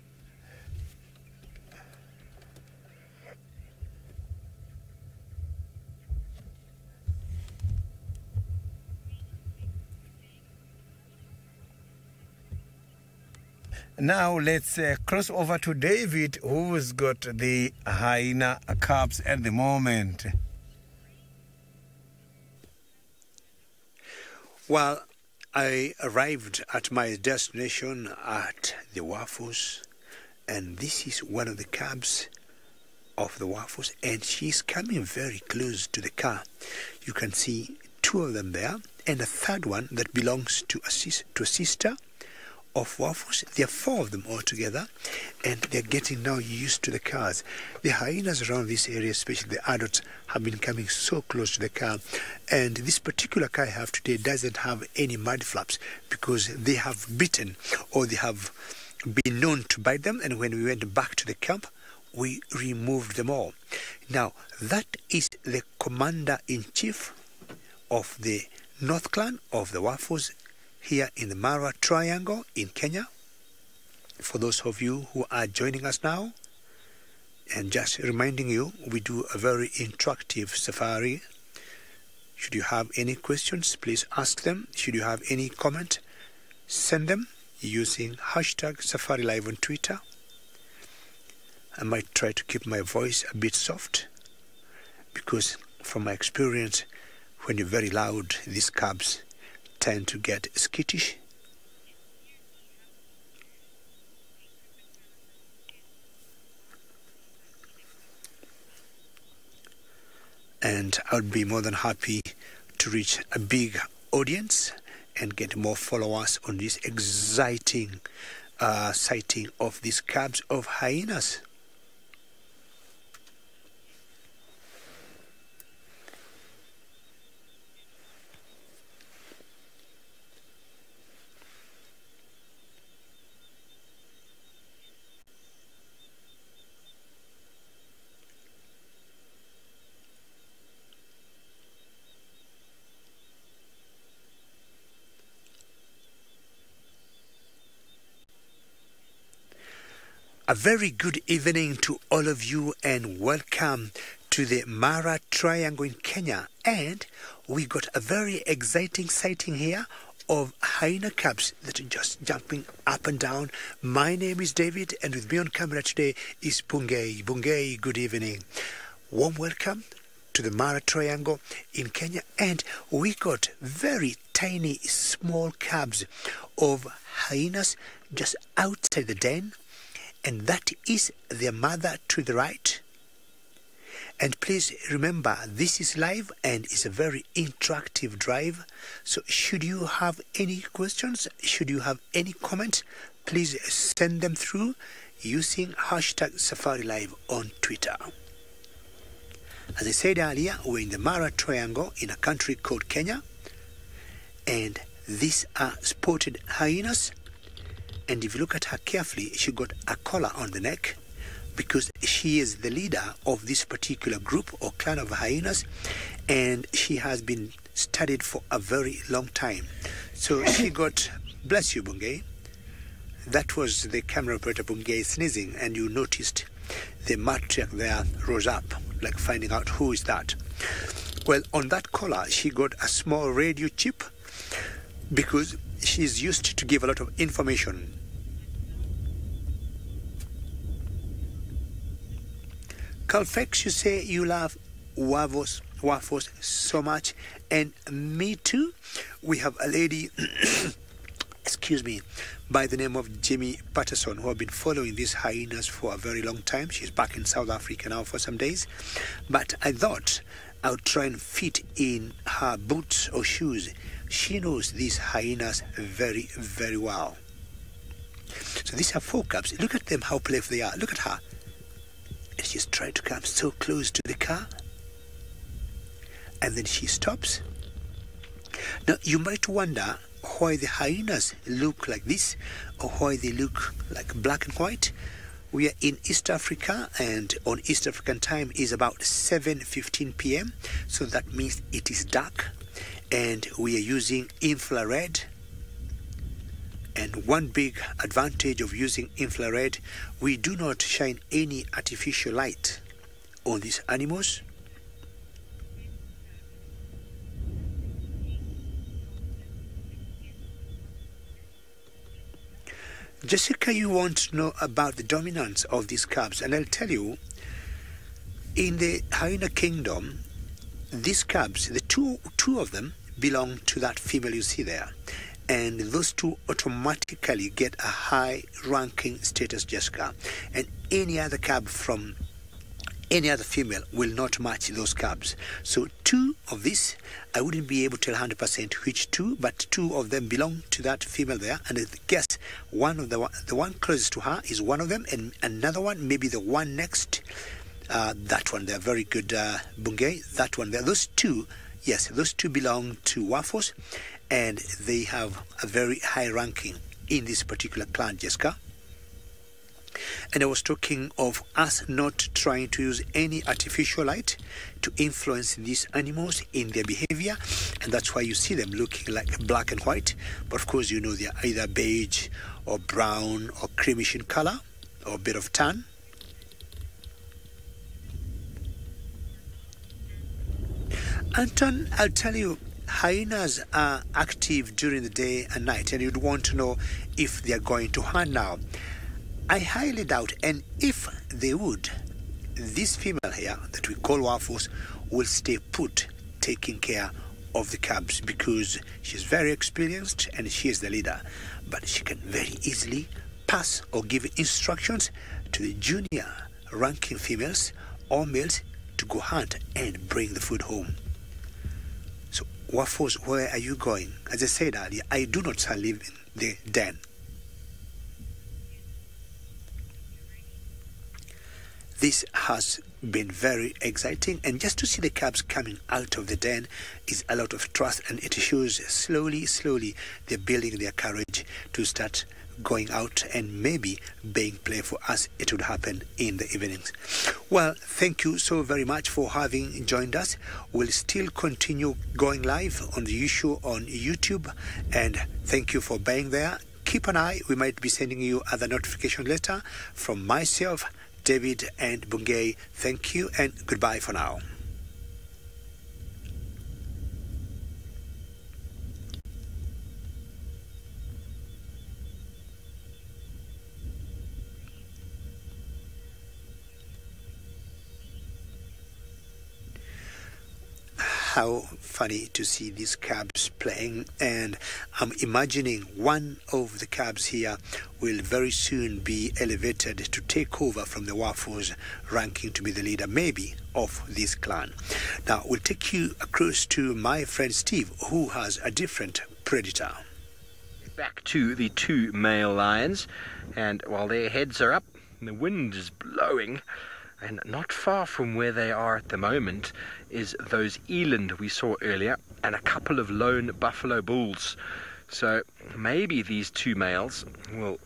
Now let's cross over to David, who's got the hyena cubs at the moment. Well, I arrived at my destination at the Waffles, and this is one of the cubs of the Waffles, and she's coming very close to the car. You can see 2 of them there, and a third one that belongs to a sister of Waffles. There are 4 of them altogether, and they're getting now used to the cars. The hyenas around this area, especially the adults, have been coming so close to the car, and this particular car I have today doesn't have any mud flaps because they have bitten, or they have been known to bite them, and when we went back to the camp, we removed them all. Now, that is the commander-in-chief of the North Clan of the Waffles here in the Mara Triangle in Kenya. For those of you who are joining us now, and just reminding you, we do a very interactive safari. Should you have any questions, please ask them. Should you have any comment, send them using hashtag SafariLive on Twitter. I might try to keep my voice a bit soft, because from my experience, when you're very loud, these cubs tend to get skittish. and I would be more than happy to reach a big audience and get more followers on this exciting sighting of these cubs of hyenas. A very good evening to all of you and welcome to the Mara Triangle in Kenya. And we got a very exciting sighting here of hyena cubs that are just jumping up and down. My name is David and with me on camera today is Bungei. Bungei, good evening. Warm welcome to the Mara Triangle in Kenya. And we got very tiny small cubs of hyenas just outside the den. And that is their mother to the right. And please remember, this is live and it's a very interactive drive. So should you have any questions, should you have any comments, please send them through using hashtag SafariLive on Twitter. As I said earlier, we're in the Mara Triangle in a country called Kenya. And these are spotted hyenas. And if you look at her carefully, she got a collar on the neck because she is the leader of this particular group or clan of hyenas, and she has been studied for a very long time. So she got, bless you, Bungei. That was the camera operator Bungei sneezing, and you noticed the matriarch there rose up, like finding out who is that. Well, on that collar, she got a small radio chip because she's used to give a lot of information. Calfex, you say you love waffles so much, and me too. We have a lady, excuse me, by the name of Jimmy Patterson, who have been following these hyenas for a very long time. She's back in South Africa now for some days, but I thought I would try and fit in her boots or shoes. She knows these hyenas very, very well. So these are 4 cubs. Look at them, how playful they are. Look at her. And she's trying to come so close to the car. And then she stops. Now, you might wonder why the hyenas look like this, or why they look like black and white. We are in East Africa, and on East African time is about 7:15 p.m. So that means it is dark. And we are using infrared. And one big advantage of using infrared, we do not shine any artificial light on these animals. Jessica, you want to know about the dominance of these cubs, and I'll tell you, in the hyena kingdom, these cubs, the two of them belong to that female you see there. And those 2 automatically get a high ranking status, Jessica. And any other cub from any other female will not match those cubs. So 2 of these, I wouldn't be able to tell 100% which 2, but 2 of them belong to that female there. And I guess one of the one closest to her is one of them, and another one, maybe the one next. That one, they're very good, Bungei. That one there, those 2, yes, those 2 belong to waffles, and they have a very high ranking in this particular clan, Jessica. And I was talking of us not trying to use any artificial light to influence these animals in their behavior, and that's why you see them looking like black and white. But of course, you know, they're either beige or brown or creamish in color or a bit of tan. Anton, I'll tell you, hyenas are active during the day and night, and you'd want to know if they are going to hunt now. I highly doubt, and if they would, this female here that we call waffles will stay put, taking care of the cubs, because she's very experienced and she is the leader. But she can very easily pass or give instructions to the junior ranking females or males to go hunt and bring the food home. So, Waffles, where are you going? As I said earlier, I do not live in the den. This has been very exciting, and just to see the cubs coming out of the den is a lot of trust, and it shows slowly they're building their courage to start going out and maybe being playful as it would happen in the evenings. Well, thank you so very much for having joined us. We'll still continue going live on the usual on YouTube, and thank you for being there. Keep an eye, we might be sending you other notification later. From myself, David and Bungay, thank you and goodbye for now. How funny to see these cubs playing, and I'm imagining one of the cubs here will very soon be elevated to take over from the Waffles ranking to be the leader maybe of this clan. Now we'll take you across to my friend Steve, who has a different predator. Back to the two male lions, and while their heads are up, the wind is blowing, and not far from where they are at the moment is those eland we saw earlier and a couple of lone buffalo bulls. So maybe these two males will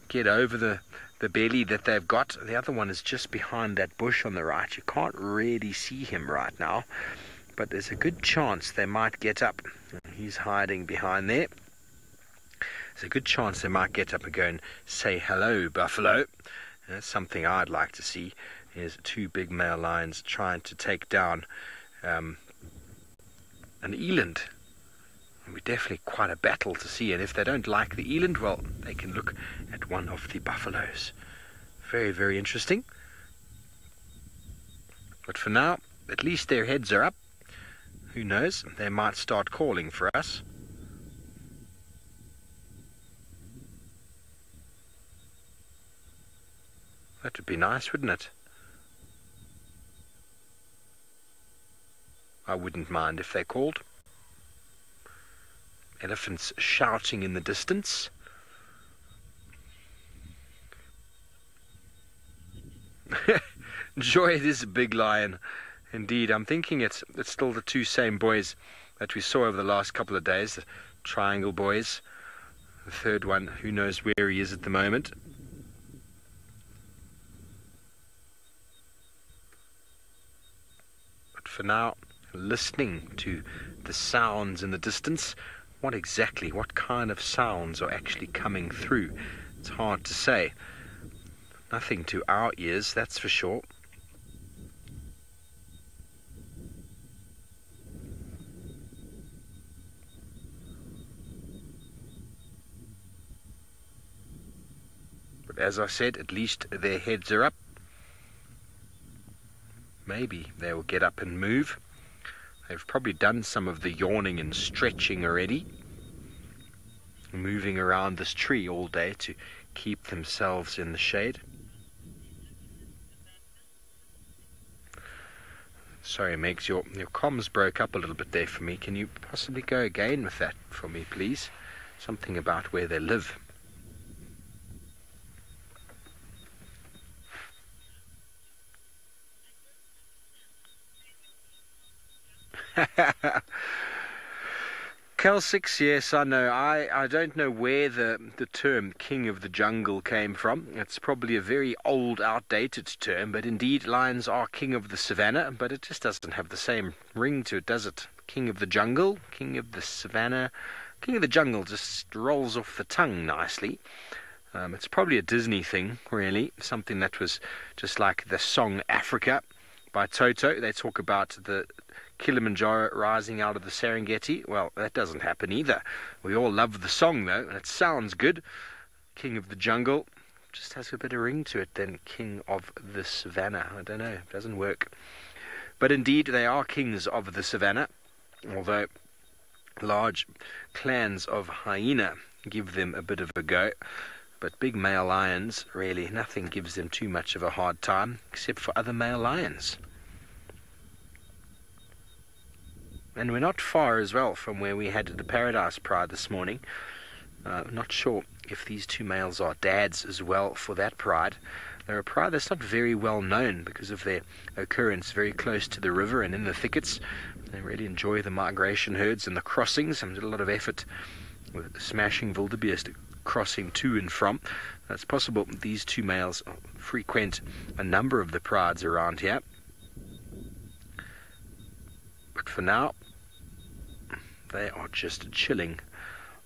get over the belly that they've got. The other one is just behind that bush on the right. You can't really see him right now, but there's a good chance they might get up. He's hiding behind there. There's a good chance they might get up and go and say hello, buffalo. That's something I'd like to see. Here's two big male lions trying to take down an eland. It'll be definitely quite a battle to see, and if they don't like the eland, well, they can look at one of the buffaloes. Very, very interesting. But for now, at least their heads are up. Who knows, they might start calling for us. That would be nice, wouldn't it? I wouldn't mind if they called. Elephants shouting in the distance. Joy, it is a big lion. Indeed, I'm thinking it's still the two same boys that we saw over the last couple of days. The triangle boys. The third one, who knows where he is at the moment. But for now, listening to the sounds in the distance. What kind of sounds are actually coming through? It's hard to say. Nothing to our ears, that's for sure. But as I said, at least their heads are up. Maybe they will get up and move. They've probably done some of the yawning and stretching already, moving around this tree all day to keep themselves in the shade. Sorry, Megs, your comms broke up a little bit there for me. Can you possibly go again with that for me, please? Something about where they live. Cal 6, yes, I know. I don't know where the term King of the Jungle came from. It's probably a very old, outdated term, but indeed lions are King of the Savannah, but it just doesn't have the same ring to it, does it? King of the Jungle, King of the Savannah. King of the Jungle just rolls off the tongue nicely. It's probably a Disney thing, really, something that was just like the song Africa by Toto. They talk about the Kilimanjaro rising out of the Serengeti. Well, that doesn't happen either. We all love the song, though, and it sounds good. King of the Jungle just has a bit of ring to it than King of the Savannah. I don't know, it doesn't work. But indeed, they are kings of the Savannah, although large clans of hyena give them a bit of a go. But big male lions, really, nothing gives them too much of a hard time, except for other male lions. And we're not far as well from where we had the Paradise Pride this morning. Not sure if these two males are dads as well for that pride. They're a pride that's not very well known because of their occurrence very close to the river and in the thickets. They really enjoy the migration herds and the crossings, and did a lot of effort with smashing wildebeest crossing to and from. It's possible these two males frequent a number of the prides around here. But for now, they are just chilling,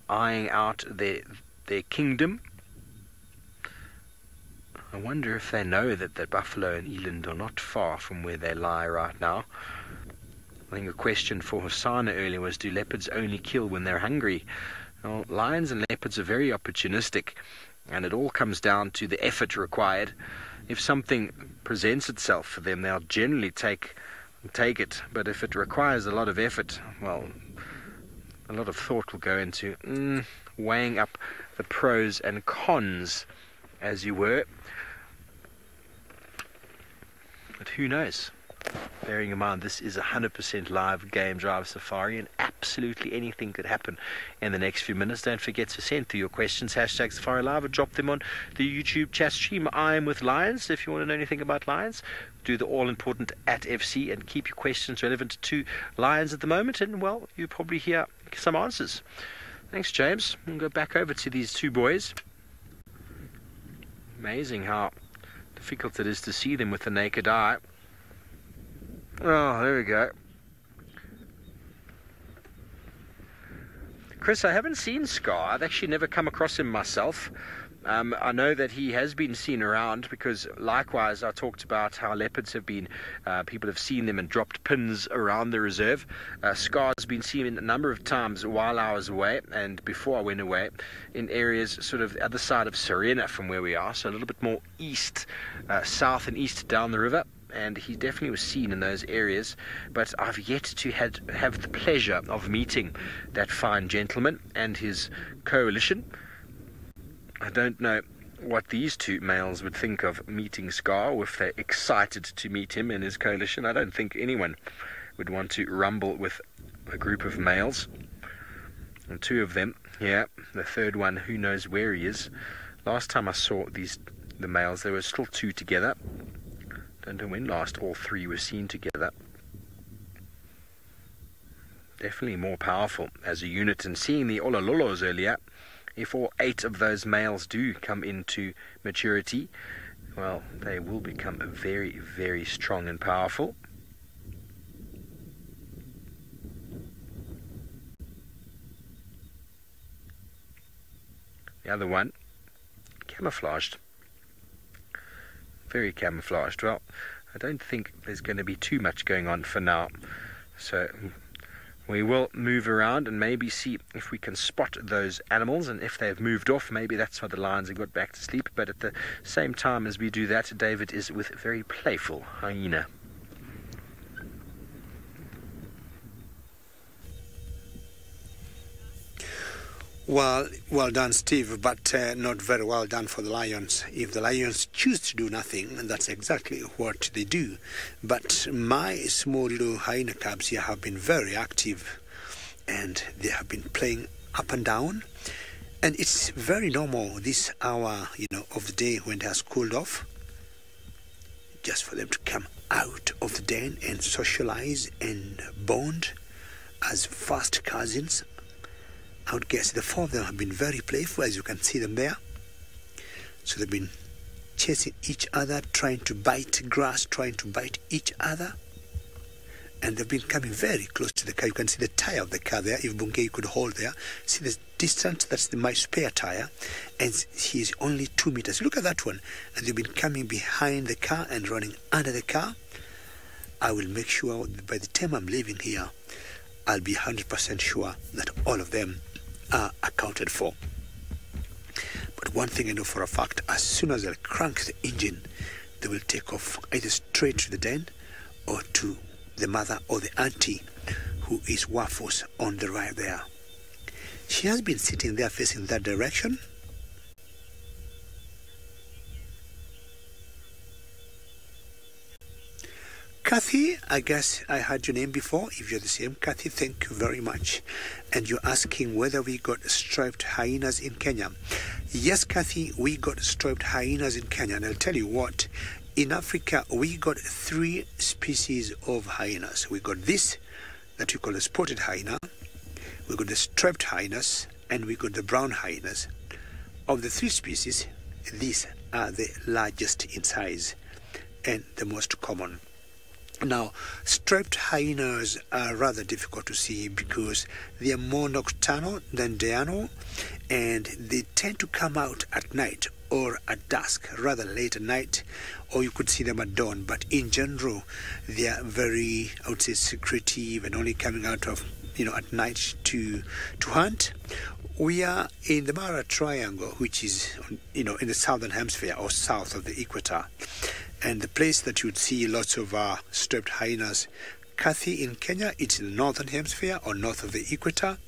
eyeing out their kingdom. I wonder if they know that the buffalo and eland are not far from where they lie right now. I think a question for Hosanna earlier was, do leopards only kill when they're hungry? Well, lions and leopards are very opportunistic, and it all comes down to the effort required. If something presents itself for them, they'll generally take it, but if it requires a lot of effort, well, a lot of thought will go into weighing up the pros and cons, as you were. But who knows? Bearing in mind this is 100% live game drive safari, and absolutely anything could happen in the next few minutes. Don't forget to send through your questions, hashtag SafariLive, or drop them on the YouTube chat stream. I am with lions. If you want to know anything about lions, do the all-important @FC and keep your questions relevant to lions at the moment, and, well, you'll probably hear some answers. Thanks, James. We'll go back over to these two boys. Amazing how difficult it is to see them with the naked eye. Oh, there we go. Chris, I haven't seen Scar. I've actually never come across him myself. I know that he has been seen around because, likewise, I talked about how leopards have been, people have seen them and dropped pins around the reserve. Scar's been seen a number of times while I was away and before I went away in areas sort of the other side of Serena from where we are, so a little bit more east, south and east down the river. And he definitely was seen in those areas, but I've yet to have the pleasure of meeting that fine gentleman and his coalition. I don't know what these two males would think of meeting Scar, or if they're excited to meet him and his coalition. I don't think anyone would want to rumble with a group of males. And two of them, yeah, the third one, who knows where he is. Last time I saw the males, there were still two together. Don't know when last all three were seen together. Definitely more powerful as a unit. And seeing the Olololos earlier, if all 8 of those males do come into maturity, well, they will become very, very strong and powerful. The other one, camouflaged. Very camouflaged. Well, I don't think there's going to be too much going on for now. So we will move around and maybe see if we can spot those animals, and if they've moved off, maybe that's why the lions have got back to sleep. But at the same time as we do that, David is with a very playful hyena. Well done, Steve, but not very well done for the lions. If the lions choose to do nothing, that's exactly what they do. But my small little hyena cubs here have been very active, and they have been playing up and down. And it's very normal this hour, of the day when it has cooled off, just for them to come out of the den and socialize and bond as fast cousins. I would guess the 4 of them have been very playful, as you can see them there. So they've been chasing each other, trying to bite grass, trying to bite each other. And they've been coming very close to the car. You can see the tire of the car there, if Bungei could hold there. See the distance, that's my spare tire. And he's only 2 meters. Look at that one. And they've been coming behind the car and running under the car. I will make sure that by the time I'm leaving here, I'll be 100% sure that all of them are accounted for. But one thing I know for a fact, as soon as I crank the engine, they will take off either straight to the den or to the mother or the auntie who is Waffles on the right there. She has been sitting there facing that direction. Kathy, I guess I heard your name before. If you're the same, Kathy, thank you very much. And you're asking whether we got striped hyenas in Kenya. Yes, Kathy, we got striped hyenas in Kenya. And I'll tell you what, in Africa, we got 3 species of hyenas. We got this, that we call the spotted hyena. We got the striped hyenas, and we got the brown hyenas. Of the 3 species, these are the largest in size and the most common. Now, striped hyenas are rather difficult to see because they are more nocturnal than diurnal, and they tend to come out at night or at dusk, rather late at night, or you could see them at dawn. But in general, they are very, I would say, secretive and only coming out of, at night to hunt. We are in the Mara Triangle, which is, in the southern hemisphere or south of the equator. And the place that you would see lots of striped hyenas, Kathy, in Kenya, it's in the northern hemisphere or north of the equator,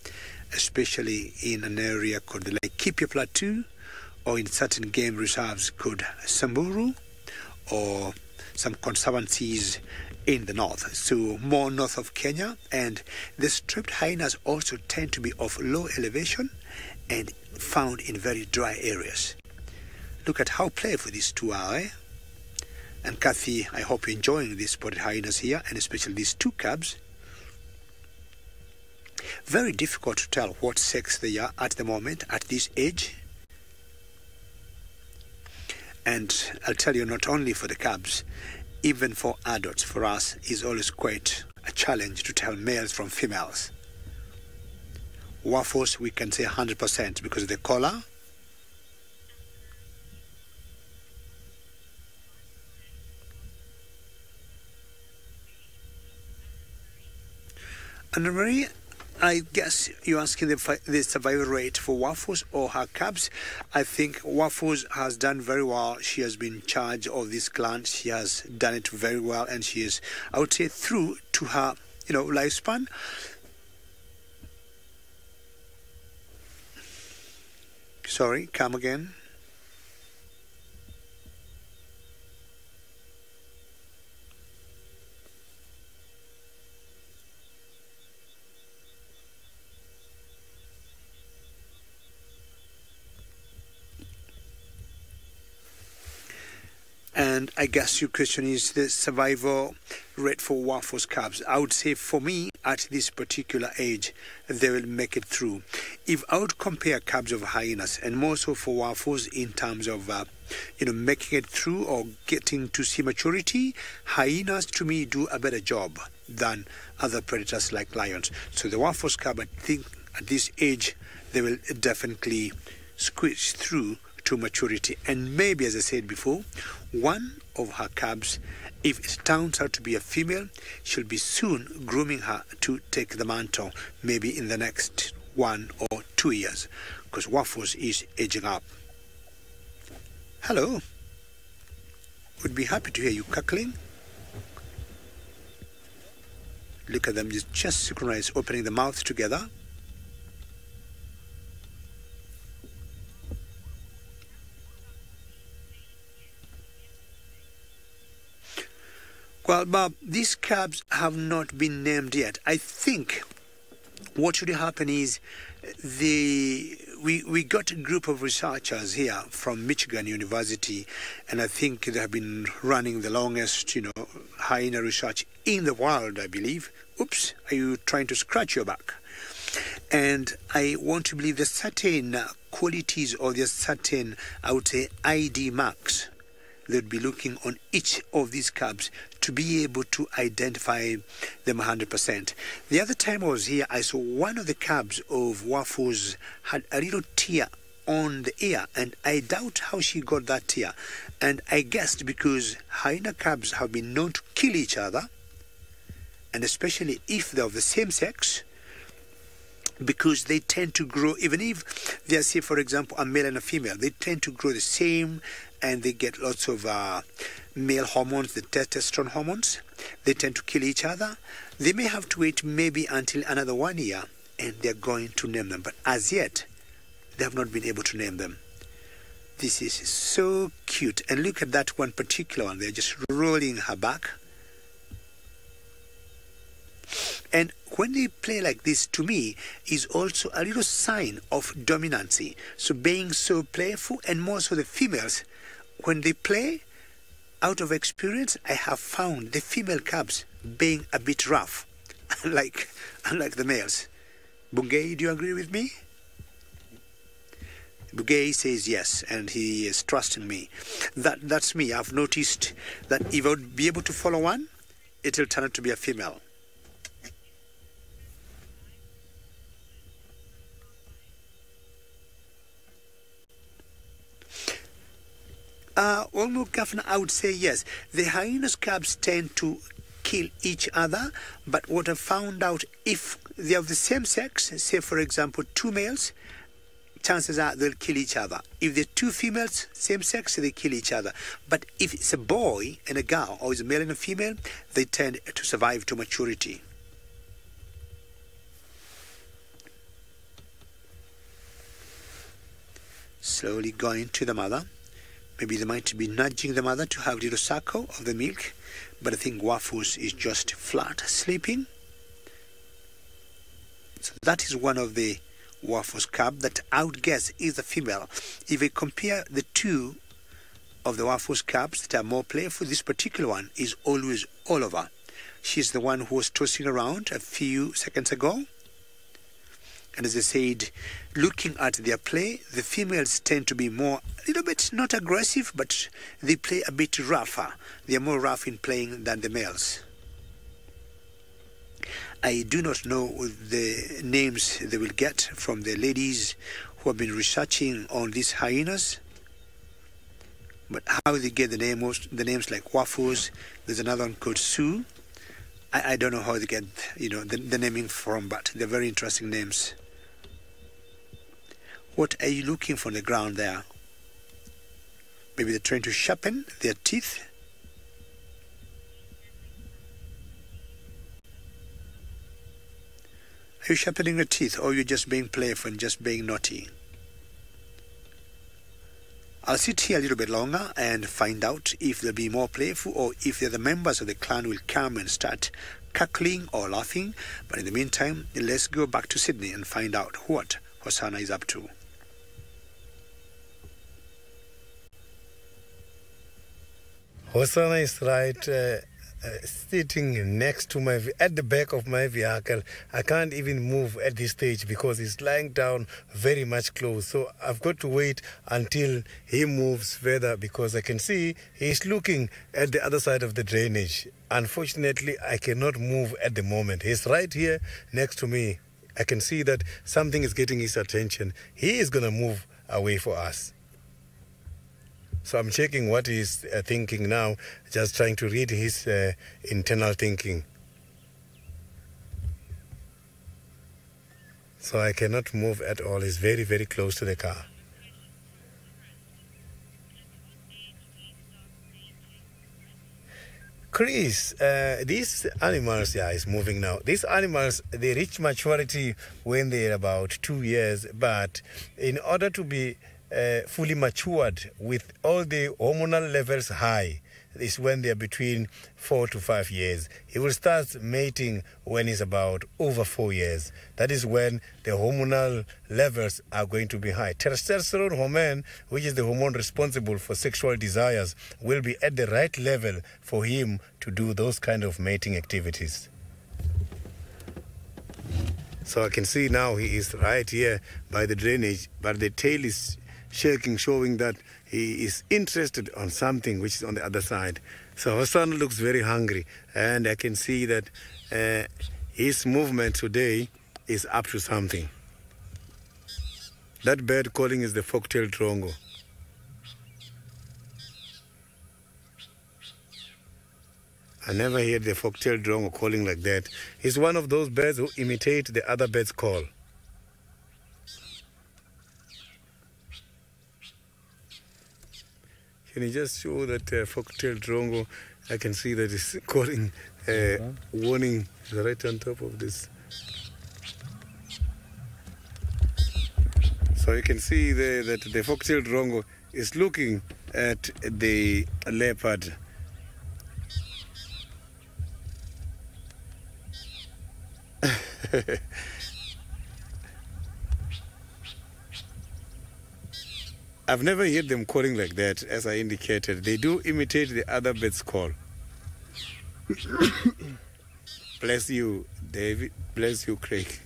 especially in an area called the Laikipia Plateau, or in certain game reserves called Samburu, or some conservancies in the north, so more north of Kenya. And the striped hyenas also tend to be of low elevation and found in very dry areas. Look at how playful these two are, eh? And Kathy, I hope you're enjoying these spotted hyenas here, and especially these 2 cubs. Very difficult to tell what sex they are at the moment, at this age. And I'll tell you, not only for the cubs, even for adults, for us, is always quite a challenge to tell males from females. Waffles, we can say 100% because of the collar. And Marie, I guess you're asking the survival rate for Waffles or her cubs. I think Waffles has done very well. She has been in charge of this clan. She has done it very well, and she is, I would say, through to her, lifespan. Sorry, come again. And I guess your question is the survival rate for Waffles cubs. I would say for me, at this particular age, they will make it through. If I would compare cubs of hyenas, and more so for Waffles in terms of, making it through or getting to see maturity, hyenas to me do a better job than other predators like lions. So the Waffles cub, I think at this age, they will definitely squeeze through to maturity. And maybe, as I said before, one of her cubs, if it turns out to be a female, she'll be soon grooming her to take the mantle, maybe in the next 1 or 2 years, because Waffles is aging up. Hello. Would be happy to hear you cackling. Look at them, just synchronized, opening the mouth together. Well, Bob, these cubs have not been named yet. I think what should happen is we got a group of researchers here from Michigan University, and I think they have been running the longest, hyena research in the world, I believe. Oops, are you trying to scratch your back? And I want to believe there's certain qualities or there's certain, I would say, ID marks they'd be looking on each of these cubs to be able to identify them 100%. The other time I was here, I saw one of the cubs of Waffles had a little tear on the ear, and I doubt how she got that tear. And I guessed because hyena cubs have been known to kill each other, and especially if they're of the same sex, because they tend to grow, even if they are, say, for example, a male and a female, they tend to grow the same, and they get lots of male hormones, the testosterone hormones. They tend to kill each other. They may have to wait maybe until another 1 year, and they're going to name them. But as yet, they have not been able to name them. This is so cute. And look at that one particular one. They're just rolling her back. And when they play like this, to me, is also a little sign of dominancy. So being so playful, and more so the females, when they play, out of experience, I have found the female cubs being a bit rough, unlike the males. Bungay, do you agree with me? Bungay says yes, and he is trusting me. That's me. I've noticed that if I would be able to follow one, it'll turn out to be a female. Well, Governor, I would say yes. The hyenas cubs tend to kill each other, but what I found out, if they are of the same sex, say for example 2 males, chances are they'll kill each other. If they're 2 females, same sex, they kill each other. But if it's a boy and a girl, or it's a male and a female, they tend to survive to maturity. Slowly going to the mother. Maybe they might be nudging the mother to have a little suckle of the milk, but I think Waffles is just flat sleeping. So that is one of the Waffles cub that I would guess is a female. If we compare the 2 of the Waffles cubs that are more playful, this particular one is always all over. She's the one who was tossing around a few seconds ago. And as I said, looking at their play, the females tend to be more, a little bit, not aggressive, but they play a bit rougher. They are more rough in playing than the males. I do not know the names they will get from the ladies who have been researching on these hyenas. But how they get the names like Waffles, there's another one called Sue. I don't know how they get, the naming from, but they're very interesting names. What are you looking for on the ground there? Maybe they're trying to sharpen their teeth. Are you sharpening your teeth, or are you just being playful and just being naughty? I'll sit here a little bit longer and find out if they'll be more playful, or if the other members of the clan will come and start cackling or laughing. But in the meantime, let's go back to Sydney and find out what Hosanna is up to. Hosanna is right sitting next to at the back of my vehicle. I can't even move at this stage because he's lying down very much close. So I've got to wait until he moves further, because I can see he's looking at the other side of the drainage. Unfortunately, I cannot move at the moment. He's right here next to me. I can see that something is getting his attention. He is going to move away for us. So I'm checking what he's thinking now, just trying to read his internal thinking. So I cannot move at all. He's very, very close to the car. Chris, these animals, is moving now. These animals, they reach maturity when they're about 2 years, but in order to be fully matured with all the hormonal levels high, is when they're between 4 to 5 years. He will start mating when he's about over 4 years. That is when the hormonal levels are going to be high. Testosterone hormone, which is the hormone responsible for sexual desires, will be at the right level for him to do those kind of mating activities. So I can see now he is right here by the drainage, but the tail is shaking, showing that he is interested on something which is on the other side. So Hosanna looks very hungry, and I can see that his movement today is up to something. That bird calling is the fork-tailed drongo. I never heard the fork-tailed drongo calling like that. He's one of those birds who imitate the other birds' call. Can you just show that fork-tailed drongo? I can see that it's calling, warning right on top of this. So you can see that the fork-tailed drongo is looking at the leopard. I've never heard them calling like that, as I indicated. They do imitate the other birds' call. Bless you, David. Bless you, Craig.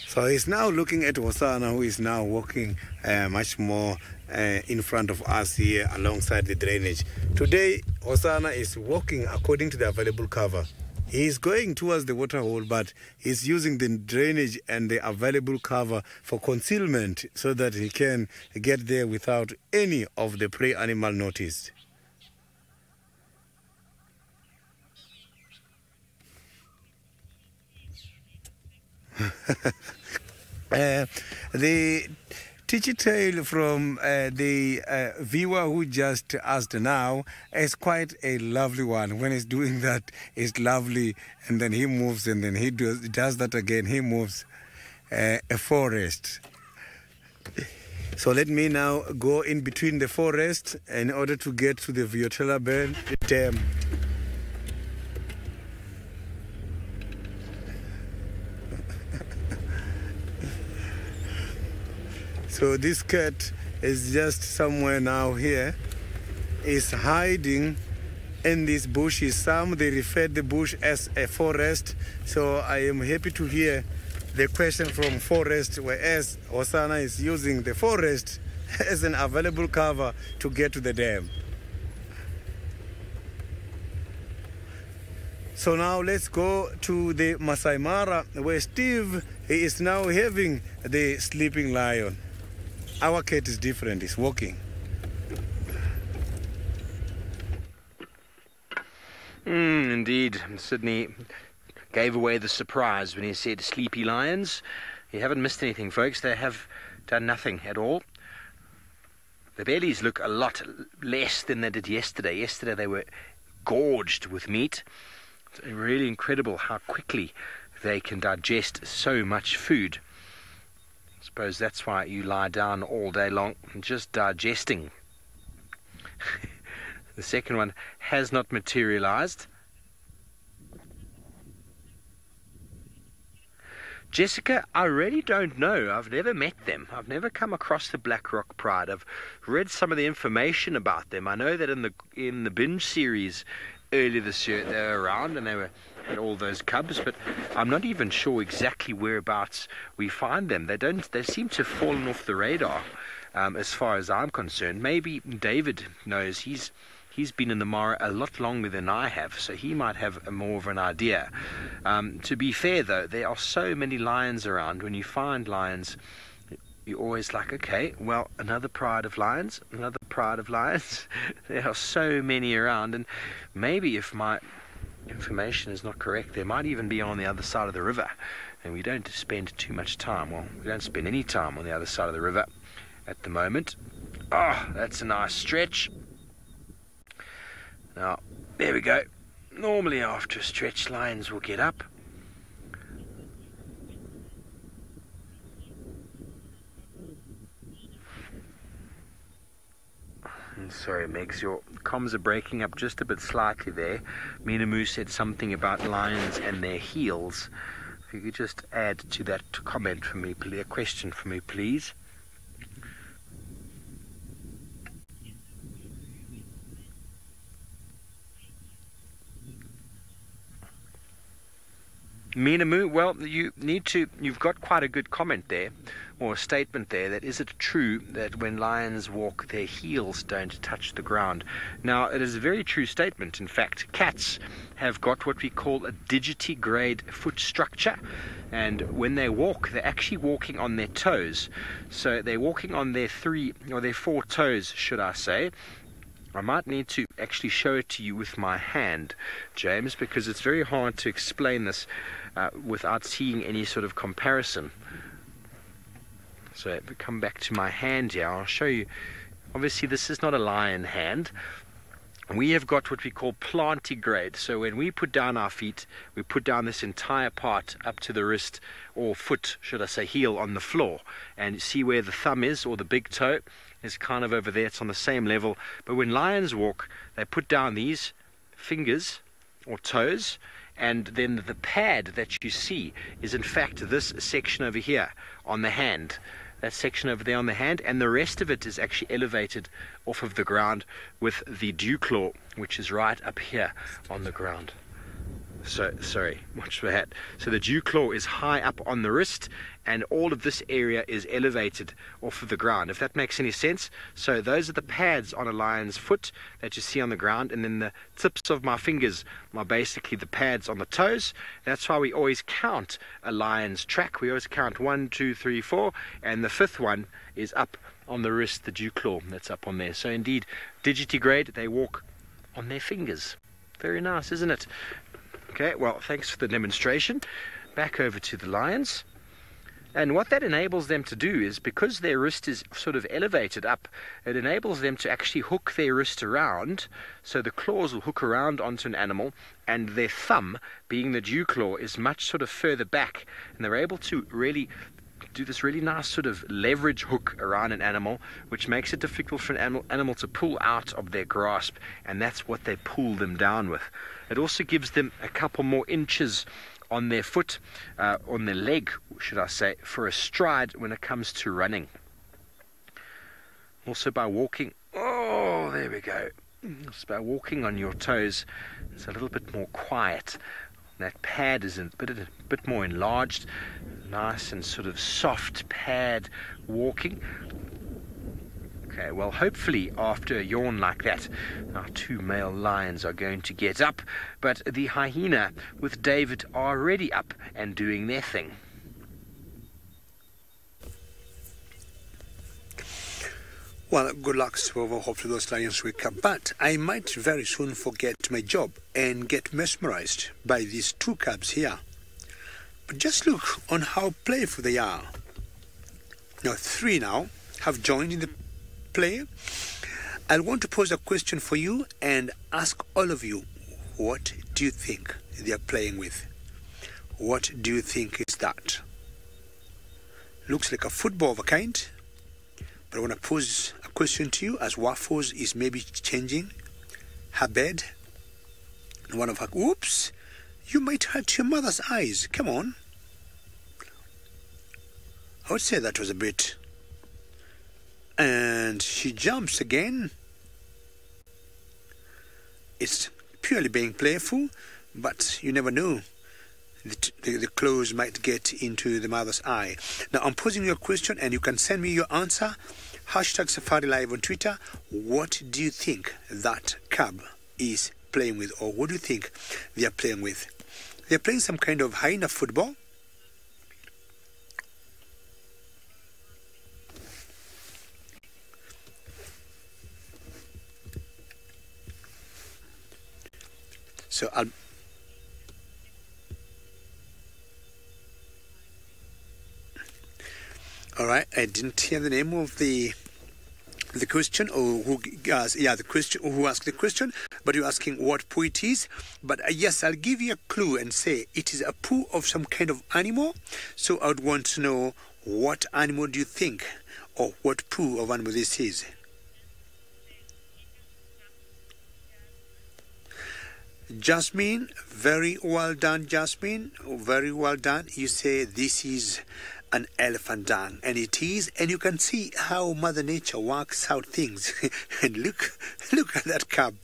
So he's now looking at Hosanna, who is now walking much more in front of us here alongside the drainage. Today, Hosanna is walking according to the available cover. He's going towards the water hole, but he's using the drainage and the available cover for concealment so that he can get there without any of the prey animal noticed. The teachy tail from the viewer who just asked now is quite a lovely one. When he's doing that, it's lovely, and then he moves, and then he does that again. He moves a forest. So let me now go in between the forest in order to get to the Viotella Bend Dam. So this cat is just somewhere now here. Is hiding in these bushes. Some they refer the bush as a forest. So I am happy to hear the question from forest, whereas Hosanna is using the forest as an available cover to get to the dam. So now let's go to the Masai Mara, where Steve is now having the sleeping lion. Our cat is different, it's walking. Indeed, Sydney gave away the surprise when he said sleepy lions. You haven't missed anything, folks. They have done nothing at all. The bellies look a lot less than they did yesterday. Yesterday they were gorged with meat. It's really incredible how quickly they can digest so much food. I suppose that's why you lie down all day long just digesting. The second one has not materialized. Jessica, I really don't know. I've never met them. I've never come across the Black Rock Pride. I've read some of the information about them. I know that in the binge series earlier this year they were around and they had all those cubs, but I'm not even sure exactly whereabouts we find them. They seem to have fallen off the radar as far as I'm concerned. Maybe David knows. He's been in the Mara a lot longer than I have, so he might have more of an idea. To be fair, though, there are so many lions around. When you find lions, you're always like, okay, well, another pride of lions, another pride of lions. There are so many around, and maybe if my information is not correct, there might even be on the other side of the river, and we don't spend too much time. Well, we don't spend any time on the other side of the river at the moment. Oh, that's a nice stretch. Now, there we go. Normally after a stretch, lions will get up. Sorry, Megs, your comms are breaking up just a bit slightly there. Minamu said something about lions and their heels. If you could just add to that comment for me, a question for me, please. Minamu, well, you've got quite a good comment there, or a statement there, that is it true that when lions walk their heels don't touch the ground? Now, it is a very true statement. In fact, cats have got what we call a digitigrade foot structure, and when they walk, they're actually walking on their toes. So they're walking on their their four toes, should I say. I might need to actually show it to you with my hand, James, because it's very hard to explain this without seeing any sort of comparison. So if we come back to my hand here, I'll show you. Obviously, this is not a lion hand. We have got what we call plantigrade. So when we put down our feet, we put down this entire part up to the wrist, or foot, should I say, heel on the floor. And you see where the thumb is, or the big toe, is kind of over there. It's on the same level. But when lions walk, they put down these fingers or toes, And then the pad that you see is in fact this section over here on the hand. That section over there on the hand, and the rest of it is actually elevated off of the ground with the dew claw, which is right up here on the ground. So, sorry, watch for that. So the dew claw is high up on the wrist, and all of this area is elevated off of the ground, if that makes any sense. So those are the pads on a lion's foot that you see on the ground, and then the tips of my fingers are basically the pads on the toes. That's why we always count a lion's track. We always count 1, 2, 3, 4, and the fifth one is up on the wrist, the dew claw that's up on there. So indeed, digitigrade, they walk on their fingers. Very nice, isn't it? Okay, well, thanks for the demonstration. Back over to the lions. And what that enables them to do is, because their wrist is sort of elevated up, it enables them to actually hook their wrist around. So the claws will hook around onto an animal, and their thumb, being the dew claw, is much sort of further back. And they're able to really do this really nice sort of leverage hook around an animal, which makes it difficult for an animal to pull out of their grasp, and that's what they pull them down with. It also gives them a couple more inches on their foot, on their leg, should I say, for a stride when it comes to running. Also by walking, oh, there we go. Just by walking on your toes, it's a little bit more quiet. That pad is a bit more enlarged, nice and sort of soft pad walking. Okay, well, hopefully after a yawn like that, our two male lions are going to get up, but the hyena with David are already up and doing their thing. Well, good luck, Swover. Hopefully those lions wake up. But I might very soon forget my job and get mesmerized by these two cubs here. But just look on how playful they are. Now, 3 now have joined in the play. I want to pose a question for you and ask all of you, what do you think they are playing with? What do you think is that? Looks like a football of a kind. But I want to pose a question to you as Waffles is maybe changing her bed. And one of her, oops, you might hurt your mother's eyes. Come on. I would say that was a bit. And she jumps again. It's purely being playful, but you never know. The claws might get into the mother's eye. Now, I'm posing you a question, and you can send me your answer. #SafariLive on Twitter. What do you think that cub is playing with, or what do you think they are playing with? They're playing some kind of hyena football. So all right, I didn't hear the name of the question, or who the question, who asked the question, but you're asking what poo it is. But yes, I'll give you a clue and say it is a poo of some kind of animal. So I would want to know, what animal do you think, or what poo of animal this is? Jasmine, very well done, Jasmine. Very well done. You say this is an elephant dung, and it is, and you can see how Mother Nature works out things. And look at that cub,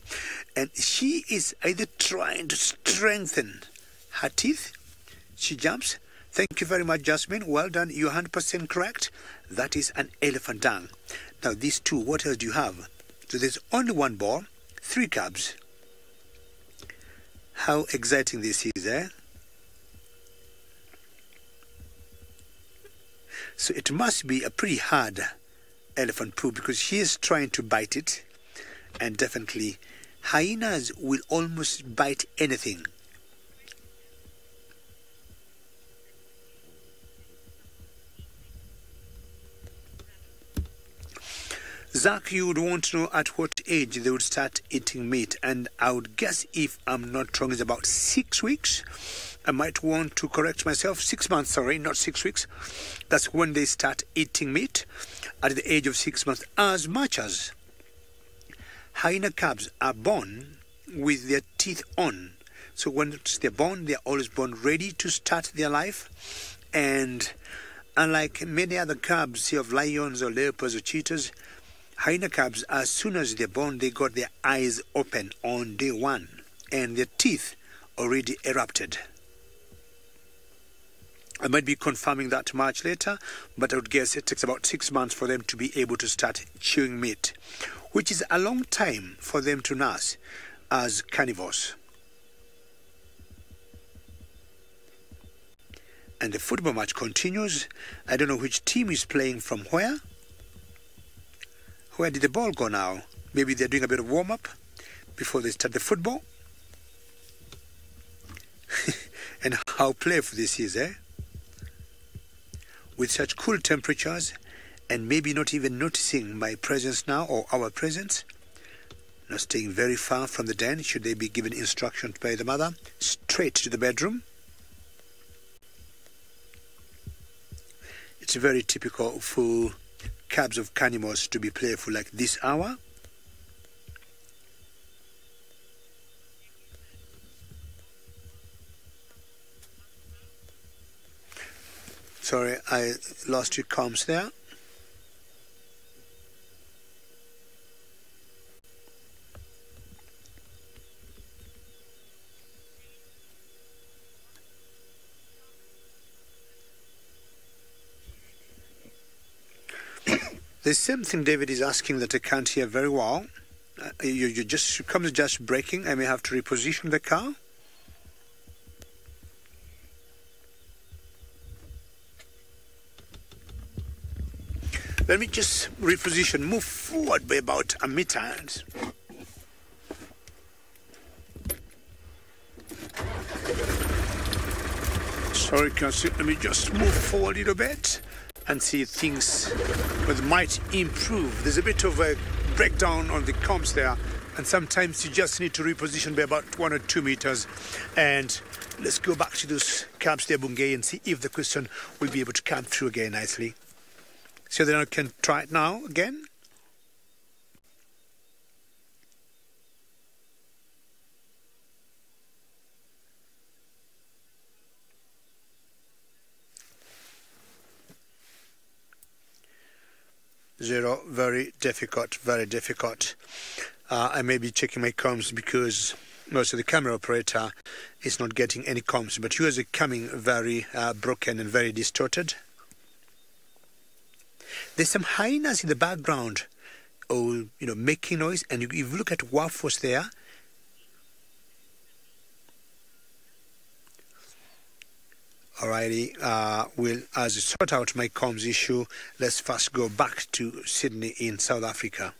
and she is either trying to strengthen her teeth. She jumps. Thank you very much, Jasmine. Well done. You're 100% correct. That is an elephant dung. Now these two, what else do you have? So there's only one ball, 3 cubs. How exciting this is, eh? So it must be a pretty hard elephant poo, because she is trying to bite it, and definitely hyenas will almost bite anything. Zach, you would want to know at what age they would start eating meat, and I would guess, if I'm not wrong, it's about 6 weeks. I might want to correct myself. 6 months, sorry, not 6 weeks. That's when they start eating meat, at the age of 6 months. As much as hyena cubs are born with their teeth on, So once they're born, they're always born ready to start their life. And unlike many other cubs, say of lions or leopards or cheetahs, hyena cubs, as soon as they're born, they got their eyes open on day one, and their teeth already erupted. I might be confirming that much later, but I would guess it takes about 6 months for them to be able to start chewing meat, which is a long time for them to nurse as carnivores. And the football match continues. I don't know which team is playing from where. Where did the ball go now? Maybe they're doing a bit of warm-up before they start the football. And how playful this is, eh? With such cool temperatures, and maybe not even noticing my presence now or our presence, not staying very far from the den should they be given instructions by the mother, straight to the bedroom. It's very typical for cubs of carnivores to be playful like this hour. Sorry, I lost your comms there. There's something David is asking that I can't hear very well. You just comes just breaking. I may have to reposition the car. Let me just reposition, move forward by about a meter. Sorry, let me just move forward a little bit and see things might improve. There's a bit of a breakdown on the comms there, and sometimes you just need to reposition by about 1 or 2 meters. And let's go back to those cabs there, Bungay, and see if the question will be able to come through again nicely. So then I can try it now again. Zero, very difficult, very difficult. I may be checking my comms because most of the camera operator is not getting any comms, but yours are coming very broken and very distorted. There's some hyenas in the background, making noise, and if you look at Wafos there, alrighty, as I sort out my comms issue, let's first go back to Sydney in South Africa.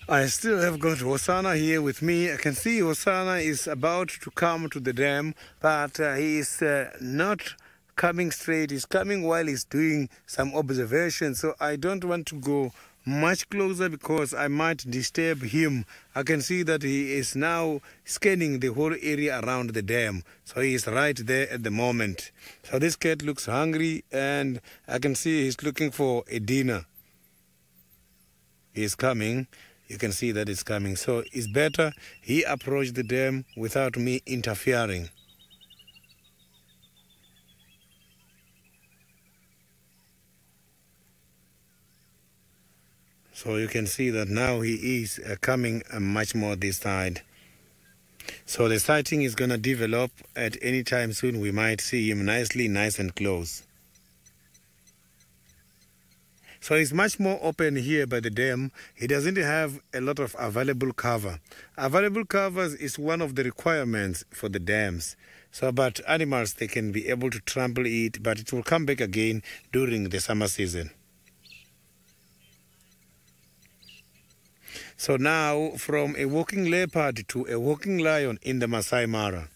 I still have got Hosanna here with me. I can see Hosanna is about to come to the dam, but he is not coming straight. He's coming while he's doing some observation, so I don't want to go much closer because I might disturb him. I can see that he is now scanning the whole area around the dam, so he is right there at the moment. So this cat looks hungry, and I can see he's looking for a dinner. He's coming. You can see that it's coming. So it's better he approach the dam without me interfering. So you can see that now he is coming much more this side. So the sighting is going to develop at any time soon. We might see him nice and close. So it's much more open here by the dam. He doesn't have a lot of available cover. Available covers is one of the requirements for the dams. So, but animals, they can be able to trample it, but it will come back again during the summer season. So now, from a walking leopard to a walking lion in the Masai Mara.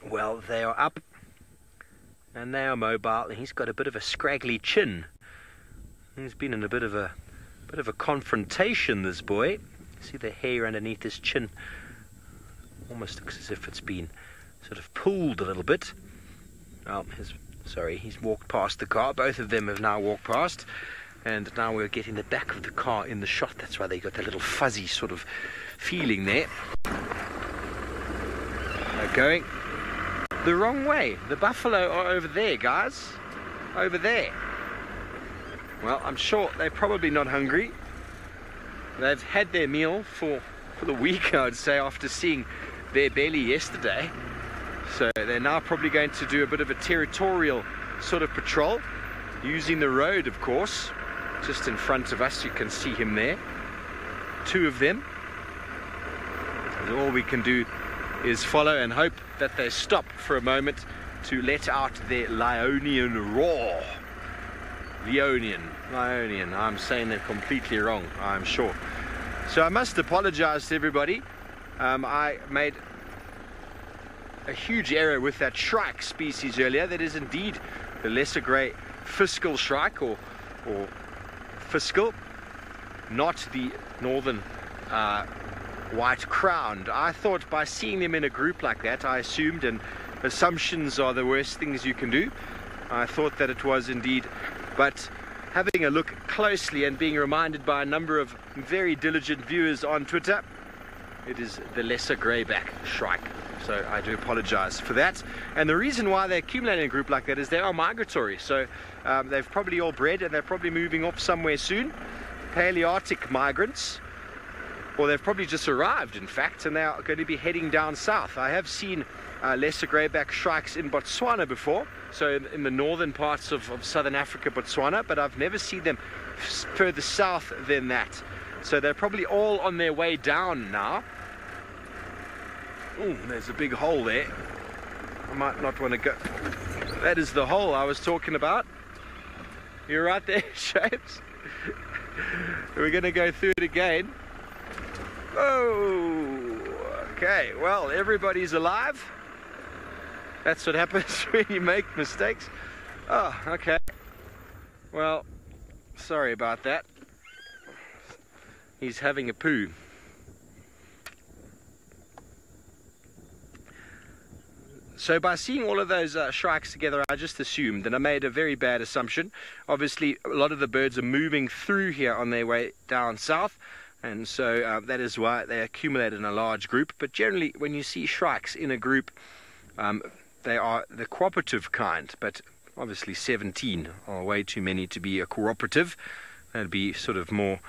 Well, they are up, and they are mobile, and he's got a bit of a scraggly chin. He's been in a bit of a confrontation, this boy. See the hair underneath his chin? Almost looks as if it's been sort of pulled a little bit. Oh, he's walked past the car. Both of them have now walked past. And now we're getting the back of the car in the shot. That's why they got that little fuzzy sort of feeling there. They're going the wrong way. The buffalo are over there, guys. Over there. Well, I'm sure they're probably not hungry. They've had their meal for the week, I would say, after seeing their belly yesterday. So they're now probably going to do a bit of a territorial sort of patrol, using the road, of course. Just in front of us, you can see him there. Two of them. And all we can do is follow and hope that they stop for a moment to let out their Lionian roar. Lionian. I'm saying that completely wrong, I'm sure. So I must apologize to everybody. I made a huge error with that shrike species earlier. That is indeed the lesser grey fiscal shrike, or fiscal, not the northern white-crowned. I thought by seeing them in a group like that, I assumed, and assumptions are the worst things you can do, I thought that it was indeed, but having a look closely and being reminded by a number of very diligent viewers on Twitter, it is the lesser greyback shrike. So I do apologize for that. And the reason why they accumulate in a group like that is they are migratory. So they've probably all bred and they're probably moving off somewhere soon. Palearctic migrants. Or they've probably just arrived, in fact, and they are going to be heading down south. I have seen lesser greyback shrikes in Botswana before. So in the northern parts of southern Africa, Botswana. But I've never seen them further south than that. So they're probably all on their way down now. Oh, there's a big hole there. I might not want to go. That is the hole I was talking about. You're right there, Shapes. We're going to go through it again. Oh, okay. Well, everybody's alive. That's what happens when you make mistakes. Oh, okay. Well, sorry about that. He's having a poo. So by seeing all of those shrikes together, I just assumed, and I made a very bad assumption. Obviously, a lot of the birds are moving through here on their way down south, and so that is why they accumulate in a large group. But generally, when you see shrikes in a group, they are the cooperative kind, but obviously 17 are way too many to be a cooperative. That'd be sort of more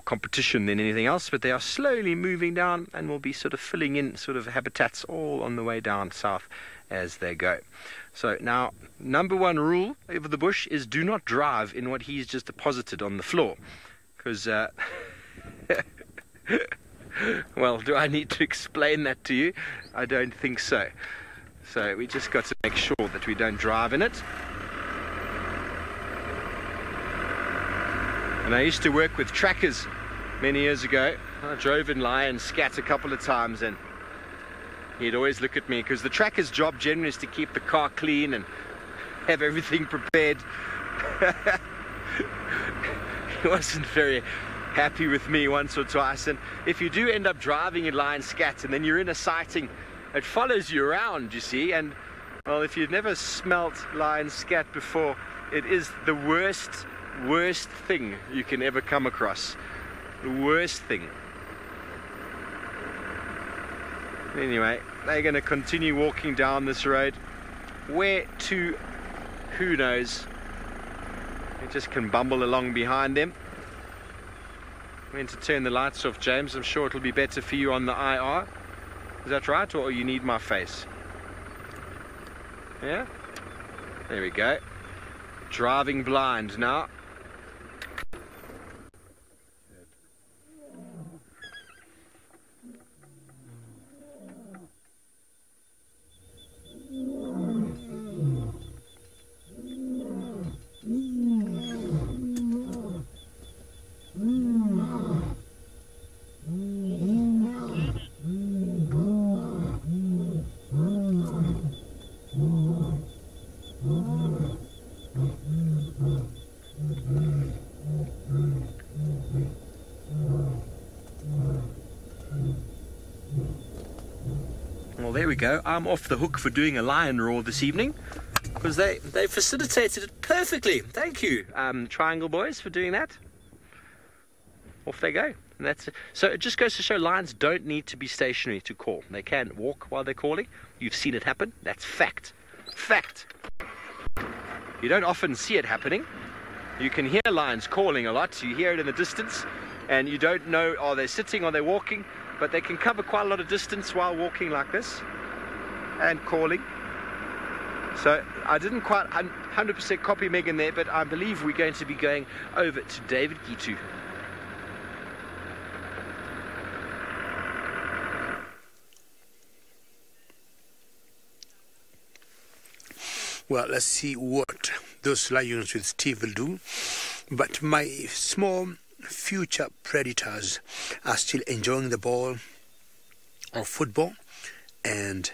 competition than anything else, but they are slowly moving down and will be sort of filling in sort of habitats all on the way down south as they go. So now, number one rule of the bush is do not drive in what he's just deposited on the floor, because well, do I need to explain that to you? I don't think so. So we just got to make sure that we don't drive in it. And I used to work with trackers many years ago. I drove in lion scat a couple of times, and he'd always look at me, because the tracker's job generally is to keep the car clean and have everything prepared. He wasn't very happy with me once or twice. And if you do end up driving in lion scat and then you're in a sighting, it follows you around, you see. And well, if you've never smelt lion scat before, it is the worst thing you can ever come across. The worst thing. Anyway, they're going to continue walking down this road. Where to, who knows. They just can bumble along behind them. I'm going to turn the lights off, James. I'm sure it'll be better for you on the IR. Is that right, or you need my face? Yeah? There we go. Driving blind now. Well, there we go. I'm off the hook for doing a lion roar this evening. because they facilitated it perfectly. Thank you, Triangle Boys, for doing that. Off they go. And that's it. So it just goes to show lions don't need to be stationary to call. They can walk while they're calling. You've seen it happen. That's fact. Fact. You don't often see it happening. You can hear lions calling a lot. You hear it in the distance, and you don't know, are they sitting, are they walking? But they can cover quite a lot of distance while walking like this and calling. So I didn't quite 100% copy Megan there, but I believe we're going to be going over to David Gitu. Well, let's see what those lions with Steve will do. But my small future predators are still enjoying the ball of football, and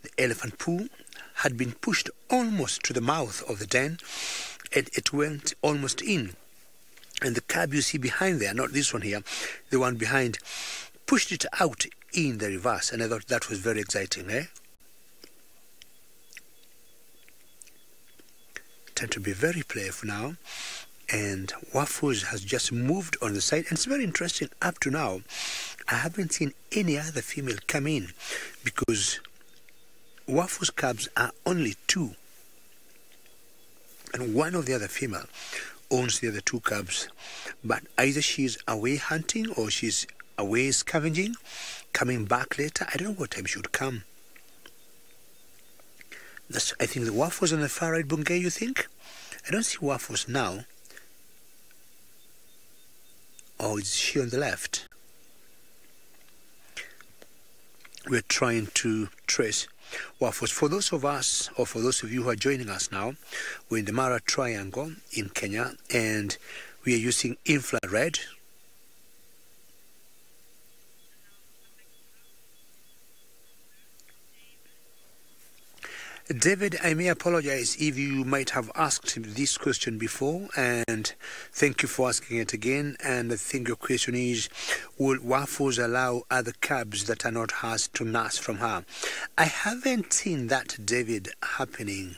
the elephant poo had been pushed almost to the mouth of the den, and it went almost in. And the cab you see behind there, not this one here, the one behind, pushed it out in the reverse, and I thought that was very exciting, eh? Tend to be very playful now, and Waffles has just moved on the side, and it's very interesting. Up to now I haven't seen any other female come in, because Waffles cubs are only 2, and one of the other female owns the other 2 cubs, but either she's away hunting or she's away scavenging, coming back later. I don't know what time she would come. That's, I think, the Waffles on the far right, Bungay, you think? I don't see Waffles now. Oh, is she on the left? We're trying to trace Waffles. For those of us, or for those of you who are joining us now, we're in the Mara Triangle in Kenya, and we are using infrared. David, I may apologize if you might have asked this question before, and thank you for asking it again. And I think your question is, will Waffles allow other cubs that are not hers to nurse from her? I haven't seen that, David, happening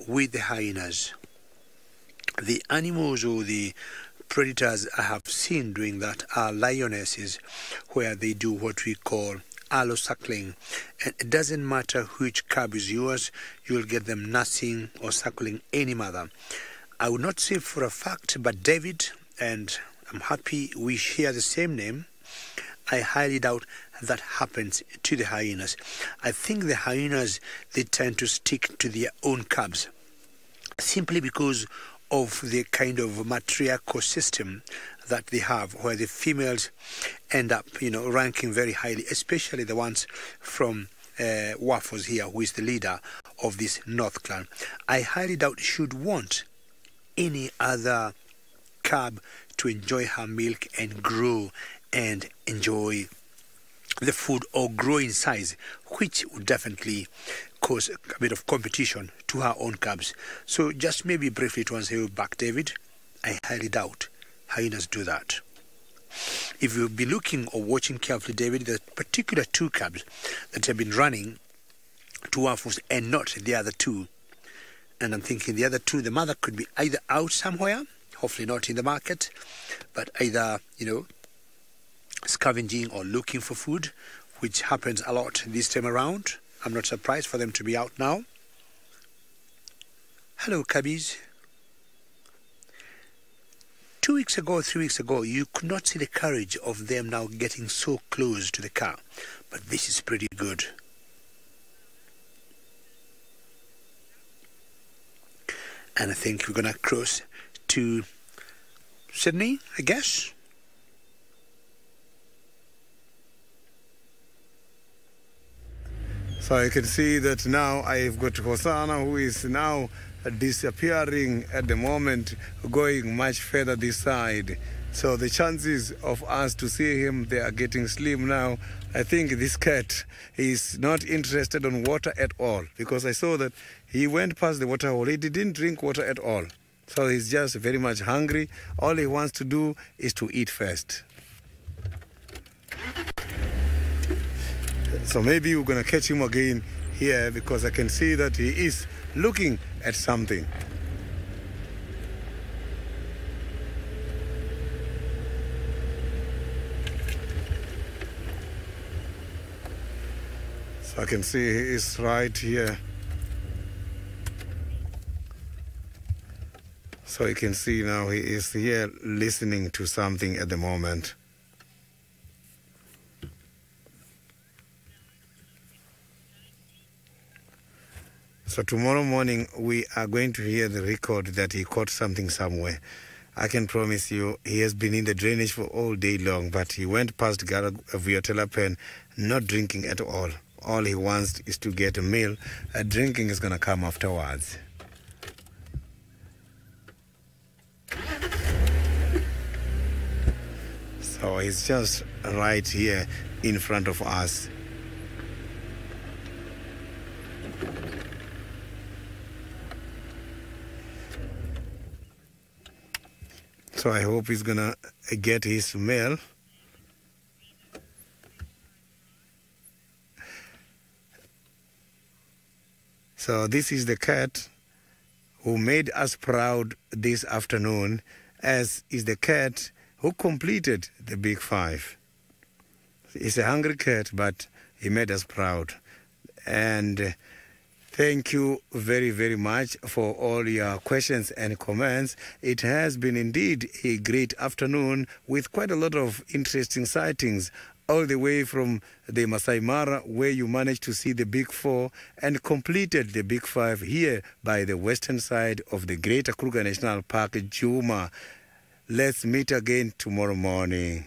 with the hyenas. The animals or the predators I have seen doing that are lionesses, where they do what we call allo suckling, and it doesn't matter which cub is yours, you'll get them nursing or suckling any mother. I would not say for a fact, but David, and I'm happy we share the same name, I highly doubt that happens to the hyenas. I think the hyenas, they tend to stick to their own cubs, simply because of the kind of matriarchal system that they have, where the females end up, ranking very highly, especially the ones from Waffles here, who is the leader of this North clan. I highly doubt she'd want any other cub to enjoy her milk and grow and enjoy the food or grow in size, which would definitely cause a bit of competition to her own cubs. So just maybe briefly to answer you back, David, I highly doubt hyenas do that. If you'll be looking or watching carefully, David, the particular 2 cubs that have been running to Waffles and not the other 2, and I'm thinking the other 2, the mother could be either out somewhere, hopefully not in the market, but either, scavenging or looking for food, which happens a lot this time around. I'm not surprised for them to be out now. Hello, cubbies. 2 weeks ago, 3 weeks ago, you could not see the courage of them now getting so close to the car. But this is pretty good. And I think we're going to cross to Sydney, I guess. So I can see that now I've got Hosanna, who is now disappearing at the moment, going much further this side. So the chances of us to see him, they are getting slim now. I think this cat is not interested in water at all, because I saw that he went past the water hole. He didn't drink water at all. So he's just very much hungry. All he wants to do is to eat first. So maybe we're going to catch him again here, because I can see that he is looking at something. So I can see he is right here. So you can see now he is here listening to something at the moment. So tomorrow morning we are going to hear the record that he caught something somewhere. I can promise you he has been in the drainage for all day long, but he went past Viotella Pen not drinking at all. All he wants is to get a meal. Drinking is going to come afterwards. So he's just right here in front of us. So I hope he's gonna get his meal. So this is the cat who made us proud this afternoon, as is the cat who completed the Big Five. He's a hungry cat, but he made us proud. And thank you very, very much for all your questions and comments. It has been indeed a great afternoon with quite a lot of interesting sightings, all the way from the Masai Mara, where you managed to see the Big Four and completed the Big Five here by the western side of the Greater Kruger National Park, Juma. Let's meet again tomorrow morning.